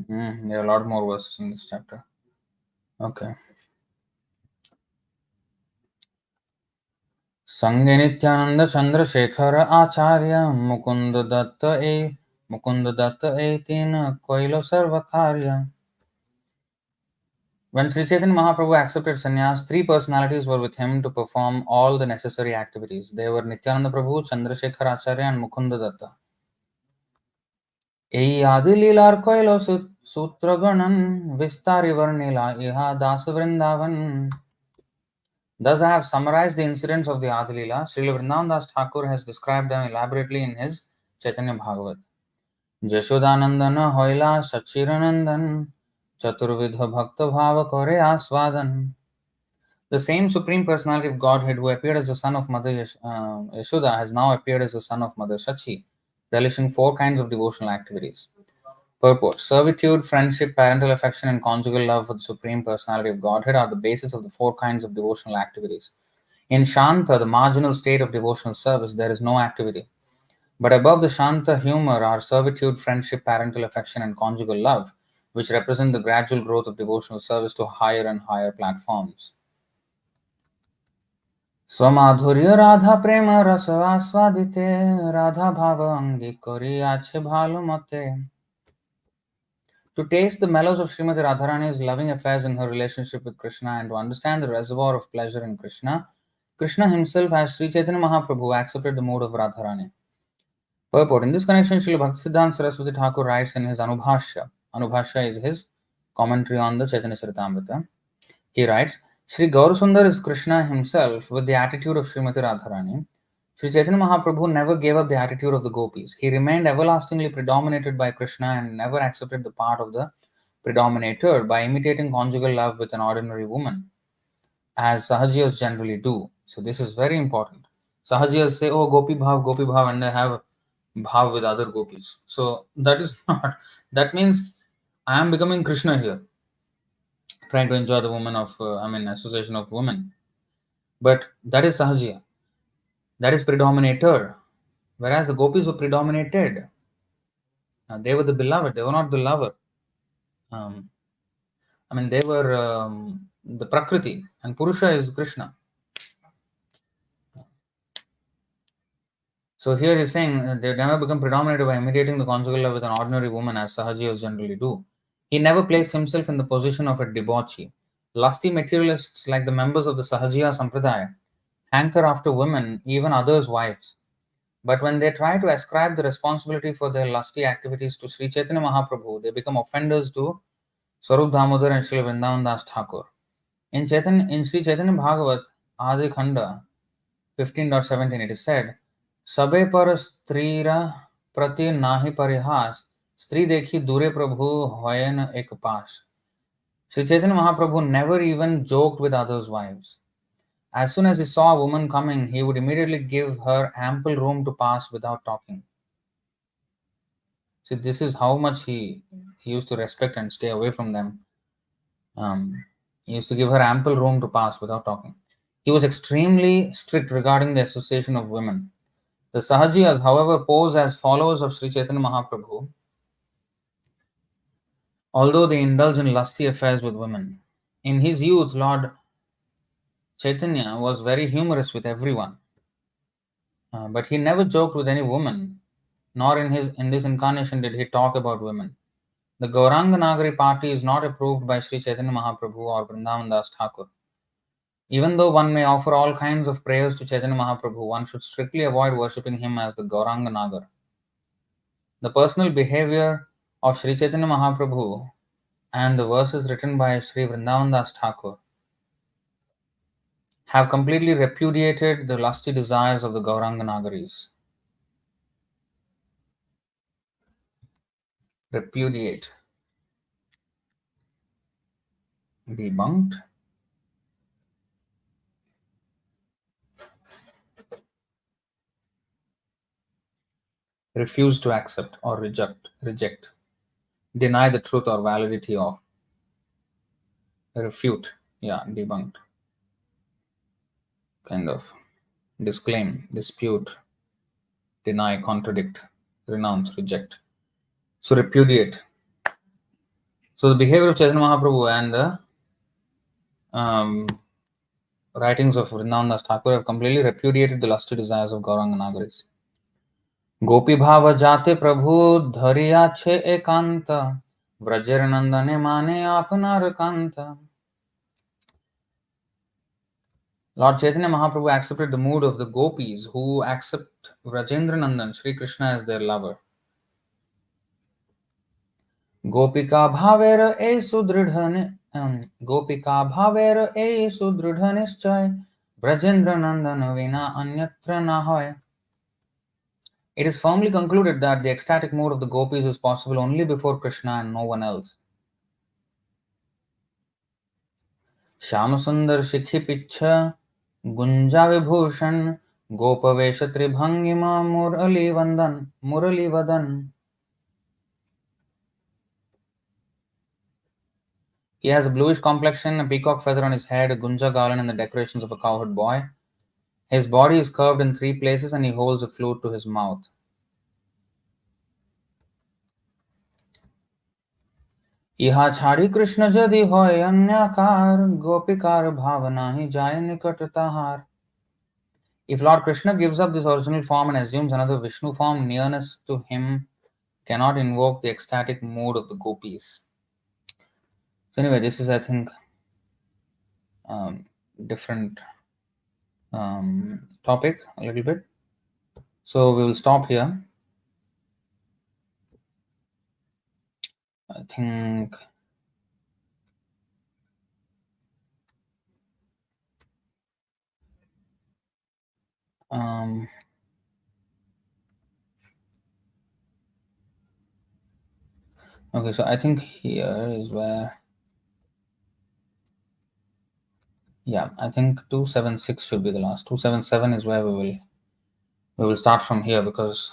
There are a lot more verses in this chapter. Okay. संगे नित्यानंद चंद्रशेखर आचार्य मुकुंद दत्त ए तीन कोइलो सर्व कार्य. When Sri Chaitanya Mahaprabhu accepted sannyas, three personalities were with him to perform all the necessary activities. They were Nityananda Prabhu, Chandrasekhar Acharya, and Mukunda Datta. এই আদি লীলার কইল সূত্রগণন বিস্তারি বর্ণিলা ইহা Das Vrindavan. Thus I have summarized the incidents of the Ādi Leela. Srila Vrindavan Das Thakur has described them elaborately in his Chaitanya Bhagavat. Jashodanandan hoila Sachiranandan Chaturvidha Bhakta Bhava Kore Aswadan. The same Supreme Personality of Godhead who appeared as the son of Mother Yashoda has now appeared as the son of Mother Sachi, relishing four kinds of devotional activities. Purport. Servitude, friendship, parental affection, and conjugal love for the Supreme Personality of Godhead are the basis of the four kinds of devotional activities. In Shanta, the marginal state of devotional service, there is no activity. But above the Shanta humor are servitude, friendship, parental affection, and conjugal love, which represent the gradual growth of devotional service to higher and higher platforms. स्वमाधुर्य Radha प्रेम रस आस्वादिते राधा भाव अंगी करी आछे भालो मते. To taste the mellows of Srimati Radharani's loving affairs in her relationship with Krishna and to understand the reservoir of pleasure in Krishna, Krishna himself as Sri Chaitanya Mahaprabhu accepted the mood of Radharani. Purport. In this connection, Srila Bhaktisiddhanta Saraswati Thakur writes in his Anubhashya. Anubhashya is his commentary on the Chaitanya Charitamrita. He writes, Sri Gaurasundar is Krishna himself with the attitude of Srimati Radharani. Sri Chaitanya Mahaprabhu never gave up the attitude of the gopis. He remained everlastingly predominated by Krishna and never accepted the part of the predominator by imitating conjugal love with an ordinary woman, as Sahajiyas generally do. So this is very important. Sahajiyas say, oh, Gopi Bhav, and they have Bhav with other gopis. So that is not, that means I am becoming Krishna here, trying to enjoy the woman of, association of women. But that is Sahajiya. That is predominator. Whereas the gopis were predominated. They were the beloved. They were not the lover. Um, they were the Prakriti, and Purusha is Krishna. So here he's saying they never become predominated by imitating the conjugal love with an ordinary woman as Sahajiyas generally do. He never placed himself in the position of a debauchee. Lusty materialists, like the members of the Sahajiya Sampradaya, hanker after women, even others' wives. But when they try to ascribe the responsibility for their lusty activities to Sri Chaitanya Mahaprabhu, they become offenders to Swarup Damodar and Sri Vrindavan Das Thakur. In Sri Chaitanya Bhagavat, Ādi Khanda 15.17, it is said, सबे पर स्त्रीरा प्रति नाहि परिहास स्त्री देखी दूरे प्रभु होय न एक पास. Sri Chaitanya Mahaprabhu never even joked with others' wives. As soon as he saw a woman coming, he would immediately give her ample room to pass without talking. See, this is how much he used to respect and stay away from them. He used to give her ample room to pass without talking. He was extremely strict regarding the association of women. The Sahajiyas, however, pose as followers of Sri Chaitanya Mahaprabhu, although they indulge in lusty affairs with women. In his youth, Lord Chaitanya was very humorous with everyone, but he never joked with any woman, nor in this incarnation did he talk about women. The Gauranga Nagari party is not approved by Sri Chaitanya Mahaprabhu or Vrindavan Das Thakur. Even though one may offer all kinds of prayers to Chaitanya Mahaprabhu, one should strictly avoid worshipping him as the Gauranga Nagar. The personal behavior of Sri Chaitanya Mahaprabhu and the verses written by Sri Vrindavan Das Thakur have completely repudiated the lusty desires of the Gauranga Nagaris. Repudiate. Debunked. Refuse to accept or reject. Deny the truth or validity of. Refute. Yeah, debunked. Kind of. Disclaim, dispute, deny, contradict, renounce, reject. So repudiate. So the behavior of Chaitanya Mahaprabhu and the writings of Vrindavan Das Thakur have completely repudiated the lusty desires of Gauranga Nagaris. गोपी भाव जाते प्रभु धरिया छे एकांत व्रजेर नंदने माने आपनार Kant. Lord Chaitanya Mahaprabhu accepted the mood of the gopis who accept Vrajendra Nandan, Sri Krishna, as their lover. गोपिका भावेर ए सुदृढ़ निश्चय ब्रजेंद्र नंदन विना अन्यत्र न होय. It is firmly concluded that the ecstatic mood of the gopis is possible only before Krishna and no one else. Shyam सुंदर शिखि पिच्छ गुंजा विभूषण गोपवेश त्रिभंगिमा मुरली वदन. He has a bluish complexion, a peacock feather on his head, a gunja garland, and the decorations of a cowherd boy. His body is curved in 3 places, and he holds a flute to his mouth. इहा छाड़ी कृष्ण जदि होय अन्याकार गोपिकार भावना ही जाय निकट ताहार. If Lord Krishna gives up this original form and assumes another Vishnu form, nearness to him cannot invoke the ecstatic mood of the gopis. So anyway, this is, I think, different topic a little bit. So we will stop here. I think okay, so I think here is where, yeah, I think 276 should be the last. 277 is where we will start from here, because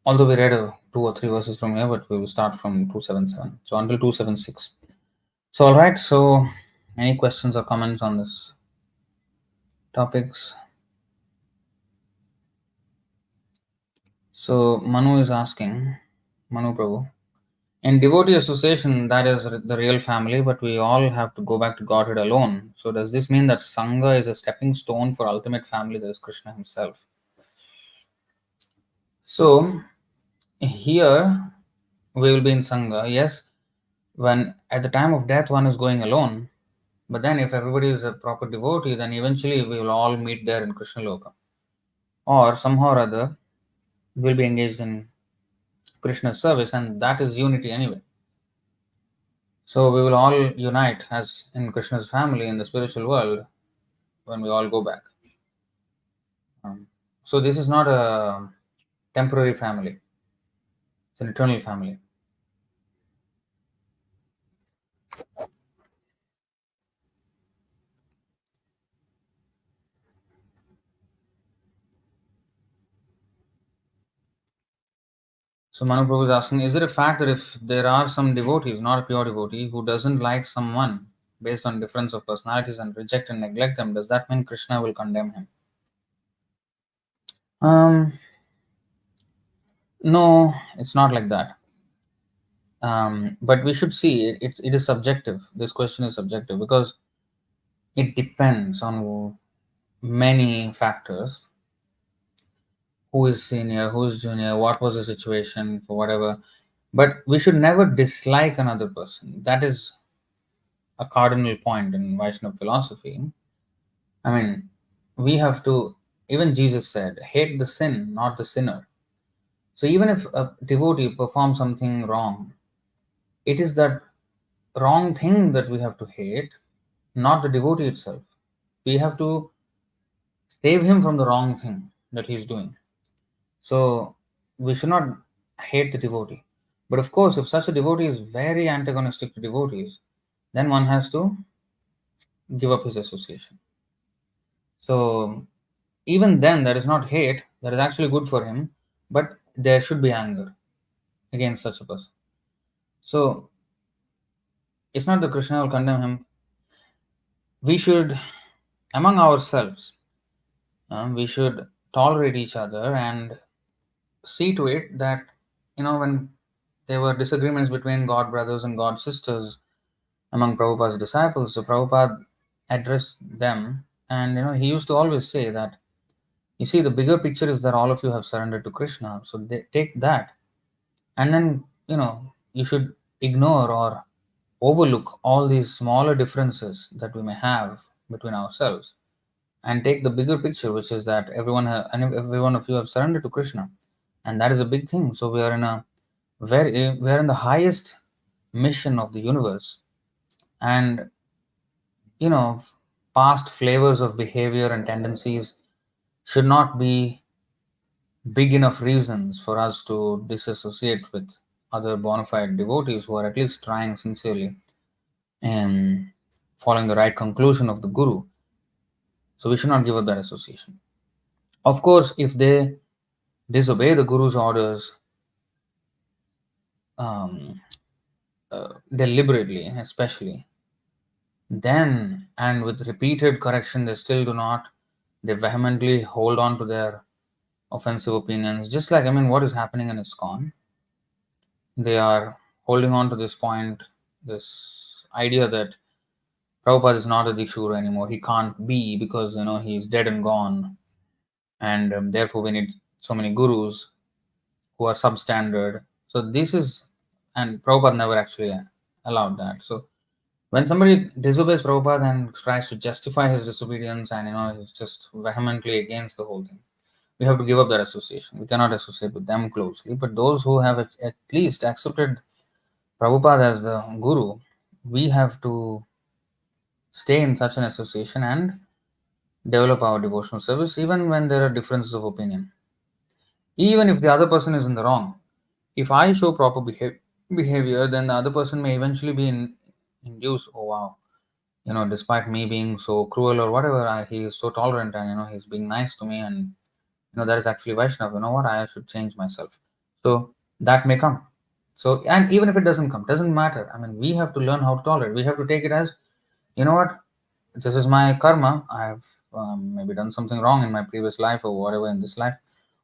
Although we read 2 or 3 verses from here, but we will start from 277. So until 276. So, all right. So, any questions or comments on this topics? So, Manu is asking, Manu Prabhu, in devotee association, that is the real family, but we all have to go back to Godhead alone. So, does this mean that Sangha is a stepping stone for ultimate family, that is Krishna himself? So, here we will be in Sangha, yes, when at the time of death one is going alone, but then if everybody is a proper devotee, then eventually we will all meet there in Krishna Loka. Or somehow or other, we'll be engaged in Krishna's service, and that is unity anyway. So we will all unite as in Krishna's family in the spiritual world when we all go back. So this is not a temporary family; it's an eternal family. So Manu Prabhu is asking: is it a fact that if there are some devotees, not a pure devotee, who doesn't like someone based on difference of personalities and reject and neglect them, does that mean Krishna will condemn him? Um, no, it's not like that. But we should see it is subjective. This question is subjective because it depends on many factors. Who is senior, who is junior, what was the situation, for whatever. But we should never dislike another person. That is a cardinal point in Vaishnava philosophy. I mean, we have to, even Jesus said, hate the sin, not the sinner. So even if a devotee performs something wrong, it is that wrong thing that we have to hate, not the devotee itself. We have to save him from the wrong thing that he's doing. So we should not hate the devotee. But of course, if such a devotee is very antagonistic to devotees, then one has to give up his association. So even then, that is not hate, that is actually good for him, but there should be anger against such a person. So it's not that Krishna will condemn him. We should, among ourselves, we should tolerate each other and see to it that, when there were disagreements between God brothers and God sisters among Prabhupada's disciples, so Prabhupada addressed them, and he used to always say that, you see, the bigger picture is that all of you have surrendered to Krishna, so they take that, and then you should ignore or overlook all these smaller differences that we may have between ourselves, and take the bigger picture, which is that every one of you have surrendered to Krishna, and that is a big thing. So we are in the highest mission of the universe, and you know past flavors of behavior and tendencies should not be big enough reasons for us to disassociate with other bona fide devotees who are at least trying sincerely and following the right conclusion of the guru. So we should not give up that association. Of course, if they disobey the guru's orders um, deliberately, especially, then and with repeated correction they still do not, they vehemently hold on to their offensive opinions, just like, what is happening in ISKCON. They are holding on to this point, this idea that Prabhupada is not a Dikshuguru anymore. He can't be because he's dead and gone, and therefore we need so many gurus who are substandard. So this is, and Prabhupada never actually allowed that. So when somebody disobeys Prabhupada and tries to justify his disobedience, and is just vehemently against the whole thing, we have to give up that association. We cannot associate with them closely. But those who have at least accepted Prabhupada as the guru, we have to stay in such an association and develop our devotional service even when there are differences of opinion. Even if the other person is in the wrong, if I show proper behavior, then the other person may eventually be induced, oh wow, despite me being so cruel or whatever, he is so tolerant, and he's being nice to me, and that is actually Vaishnava. You know what? I should change myself. So that may come. So, and even if it doesn't come, doesn't matter. I mean, we have to learn how to tolerate. We have to take it as, you know what, this is my karma. I've maybe done something wrong in my previous life or whatever in this life.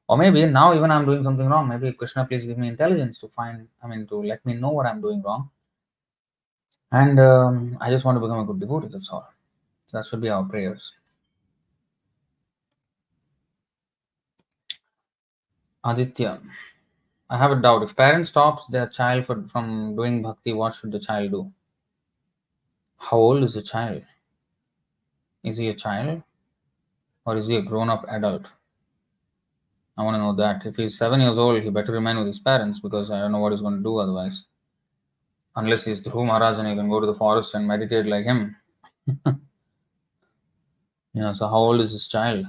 Or maybe now even I'm doing something wrong. Maybe Krishna, please give me intelligence to find, I mean, to let me know what I'm doing wrong. And I just want to become a good devotee. That's all. That should be our prayers. Aditya, I have a doubt. If parent stops their child from doing bhakti, what should the child do? How old is the child? Is he a child or is he a grown up adult? I want to know that. If he's 7 years old, he better remain with his parents because I don't know what he's going to do otherwise. Unless he's Dhruv Maharaj and he can go to the forest and meditate like him. So how old is this child?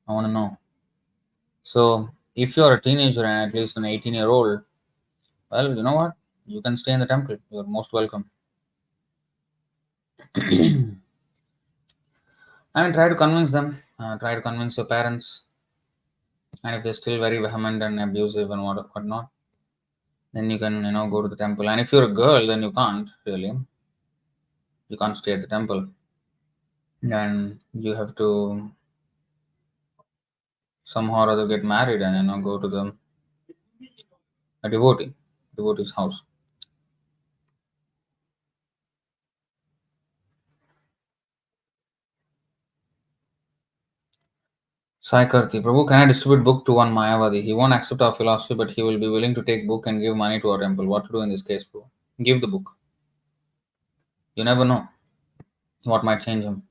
I want to know. So if you're a teenager and at least an 18-year-old, well, you know what? You can stay in the temple. You're most welcome. I mean, try to convince them. Try to convince your parents. And if they're still very vehement and abusive and whatnot, then you can, go to the temple. And if you're a girl, then you can't really. You can't stay at the temple. And you have to somehow or other get married and, go to a devotee's house. Saikarthi, Prabhu, can I distribute book to one Mayavadi? He won't accept our philosophy, but he will be willing to take book and give money to our temple. What to do in this case, Prabhu? Give the book. You never know what might change him.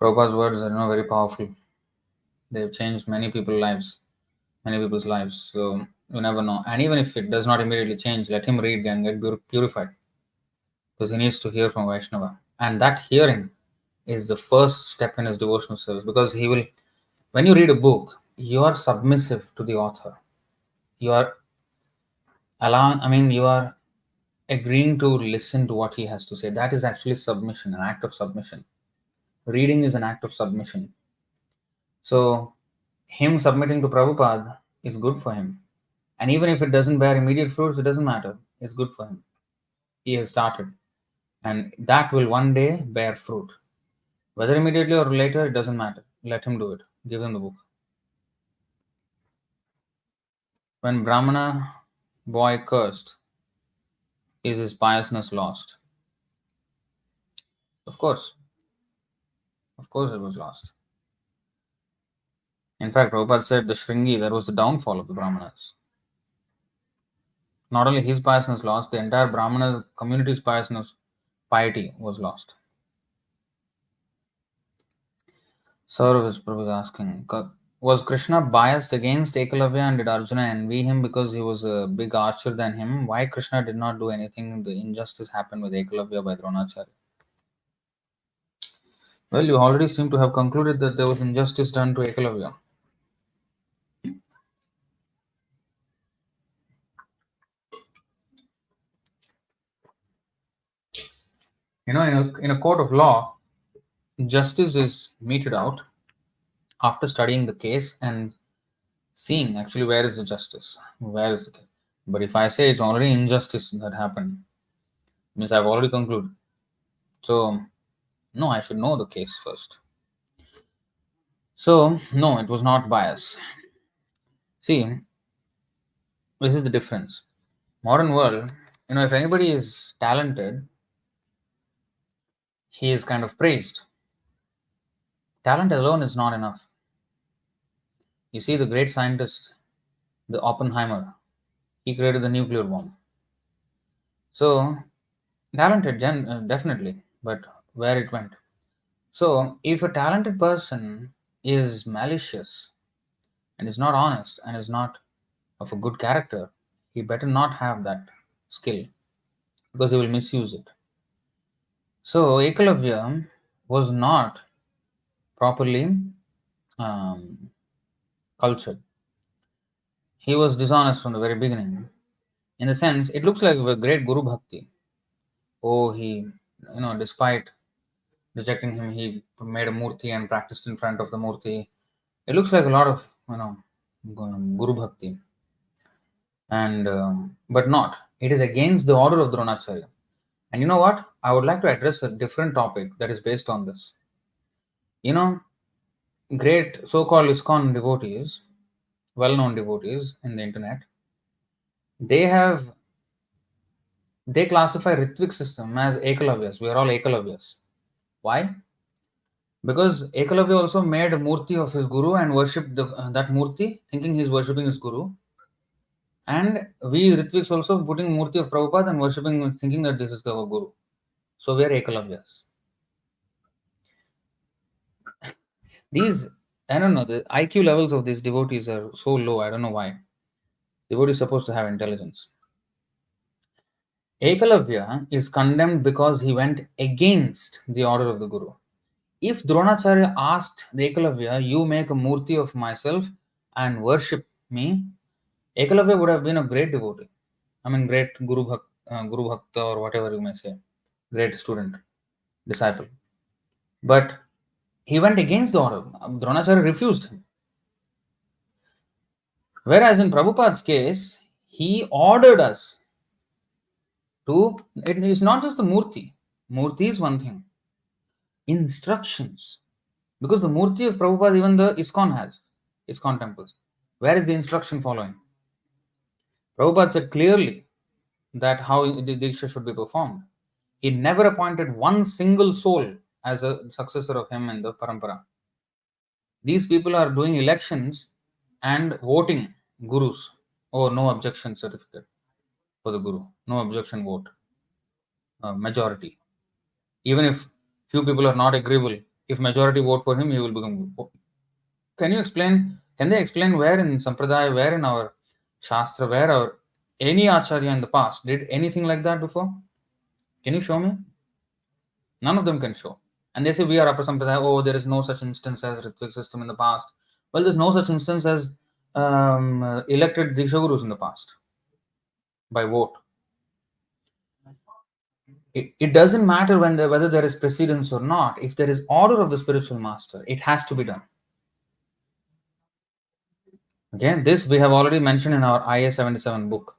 Prabhupada's words are, very powerful. They've changed many people's lives. So you never know. And even if it does not immediately change, let him read and get purified because he needs to hear from Vaishnava. And that hearing is the first step in his devotional service because he will, when you read a book, you are submissive to the author. You are you are agreeing to listen to what he has to say. That is actually submission, an act of submission. Reading is an act of submission. So, him submitting to Prabhupada is good for him. And even if it doesn't bear immediate fruits, it doesn't matter. It's good for him. He has started. And that will one day bear fruit. Whether immediately or later, it doesn't matter. Let him do it. Give him the book. When Brahmana boy cursed, is his piousness lost? Of course. Of course, it was lost. In fact, Prabhupada said the Shringi, that was the downfall of the Brahmanas. Not only his piousness lost, the entire Brahmana community's piety was lost. Srivas Prabhu is asking, was Krishna biased against Ekalavya and did Arjuna envy him because he was a big archer than him? Why Krishna did not do anything? The injustice happened with Ekalavya by Dronacharya. Well, you already seem to have concluded that there was injustice done to Ekalavya. In a court of law, justice is meted out after studying the case and seeing actually where is the justice, where is the case. But if I say it's already injustice that happened, means I've already concluded. So no, I should know the case first. So no, it was not bias. See, this is the difference. Modern world, if anybody is talented, he is kind of praised. Talent alone is not enough. You see, the great scientist, the Oppenheimer, he created the nuclear bomb. So talented, definitely, but where it went. So, if a talented person is malicious and is not honest and is not of a good character, he better not have that skill because he will misuse it. So, Ekalavya was not properly um, cultured. He was dishonest from the very beginning. In the sense, it looks like a great Guru Bhakti. Oh, despite rejecting him, he made a murti and practiced in front of the murti. It looks like a lot of, Guru Bhakti. and but not. It is against the order of Dronacharya. And you know what? I would like to address a different topic that is based on this. You know, great so-called ISKCON devotees, well-known devotees in the internet, they have they classify Ritvik system as Ekalavyas. We are all Ekalavyas. Why? Because Ekalavya also made a murti of his guru and worshipped that murti, thinking he is worshipping his guru. And we Ritviks also putting murti of Prabhupada and worshipping, thinking that this is the guru. So we are Ekalavyas. These, I don't know, the IQ levels of these devotees are so low. I don't know why. Devotee is supposed to have intelligence. Ekalavya is condemned because he went against the order of the guru. If Dronacharya asked the Ekalavya, you make a murti of myself and worship me, Ekalavya would have been a great devotee. I mean, great Guru Bhakta or whatever you may say, great student, disciple. But he went against the order. Dronacharya refused him. Whereas in Prabhupada's case, he ordered us to, it is not just the murti. Murti is one thing. Instructions. Because the murti of Prabhupada, even the ISKCON has, ISKCON temples. Where is the instruction following? Prabhupada said clearly that how the Diksha should be performed. He never appointed one single soul as a successor of him in the parampara. These people are doing elections and voting gurus. Oh, no objection certificate for the guru. No objection vote. Majority. Even if few people are not agreeable, if majority vote for him, he will become. Can you explain? Can they explain where in Sampradaya, where in our Shastra, where our any Acharya in the past did anything like that before? Can you show me? None of them can show. And they say we are Upper Sampradaya. Oh, there is no such instance as Ritvik system in the past. Well, there's no such instance as elected Diksha Gurus in the past by vote. It doesn't matter whether there is precedence or not. If there is order of the spiritual master, it has to be done. Okay, this we have already mentioned in our Ādi 17 book,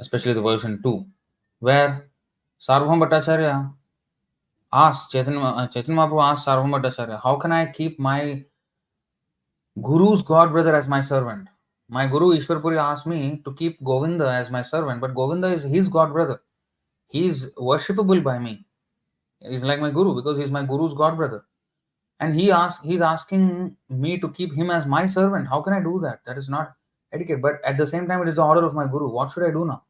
especially the version 2, where Sarvabhauma Bhattacharya asked Chaitanya Mahaprabhu asked Sarvabhauma Bhattacharya, how can I keep my Guru's god brother as my servant? My Guru Ishwarpuri asked me to keep Govinda as my servant, but Govinda is his god brother. He is worshipable by me. He's like my Guru because he's my Guru's god brother. And he's asking me to keep him as my servant. How can I do that? That is not etiquette. But at the same time, it is the order of my Guru. What should I do now?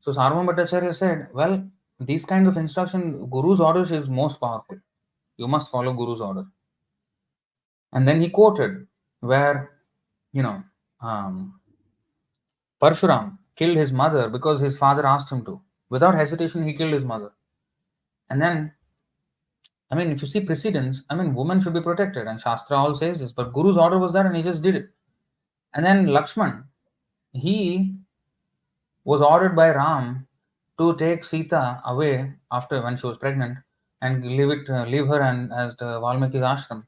So Sarvabhauma Bhattacharya said, well, these kinds of instruction, Guru's orders is most powerful. You must follow Guru's order. And then he quoted where, you know, Parshuram killed his mother because his father asked him to. Without hesitation, he killed his mother. And then, I mean, if you see precedence, I mean, women should be protected, and Shastra all says this, but Guru's order was that, and he just did it. And then Lakshman, he was ordered by Ram to take Sita away after when she was pregnant and leave her and as the Valmiki's ashram.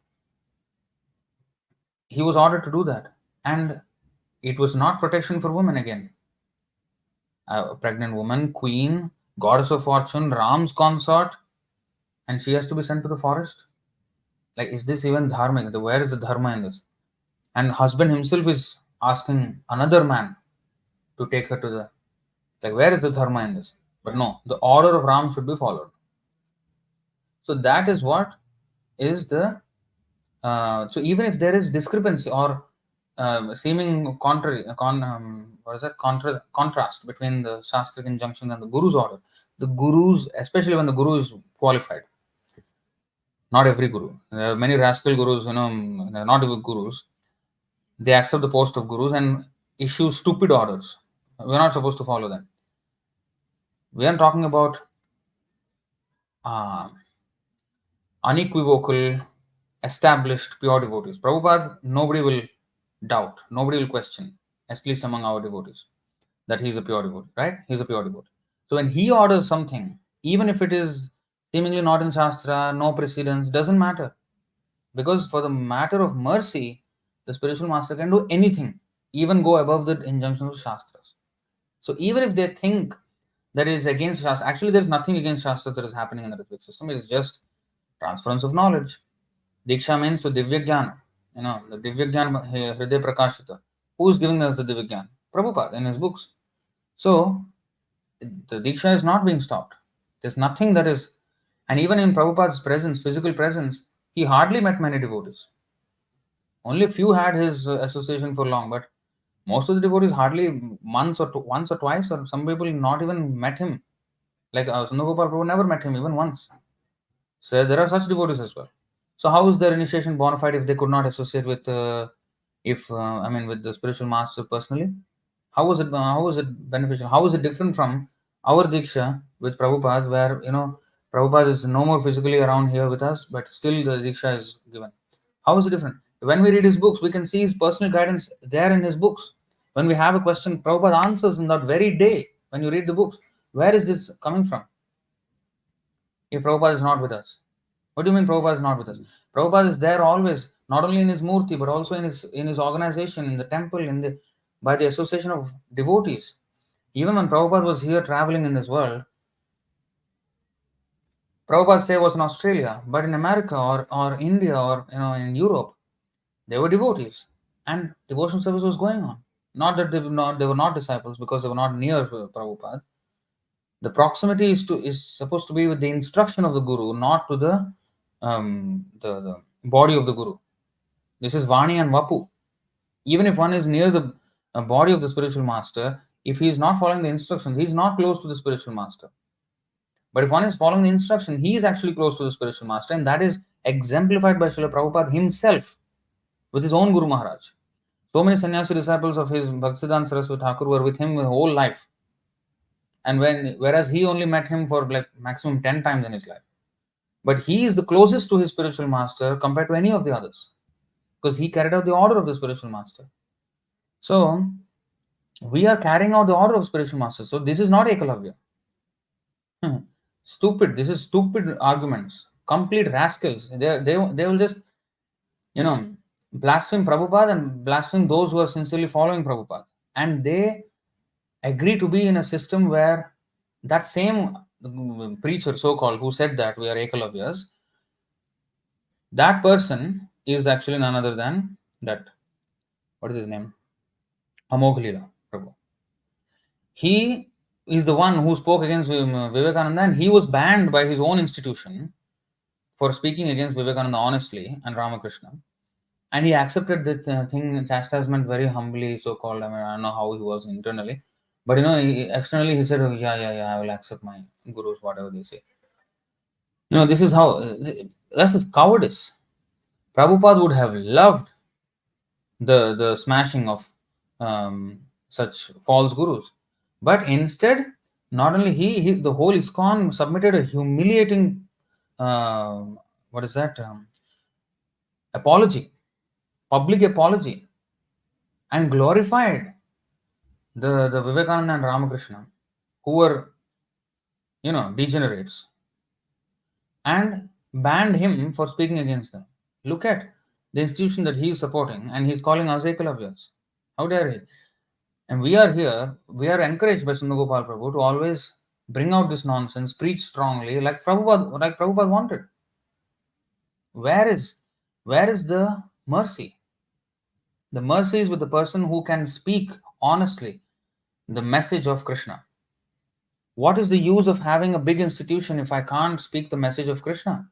He was ordered to do that, and it was not protection for women again. A pregnant woman, queen, goddess of fortune, Ram's consort, and she has to be sent to the forest. Like, is this even dharmic? Where is the dharma in this? And husband himself is asking another man to take her to the, like, where is the dharma in this? But no, the order of Ram should be followed. So that is what is the so even if there is discrepancy or seeming contrast between the shastric injunction and the guru's order, the gurus, especially when the guru is qualified, not every guru, there are many rascal gurus, not even gurus, they accept the post of gurus and issue stupid orders. We're not supposed to follow them. We are talking about uh, unequivocal, established, pure devotees. Prabhupada, nobody will doubt, nobody will question, at least among our devotees, that he's a pure devotee, right? He's a pure devotee. So when he orders something, even if it is seemingly not in Shastra, no precedence, doesn't matter. Because for the matter of mercy, the spiritual master can do anything, even go above the injunctions of Shastras. So even if they think that is against Shastra, actually there is nothing against Shastras that is happening in the Ritvik system. It is just transference of knowledge. Diksha means to Divya Jnana. The Divya Jnana, Hriday Prakashita. Who is giving us the Divya Jnana? Prabhupada in his books. So the Diksha is not being stopped. There's nothing that is, and even in Prabhupada's presence, physical presence, he hardly met many devotees. Only few had his association for long, but most of the devotees hardly once or once or twice, or some people not even met him. Like Sundar Prabhu never met him even once. So there are such devotees as well. So how is their initiation bona fide if they could not associate with, if I mean, with the spiritual master personally? How was it? How was it beneficial? How is it different from our diksha with Prabhupada, where Prabhupada is no more physically around here with us, but still the diksha is given? How is it different? When we read his books, we can see his personal guidance there in his books. When we have a question, Prabhupada answers in that very day. When you read the books, where is this coming from? If Prabhupada is not with us, what do you mean Prabhupada is not with us? Prabhupada is there always, not only in his murti, but also in his organization, in the temple, by the association of devotees. Even when Prabhupada was here traveling in this world, Prabhupada say was in Australia, but in America or India or in Europe, they were devotees, and devotional service was going on. Not that they were not disciples because they were not near Prabhupada. The proximity is supposed to be with the instruction of the guru, not to the body of the guru. This is Vani and Vapu. Even if one is near the body of the spiritual master, if he is not following the instructions, he is not close to the spiritual master. But if one is following the instruction, he is actually close to the spiritual master, and that is exemplified by Srila Prabhupada himself with his own Guru Maharaj. So many sannyasi disciples of his Bhaktisiddhanta Saraswati Thakur were with him his whole life. And whereas he only met him for like maximum 10 times in his life. But he is the closest to his spiritual master compared to any of the others, because he carried out the order of the spiritual master. So we are carrying out the order of spiritual master. So this is not Ekalavya. Stupid. This is stupid arguments. Complete rascals. They will just blaspheme Prabhupada and blaspheme those who are sincerely following Prabhupada. And they agree to be in a system where that same preacher, so-called, who said that we are Ekalavyas, that person is actually none other than that. What is his name? Amoghleela Prabhu. He is the one who spoke against Vivekananda, and he was banned by his own institution for speaking against Vivekananda honestly and Ramakrishna. And he accepted the thing, chastisement, very humbly, so-called. I mean, I don't know how he was internally, but externally he said, oh, yeah, I will accept my gurus, whatever they say. This is how, this is cowardice. Prabhupada would have loved the smashing of such false gurus. But instead, not only the whole ISKCON submitted a humiliating, what is that, apology, public apology, and glorified the Vivekananda and Ramakrishna, who were, degenerates, and banned him for speaking against them. Look at the institution that he is supporting, and he is calling us Ekalavyas. How dare he? And we are here, we are encouraged by Sundar Prabhu to always bring out this nonsense, preach strongly, like Prabhupada wanted. Where is the mercy? The mercy is with the person who can speak honestly the message of Krishna. What is the use of having a big institution if I can't speak the message of Krishna?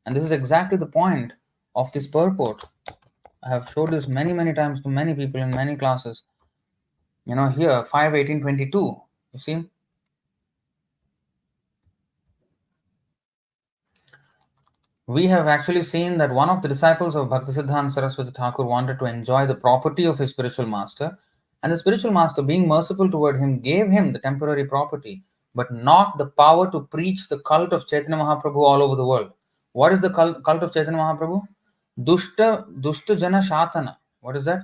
And this is exactly the point of this purport. I have showed this many, many times to many people in many classes. Here, 5.18.22, you see? We have actually seen that one of the disciples of Bhaktisiddhanta Saraswati Thakur wanted to enjoy the property of his spiritual master, and the spiritual master, being merciful toward him, gave him the temporary property, but not the power to preach the cult of Chaitanya Mahaprabhu all over the world. What is the cult of Chaitanya Mahaprabhu? Dushta Jana Shatana. What is that?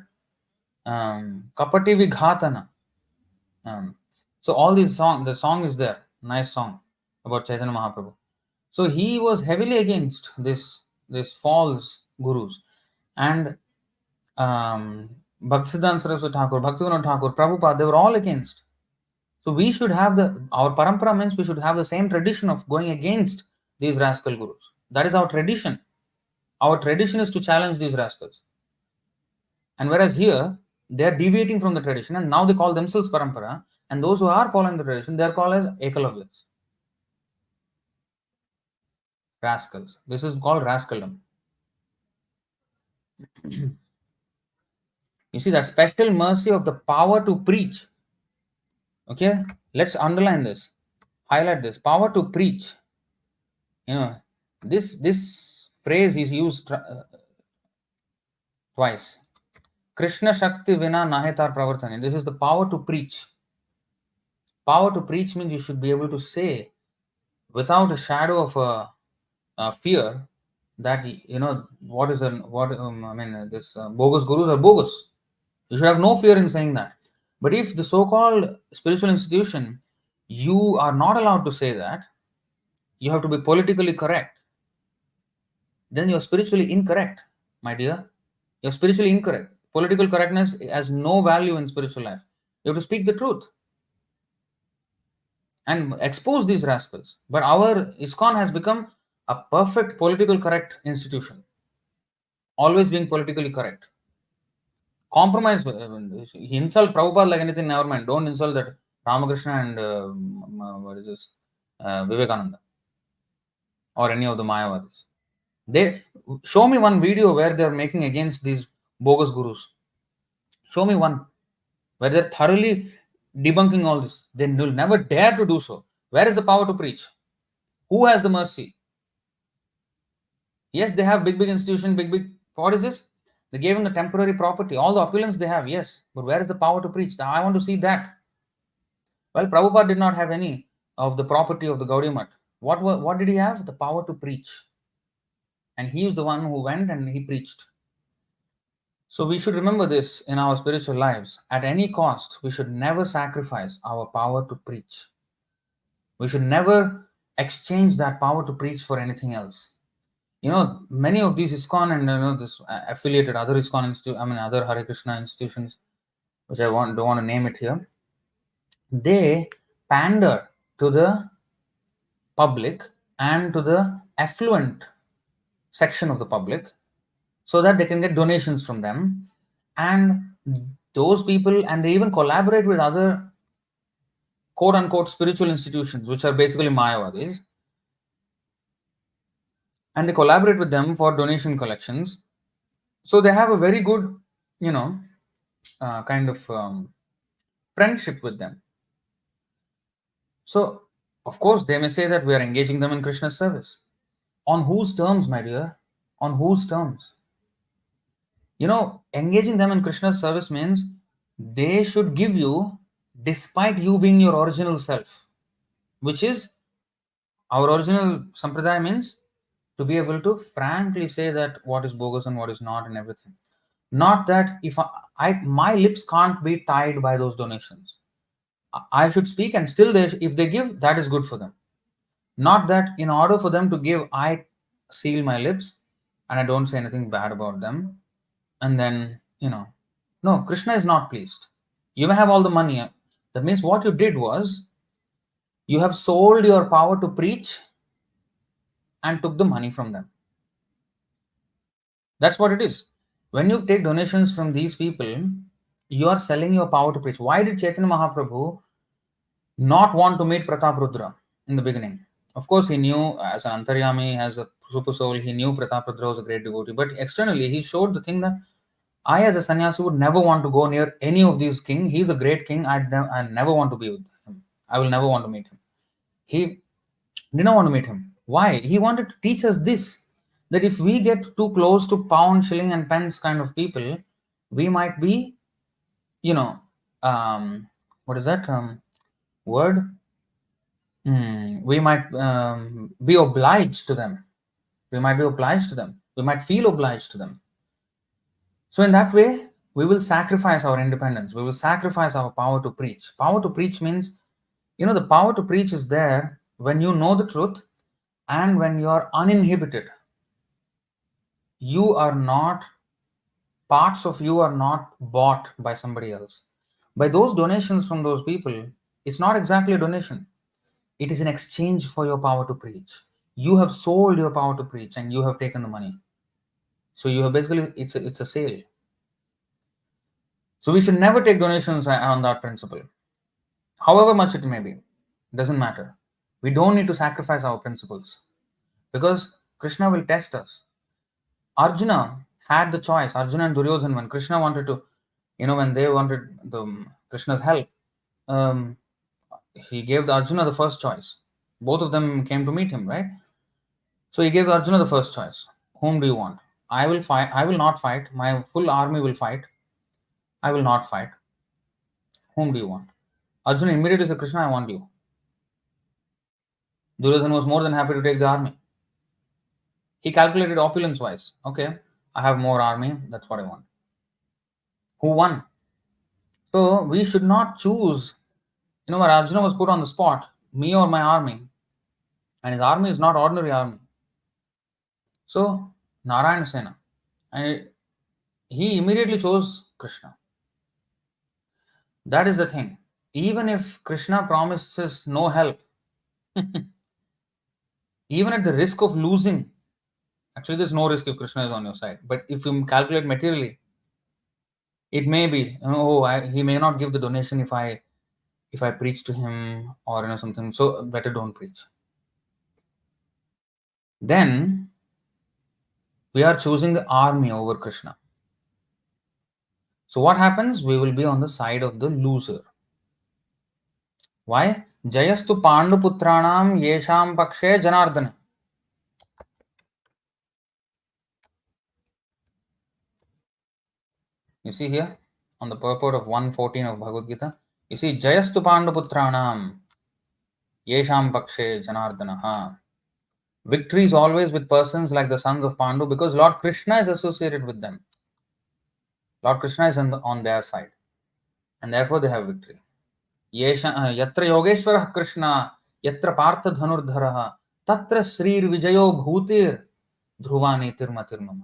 Kapati Vighatana. So all these the song is there. Nice song about Chaitanya Mahaprabhu. So he was heavily against this false gurus, and Bhaktisiddhanta Saraswati Thakur, Bhaktivinoda Thakur, Prabhupada, they were all against. So we should have our parampara means we should have the same tradition of going against these rascal gurus. That is our tradition. Our tradition is to challenge these rascals. And whereas here, they are deviating from the tradition and now they call themselves parampara. And those who are following the tradition, they are called as ekalavyas. Rascals. This is called rascaldom. You see, that special mercy of the power to preach. Okay, let's underline this, highlight this power to preach. You know, this phrase is used twice. Krishna Shakti Vina Nahetar Pravartani. This is the power to preach. Power to preach means you should be able to say without a shadow of a fear that what is an what I mean this bogus gurus are bogus. You should have no fear in saying that. But if the so-called spiritual institution, you are not allowed to say that, you have to be politically correct, then you're spiritually incorrect, my dear. You're spiritually incorrect. Political correctness has no value in spiritual life. You have to speak the truth and expose these rascals. But our ISKCON has become a perfect political correct institution, always being politically correct. Compromise. He insult Prabhupada like anything, never mind. Don't insult that Ramakrishna and what is this? Vivekananda or any of the Mayavadis. They show me one video where they are making against these bogus gurus. Show me one where they're thoroughly debunking all this. They will never dare to do so. Where is the power to preach? Who has the mercy? Yes, they have big institution, big. What is this? They gave them the temporary property, all the opulence they have. Yes, but where is the power to preach? I want to see that. Well, Prabhupada did not have any of the property of the Gaudiya Math. What did he have? The power to preach. And he was the one who went and he preached. So we should remember this in our spiritual lives. At any cost, we should never sacrifice our power to preach. We should never exchange that power to preach for anything else. Many of these ISKCON and this affiliated other ISKCON other Hare Krishna institutions, which I don't want to name it here, they pander to the public and to the affluent section of the public so that they can get donations from them. And those people, and they even collaborate with other quote unquote spiritual institutions, which are basically Mayavadis, and they collaborate with them for donation collections. So they have a very good, kind of friendship with them. So, of course, they may say that we are engaging them in Krishna's service. On whose terms, my dear? On whose terms? Engaging them in Krishna's service means they should give you despite you being your original self, which is our original sampradaya means to be able to frankly say that what is bogus and what is not and everything. Not that if my lips can't be tied by those donations. I should speak and still if they give, that is good for them. Not that in order for them to give, I seal my lips and I don't say anything bad about them. And then, no, Krishna is not pleased. You may have all the money. That means what you did was you have sold your power to preach and took the money from them. That's what it is. When you take donations from these people, you are selling your power to preach. Why did Chaitanya Mahaprabhu not want to meet Pratap Rudra in the beginning? Of course, he knew as an Antaryami, as a super soul, he knew Pratap Rudra was a great devotee. But externally, he showed the thing that I, as a sannyasa, would never want to go near any of these kings. He's a great king. I never want to be with him. I will never want to meet him. He did not want to meet him. Why? He wanted to teach us this, that if we get too close to pound, shilling, and pence kind of people, we might be, what is that word? We might be obliged to them. We might be obliged to them. We might feel obliged to them. So in that way, we will sacrifice our independence. We will sacrifice our power to preach. Power to preach means, the power to preach is there when you know the truth and when you are uninhibited. You are not Parts of you are not bought by somebody else. By those donations from those people, it's not exactly a donation. It is in exchange for your power to preach. You have sold your power to preach and you have taken the money. So you have basically, it's a sale. So we should never take donations on that principle. However much it may be, doesn't matter. We don't need to sacrifice our principles because Krishna will test us. Arjuna had the choice. Arjuna and Duryodhana, when Krishna wanted to, when they wanted Krishna's help, um, he gave the Arjuna the first choice. Both of them came to meet him, right? So he gave Arjuna the first choice. Whom do you want? I will fight. I will not fight. My full army will fight. I will not fight. Whom do you want? Arjuna immediately said, Krishna, I want you. Duryodhana was more than happy to take the army. He calculated opulence wise. Okay, I have more army. That's what I want. Who won? So we should not choose. When Arjuna was put on the spot, me or my army, and his army is not ordinary army. So Narayana Sena, and he immediately chose Krishna. That is the thing. Even if Krishna promises no help, even at the risk of losing, actually there's no risk if Krishna is on your side. But if you calculate materially, it may be, he may not give the donation if I preach to him or something. So better don't preach. Then we are choosing the army over Krishna. So what happens? We will be on the side of the loser. Why? Jayastu Pandu Putranam Yesham Pakshe Janardana. You see here on the purport of 114 of Bhagavad Gita, you see Jayastu Pandu Putranam Yesham Pakshe Janardana. Victory is always with persons like the sons of Pandu because Lord Krishna is associated with them. Lord Krishna is on their side, and therefore they have victory. Yatra Yogeshwarah Krishna, Yatra Partha Dhanurdharaha, Tatra Srir Vijayo Bhutir Dhruvani Tirmatirmama.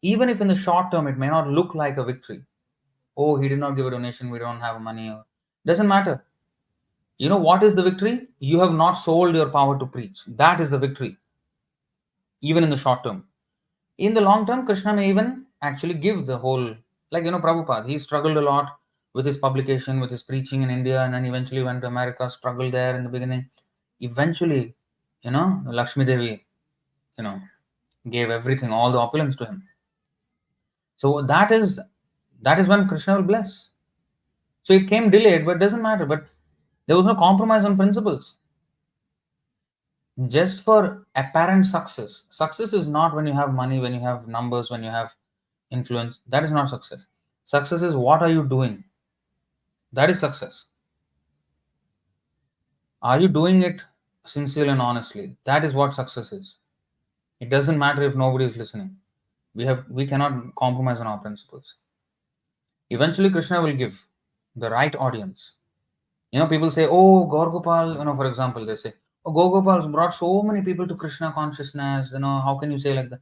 Even if in the short term it may not look like a victory, oh, he did not give a donation, we don't have money, doesn't matter. You know what is the victory? You have not sold your power to preach. That is the victory, even in the short term. In the long term, Krishna may even actually give the whole, like, Prabhupada, he struggled a lot with his publication, with his preaching in India, and then eventually went to America, struggled there in the beginning. Eventually, Lakshmi Devi, gave everything, all the opulence to him. So that is when Krishna will bless. So it came delayed, but it doesn't matter. But there was no compromise on principles. Just for apparent success. Success is not when you have money, when you have numbers, when you have influence. That is not success. Success is what are you doing? That is success. Are you doing it sincerely and honestly? That is what success is. It doesn't matter if nobody is listening. We cannot compromise on our principles. Eventually Krishna will give the right audience. People say, oh, Gaur Gopal, for example, they say, oh, Gaur Gopal's brought so many people to Krishna consciousness, how can you say like that?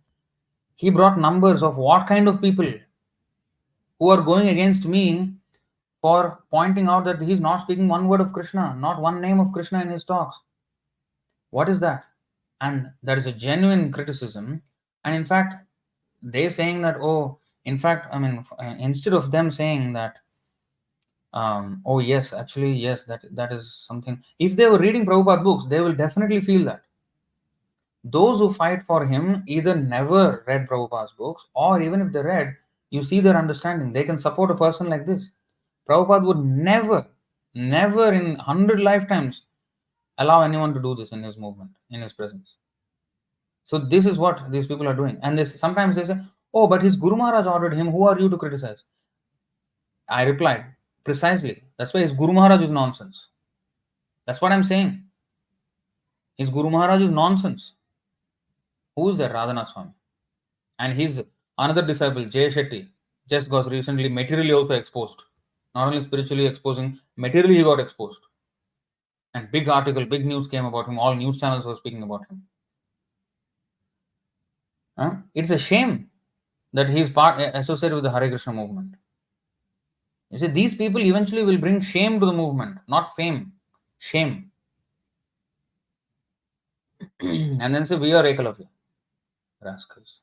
He brought numbers of what kind of people who are going against me for pointing out that he's not speaking one word of Krishna, not one name of Krishna in his talks. What is that? And that is a genuine criticism. And in fact, they saying that, oh, in fact, instead of them saying that, oh yes, actually yes, that is something. If they were reading Prabhupada books, they will definitely feel that. Those who fight for him either never read Prabhupada's books, or even if they read, you see their understanding. They can support a person like this. Prabhupada would never in 100 lifetimes allow anyone to do this in his movement, in his presence. So this is what these people are doing. And sometimes they say, oh, but his Guru Maharaj ordered him. Who are you to criticize? I replied, precisely. That's why his Guru Maharaj is nonsense. That's what I'm saying. His Guru Maharaj is nonsense. Who is that? Radhanath Swami. And his another disciple, Jay Shetty, just got recently materially also exposed. Not only spiritually exposing, materially he got exposed. And big article, big news came about him. All news channels were speaking about him. It's a shame. that he is part associated with the Hare Krishna movement. You see, these people eventually will bring shame to the movement, not fame, shame. And then say, we are Ekalavya, rascals.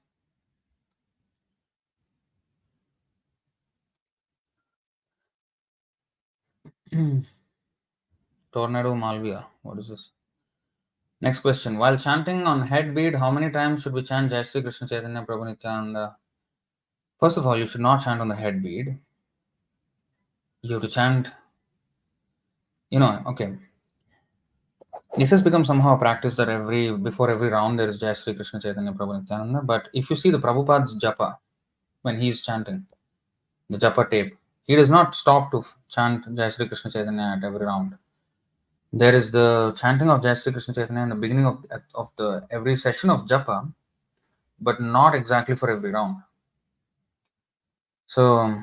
Tornado Malvia, what is this? Next question. While chanting on head bead, how many times should we chant Jai Sri Krishna Chaitanya Prabhu Nityananda? First of all, you should not chant on the head bead. You have to chant, okay. This has become somehow a practice that before every round there is Jai Sri Krishna Chaitanya Prabhu Nityananda. But if you see the Prabhupada's japa, when he is chanting, the japa tape, he does not stop to chant Jai Sri Krishna Chaitanya at every round. There is the chanting of Jai Sri Krishna Chaitanya in the beginning of the every session of japa, but not exactly for every round. So,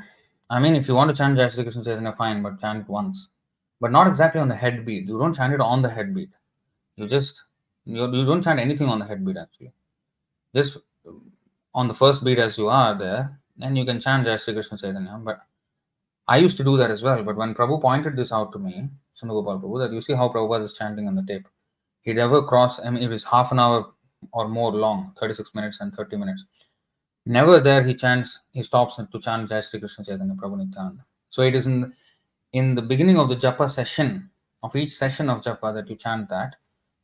I mean, if you want to chant Jai Sri Krishna Chaitanya, fine, but chant once. But not exactly on the head beat. You don't chant it on the head beat. You don't chant anything on the head beat actually. Just on the first beat as you are there, then you can chant Jai Sri Krishna Chaitanya. But I used to do that as well. But when Prabhu pointed this out to me, Sundagopal Prabhu, that you see how Prabhupada is chanting on the tape. He never crossed, I mean, it was half an hour or more long, 36 minutes and 30 minutes. Never there he stops to chant Jai Sri Krishna Chaitanya Prabhu Nityananda. So it is in the beginning of the japa session, of each session of japa, that you chant that,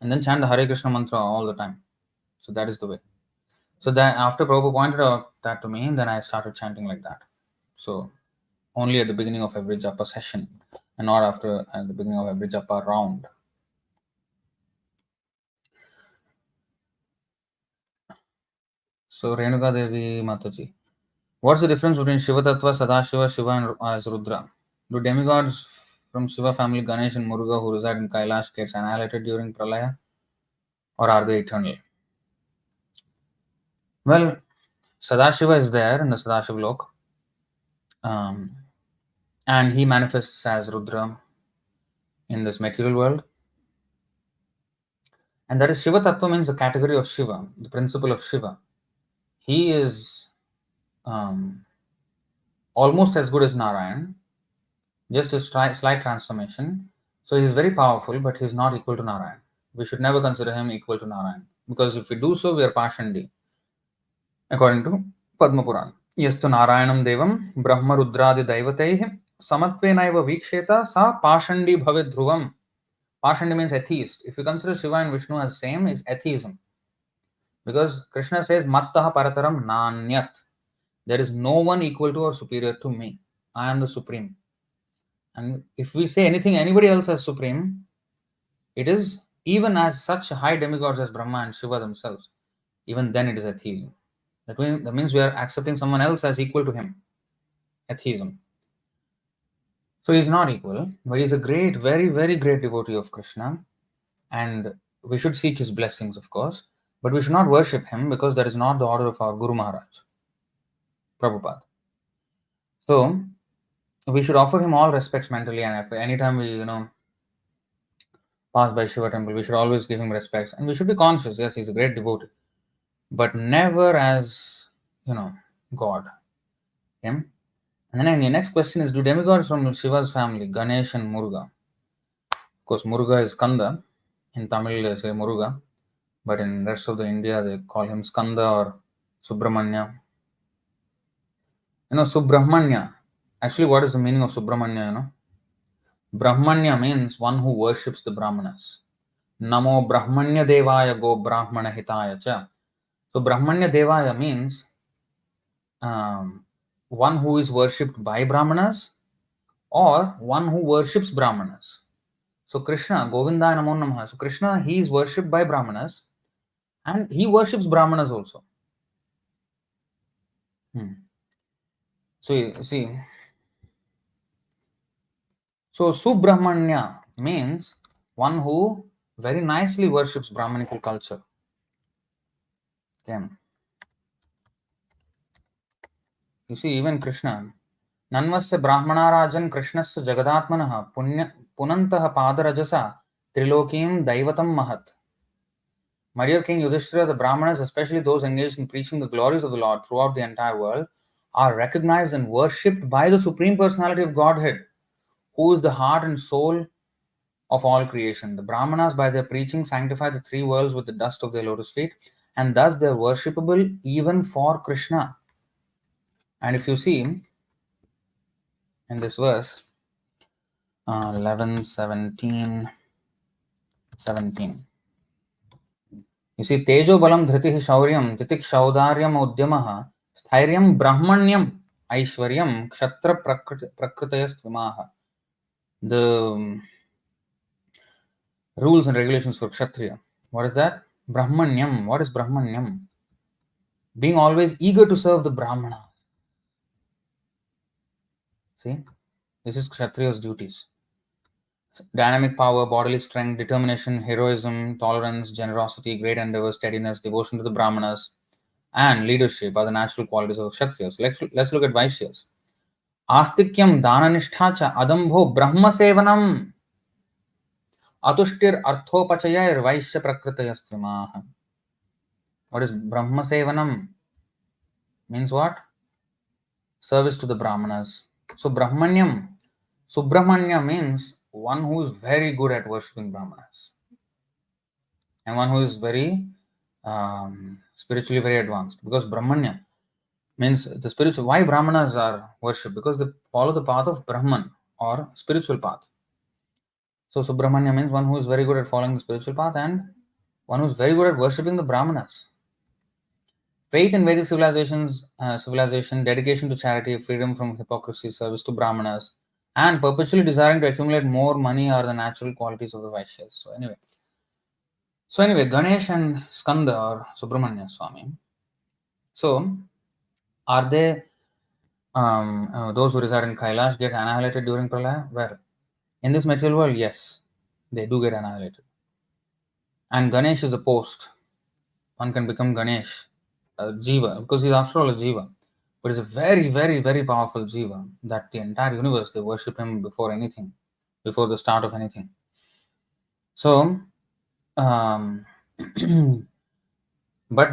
and then chant the Hare Krishna mantra all the time. So that is the way. So that after Prabhupada pointed out that to me, then I started chanting like that. So only at the beginning of every japa session, and not at the beginning of every japa round. So Renuka Devi Mataji, what's the difference between Shiva Tattva, Sadashiva, Shiva, and as Rudra? Do demigods from Shiva family, Ganesh and Muruga, who reside in Kailash, gets annihilated during Pralaya, or are they eternal? Well, Sadashiva is there in the Sadashiva Lok, um, and he manifests as Rudra in this material world. And that is Shiva Tattva means the category of Shiva, the principle of Shiva. He is almost as good as Narayan, just a slight transformation. So he is very powerful, but he is not equal to Narayan. We should never consider him equal to Narayan, because if we do so, we are Pashandi, according to Padma Puran. Yastu Narayanam Devam Brahma Rudradi Daivateih Samatvenaiva Viksheta Sa Pashandi Bhavid Dhruvam. Pashandi means atheist. If you consider Shiva and Vishnu as same, is atheism. Because Krishna says, Mattaha Parataram Nanyat. There is no one equal to or superior to me. I am the supreme. And if we say anybody else as supreme, it is even as such high demigods as Brahma and Shiva themselves. Even then it is atheism. That means we are accepting someone else as equal to him. Atheism. So he is not equal, but he is a great, very, very great devotee of Krishna. And we should seek his blessings, of course. But we should not worship him, because that is not the order of our Guru Maharaj, Prabhupada. So we should offer him all respects mentally, and if anytime we, pass by Shiva temple, we should always give him respects. And we should be conscious, yes, he's a great devotee, but never as, God. Him. And then the next question is, do demigods from Shiva's family, Ganesh and Muruga? Of course, Muruga is Skanda. In Tamil, they say Muruga. But in the rest of the India, they call him Skanda or Subramanya. Subramanya. Actually, what is the meaning of Subramanya? Brahmanya means one who worships the Brahmanas. Namo Brahmanya Devaya Go Brahmana Hitaya Cha. So Brahmanya Devaya means one who is worshipped by Brahmanas, or one who worships Brahmanas. So Krishna, Govindaya Namo Namaha. So Krishna, he is worshipped by Brahmanas, and he worships Brahmanas also. So you see, so Subramanya means one who very nicely worships Brahmanical culture. Okay. You see, even Krishna, Nanvasya Brahmana Rajan Krishnasya Jagadatmanaha Punantaha Padarajasa Trilokim Daivatam Mahat. My dear King Yudhishthira, the Brahmanas, especially those engaged in preaching the glories of the Lord throughout the entire world, are recognized and worshipped by the Supreme Personality of Godhead, who is the heart and soul of all creation. The Brahmanas, by their preaching, sanctify the three worlds with the dust of their lotus feet, and thus they are worshipable even for Krishna. And if you see in this verse, 11, 17, 17. You see, Tejo Balam Dhritihi Shauryam, Titik Shaudaryam Udyamaha, Sthiryam Brahmanyam, Aishwaryam, Kshatra Prakritayas Vimaha. The rules and regulations for Kshatriya. What is that? Brahmanyam. What is Brahmanyam? Being always eager to serve the Brahmana. See, this is Kshatriya's duties. Dynamic power, bodily strength, determination, heroism, tolerance, generosity, great endeavor, steadiness, devotion to the Brahmanas, and leadership are the natural qualities of Kshatriyas. Let's look at Vaishyas. Astikyam dananishtha cha adambho brahma sevanam atushtir arthopachayar vaishya prakritayastvimah. What is Brahma sevanam? Means what? Service to the Brahmanas. So Brahmanyam, Subramanya means one who is very good at worshipping Brahmanas and one who is very spiritually very advanced. Because Brahmanya means the spiritual. Why Brahmanas are worshipped? Because they follow the path of Brahman or spiritual path. So Subramanya means one who is very good at following the spiritual path and one who is very good at worshipping the Brahmanas. Faith in Vedic civilization, dedication to charity, freedom from hypocrisy, service to Brahmanas, and perpetually desiring to accumulate more money are the natural qualities of the Vaishyas. So anyway, Ganesh and Skanda or Subramanya Swami. So, are they those who reside in Kailash get annihilated during Pralaya? Well, in this material world, yes, they do get annihilated. And Ganesh is a post. One can become Ganesh, a Jiva, because he's after all a Jiva. But he's a very, very, very powerful Jiva that the entire universe, they worship him before anything, before the start of anything. So, but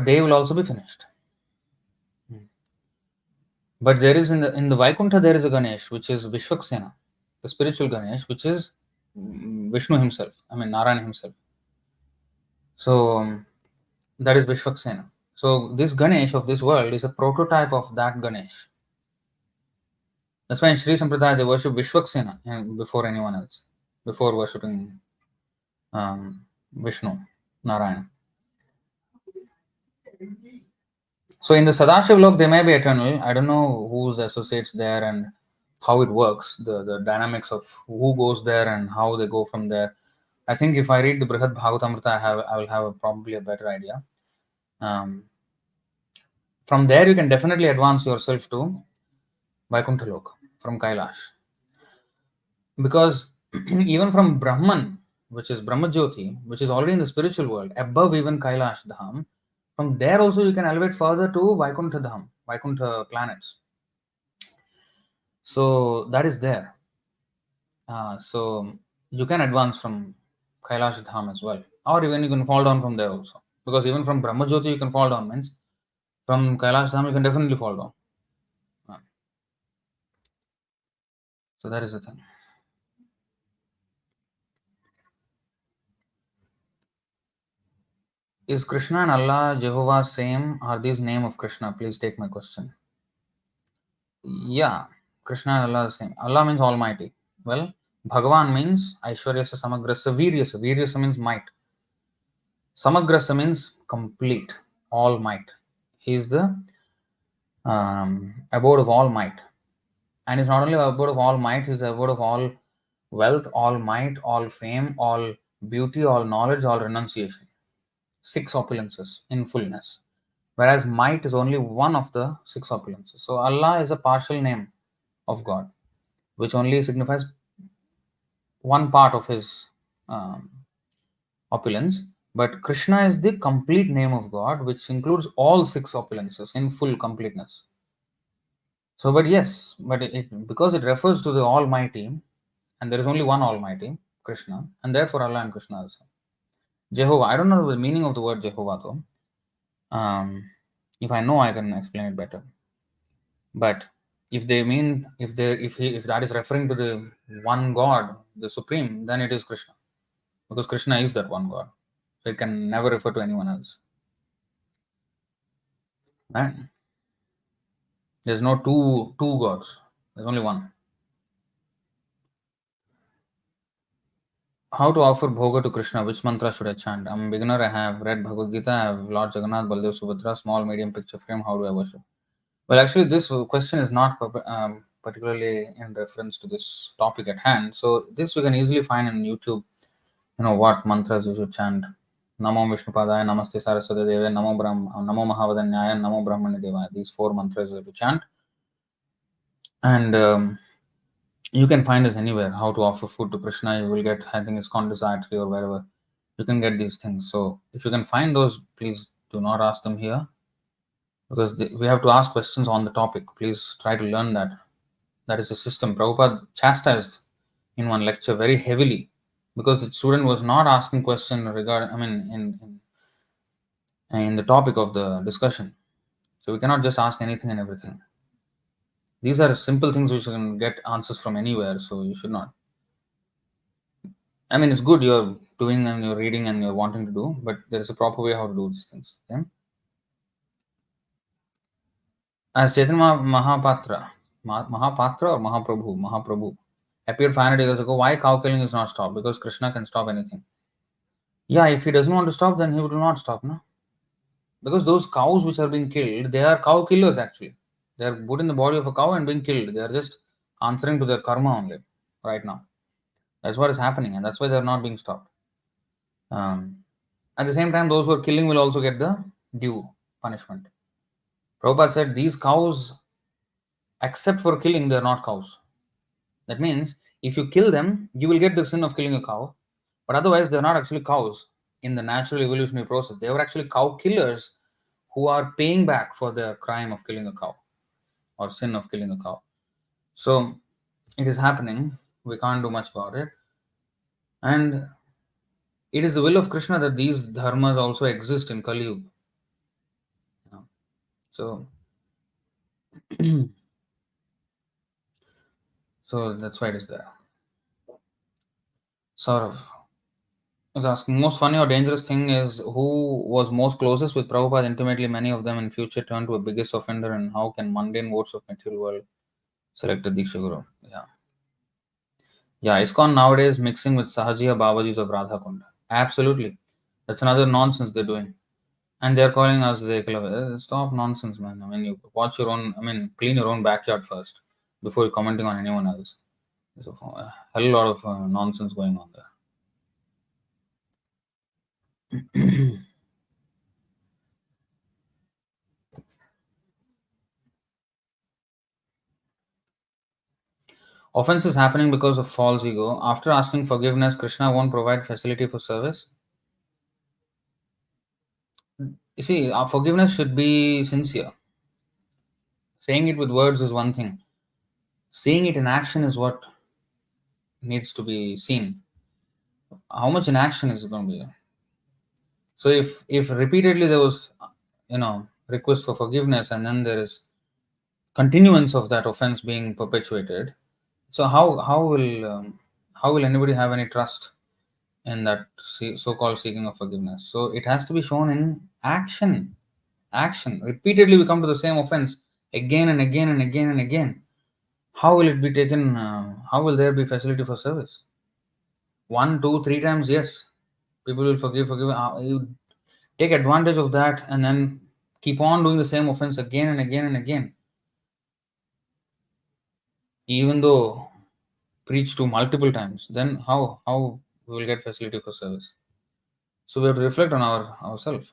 they will also be finished. But there is in the Vaikuntha there is a Ganesh which is Vishwaksena, the spiritual Ganesh, which is Vishnu himself. I mean Narayana himself. So that is Vishwaksena. So this Ganesh of this world is a prototype of that Ganesh. That's why in Sri Sampradaya they worship Vishwaksena before anyone else, before worshipping Vishnu, Narayana. So in the Sadashiv Lok, they may be eternal. I don't know who's associates there and how it works, the dynamics of who goes there and how they go from there. I think if I read the Brihad Bhagavatamrita, I will have probably a better idea. From there, you can definitely advance yourself to Vaikuntha Lok from Kailash. Because even from Brahman, which is Brahmajyoti, which is already in the spiritual world, above even Kailash Dham, from there also you can elevate further to Vaikuntha Dham, Vaikuntha planets. So that is there. So you can advance from Kailash Dham as well. Or even you can fall down from there also. Because even from Brahmajyoti you can fall down, means from Kailash Dham you can definitely fall down. So that is the thing. Is Krishna and Allah, Jehovah same? Are these name of Krishna? Please take my question. Yeah, Krishna and Allah are same. Allah means Almighty. Well, Bhagavan means Aishwaryasa Samagrasa Viryasa. Viryasa means might. Samagrasa means complete, all might. He is the abode of all might. And he's not only abode of all might, he's the abode of all wealth, all might, all fame, all beauty, all knowledge, all renunciation. 6 opulences in fullness. Whereas might is only one of the 6 opulences. So Allah is a partial name of God, which only signifies one part of his opulence. But Krishna is the complete name of God, which includes all 6 opulences in full completeness. So, but yes, but because it refers to the Almighty, and there is only one Almighty, Krishna, and therefore Allah and Krishna are the same. Jehovah. I don't know the meaning of the word Jehovah though. If I know, I can explain it better. But if they mean, if that is referring to the one God, the Supreme, then it is Krishna, because Krishna is that one God. So it can never refer to anyone else. Right? There's no two gods. There's only one. How to offer bhoga to Krishna? Which mantra should I chant? I'm a beginner. I have read Bhagavad Gita. I have Lord Jagannath, Baldev, Subhadra, small, medium picture frame. How do I worship? Well, actually, this question is not particularly in reference to this topic at hand. So this we can easily find in YouTube. You know what mantras you should chant. Namo Vishnupadaya, Namaste Saraswati Deve, Namo Mahavadanyaya, Namo Brahmane Devaya. These four mantras you have to chant. And you can find this anywhere. How to offer food to Krishna? You will get, I think it's called Desiratory or wherever. You can get these things. So if you can find those, please do not ask them here, because we have to ask questions on the topic. Please try to learn that. That is the system. Prabhupada chastised in one lecture very heavily because the student was not asking question regarding, I mean, in the topic of the discussion. So we cannot just ask anything and everything. These are simple things which you can get answers from anywhere, so you should not. I mean, it's good you're doing and you're reading and you're wanting to do, but there is a proper way how to do these things. Okay? As Chaitanya Mahapatra, Mahapatra or Mahaprabhu appeared 500 years ago, why cow killing is not stopped? Because Krishna can stop anything. Yeah, if he doesn't want to stop, then he will not stop, no? Because those cows which are being killed, they are cow killers actually. They are put in the body of a cow and being killed. They are just answering to their karma only right now. That's what is happening, and that's why they are not being stopped. Um, at the same time, those who are killing will also get the due punishment. Prabhupada said these cows, except for killing, they are not cows. That means if you kill them, you will get the sin of killing a cow, but otherwise, they are not actually cows in the natural evolutionary process. They were actually cow killers who are paying back for their crime of killing a cow or sin of killing a cow. So it is happening. We can't do much about it. And it is the will of Krishna that these dharmas also exist in Kali Yuga. So, so that's why it is there. Saurav is asking, most funny or dangerous thing is who was most closest with Prabhupada intimately. Many of them in future turn to a biggest offender, and how can mundane votes of material world select a Diksha Guru? Yeah. Yeah, ISKCON nowadays mixing with Sahajiya Babajis of Radha Kunda. Absolutely. That's another nonsense they're doing. And they're calling us the Eklavya. Stop nonsense, man. I mean, you watch your own, I mean, clean your own backyard first before commenting on anyone else. There's a hell lot of nonsense going on there. Offense is happening because of false ego. After asking forgiveness, Krishna won't provide facility for service. You see, our forgiveness should be sincere. Saying it with words is one thing. Seeing it in action is what needs to be seen. How much in action is it going to be? So if repeatedly there was, request for forgiveness, and then there is continuance of that offense being perpetuated, so how will anybody have any trust in that so-called seeking of forgiveness? So it has to be shown in action. Action. Repeatedly we come to the same offense again and again and again and again. How will it be taken? How will there be facility for service? One, two, three times, yes, people will forgive. You take advantage of that and then keep on doing the same offense again and again and again, even though preached to multiple times. Then how we will get facility for service? So we have to reflect on ourselves.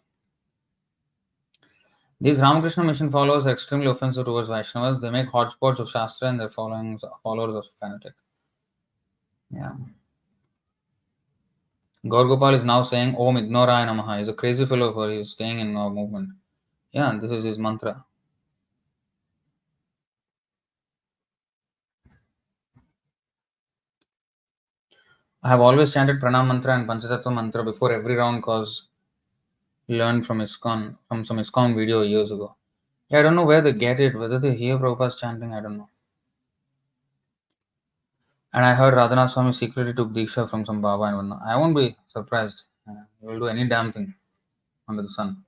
These Ramakrishna mission followers are extremely offensive towards Vaishnavas. They make hodgepodge of Shastra and their followers of fanatic. Yeah. Gaur Gopal is now saying Om Ignoraya Namaha. He's a crazy fellow who is staying in our movement. Yeah, this is his mantra. I have always chanted Pranam mantra and Panchatattva mantra before every round cause learned from ISKCON, from some ISKCON video years ago. Yeah, I don't know where they get it, whether they hear Prabhupada's chanting, I don't know. And I heard Radhanath Swami secretly took Diksha from some Baba and whatnot. I won't be surprised. He will do any damn thing under the sun.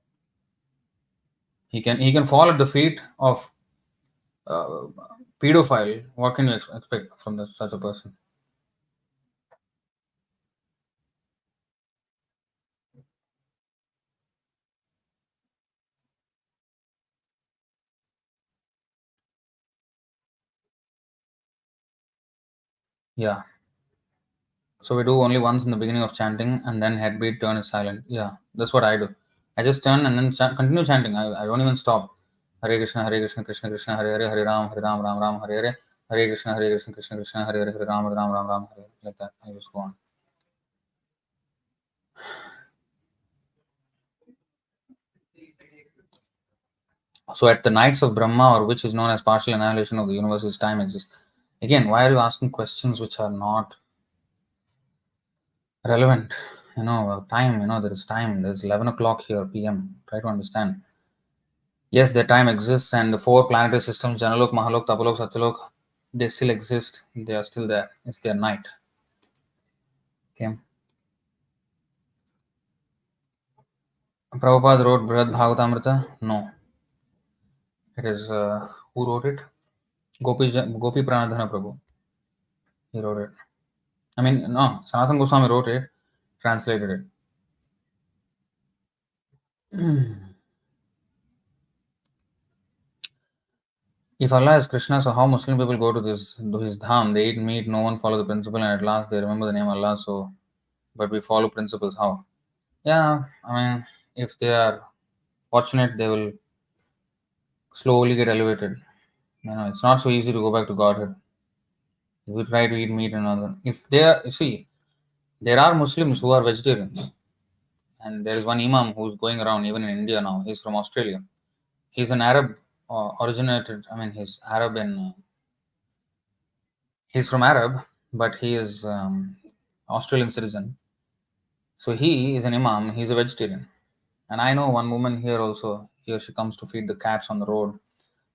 He can fall at the feet of uh, pedophile. What can you expect from such a person? Yeah. So we do only once in the beginning of chanting, and then headbeat turn is silent. Yeah, that's what I do. I just turn and then continue chanting. I don't even stop. Hare Krishna, Krishna Krishna, Hare Ram, Ram Ram, Hare Krishna, Krishna Krishna, Hare Ram, Ram Ram, Ram Hare. Like that. I just go on. So at the nights of Brahma, or which is known as partial annihilation of the universe's time exists. Again, why are you asking questions which are not relevant? Time. There is time. There's 11 o'clock here, PM. Try to understand. Yes, their time exists, and the four planetary systems, Janalok, Mahalok, Tapalok, Satyalok, they still exist. They are still there. It's their night. Okay. Prabhupada wrote Brihad Bhagavatamrita? No. It is, who wrote it? Gopi Pranadhana Prabhu. He wrote it. I mean, no, Sanatana Goswami wrote it, translated it. If Allah is Krishna, so how Muslim people go to his dham? They eat meat, no one follow the principle, and at last they remember the name Allah. So, but we follow principles. How? Yeah, I mean, if they are fortunate, they will slowly get elevated. It's not so easy to go back to Godhead. If you try to eat meat and other, if they are, you see, there are Muslims who are vegetarians, and there is one Imam who's going around even in India now. He's from Australia. He's an Arab, originated. I mean, he's Arab and he's from Arab, but he is Australian citizen. So he is an Imam. He's a vegetarian, and I know one woman here also. Here she comes to feed the cats on the road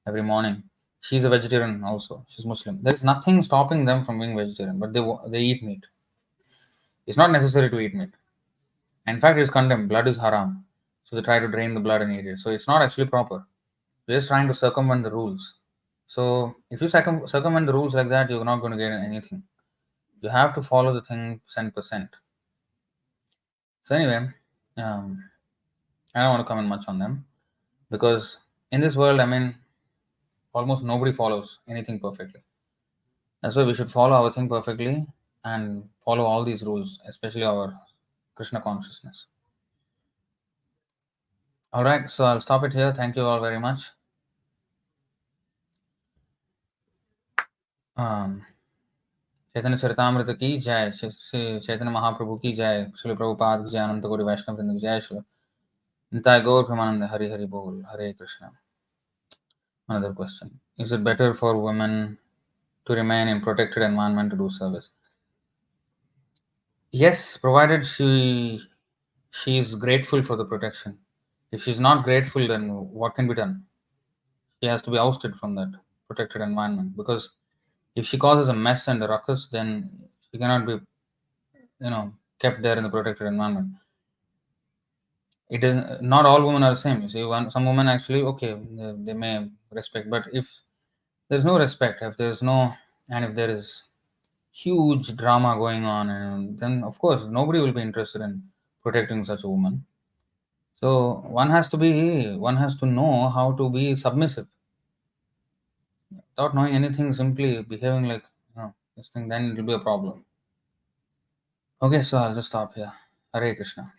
every morning. She's a vegetarian also. She's Muslim. There is nothing stopping them from being vegetarian, but they eat meat. It's not necessary to eat meat. In fact, it's condemned. Blood is haram. So they try to drain the blood and eat it. So it's not actually proper. They're just trying to circumvent the rules. So if you circumvent the rules like that, you're not going to get anything. You have to follow the thing percent. So anyway, um, I don't want to comment much on them because in this world, I mean, almost nobody follows anything perfectly. That's why we should follow our thing perfectly and follow all these rules, especially our Krishna consciousness. All right, so I'll stop it here. Thank you all very much. Um, चैतन्य चरितामृत की जय, श्री चैतन्य महाप्रभु की जय, श्री प्रभुपाद की जय, अनंत कोटि वैष्णव वृंद की जय, श्री निताय गौर प्रेमानंद, हरि हरि बोल, हरे Krishna. Another question: is it better for women to remain in protected environment to do service? Yes, provided she is grateful for the protection. If she's not grateful, then what can be done? She has to be ousted from that protected environment because if she causes a mess and a ruckus, then she cannot be, kept there in the protected environment. It is not all women are the same. You see, some women actually okay, they may respect, but if there's no respect, if there's no, and if there is huge drama going on, and then of course nobody will be interested in protecting such a woman. So one has to know how to be submissive without knowing anything, simply behaving like this thing, then it will be a problem. Okay, so I'll just stop here. Hare Krishna.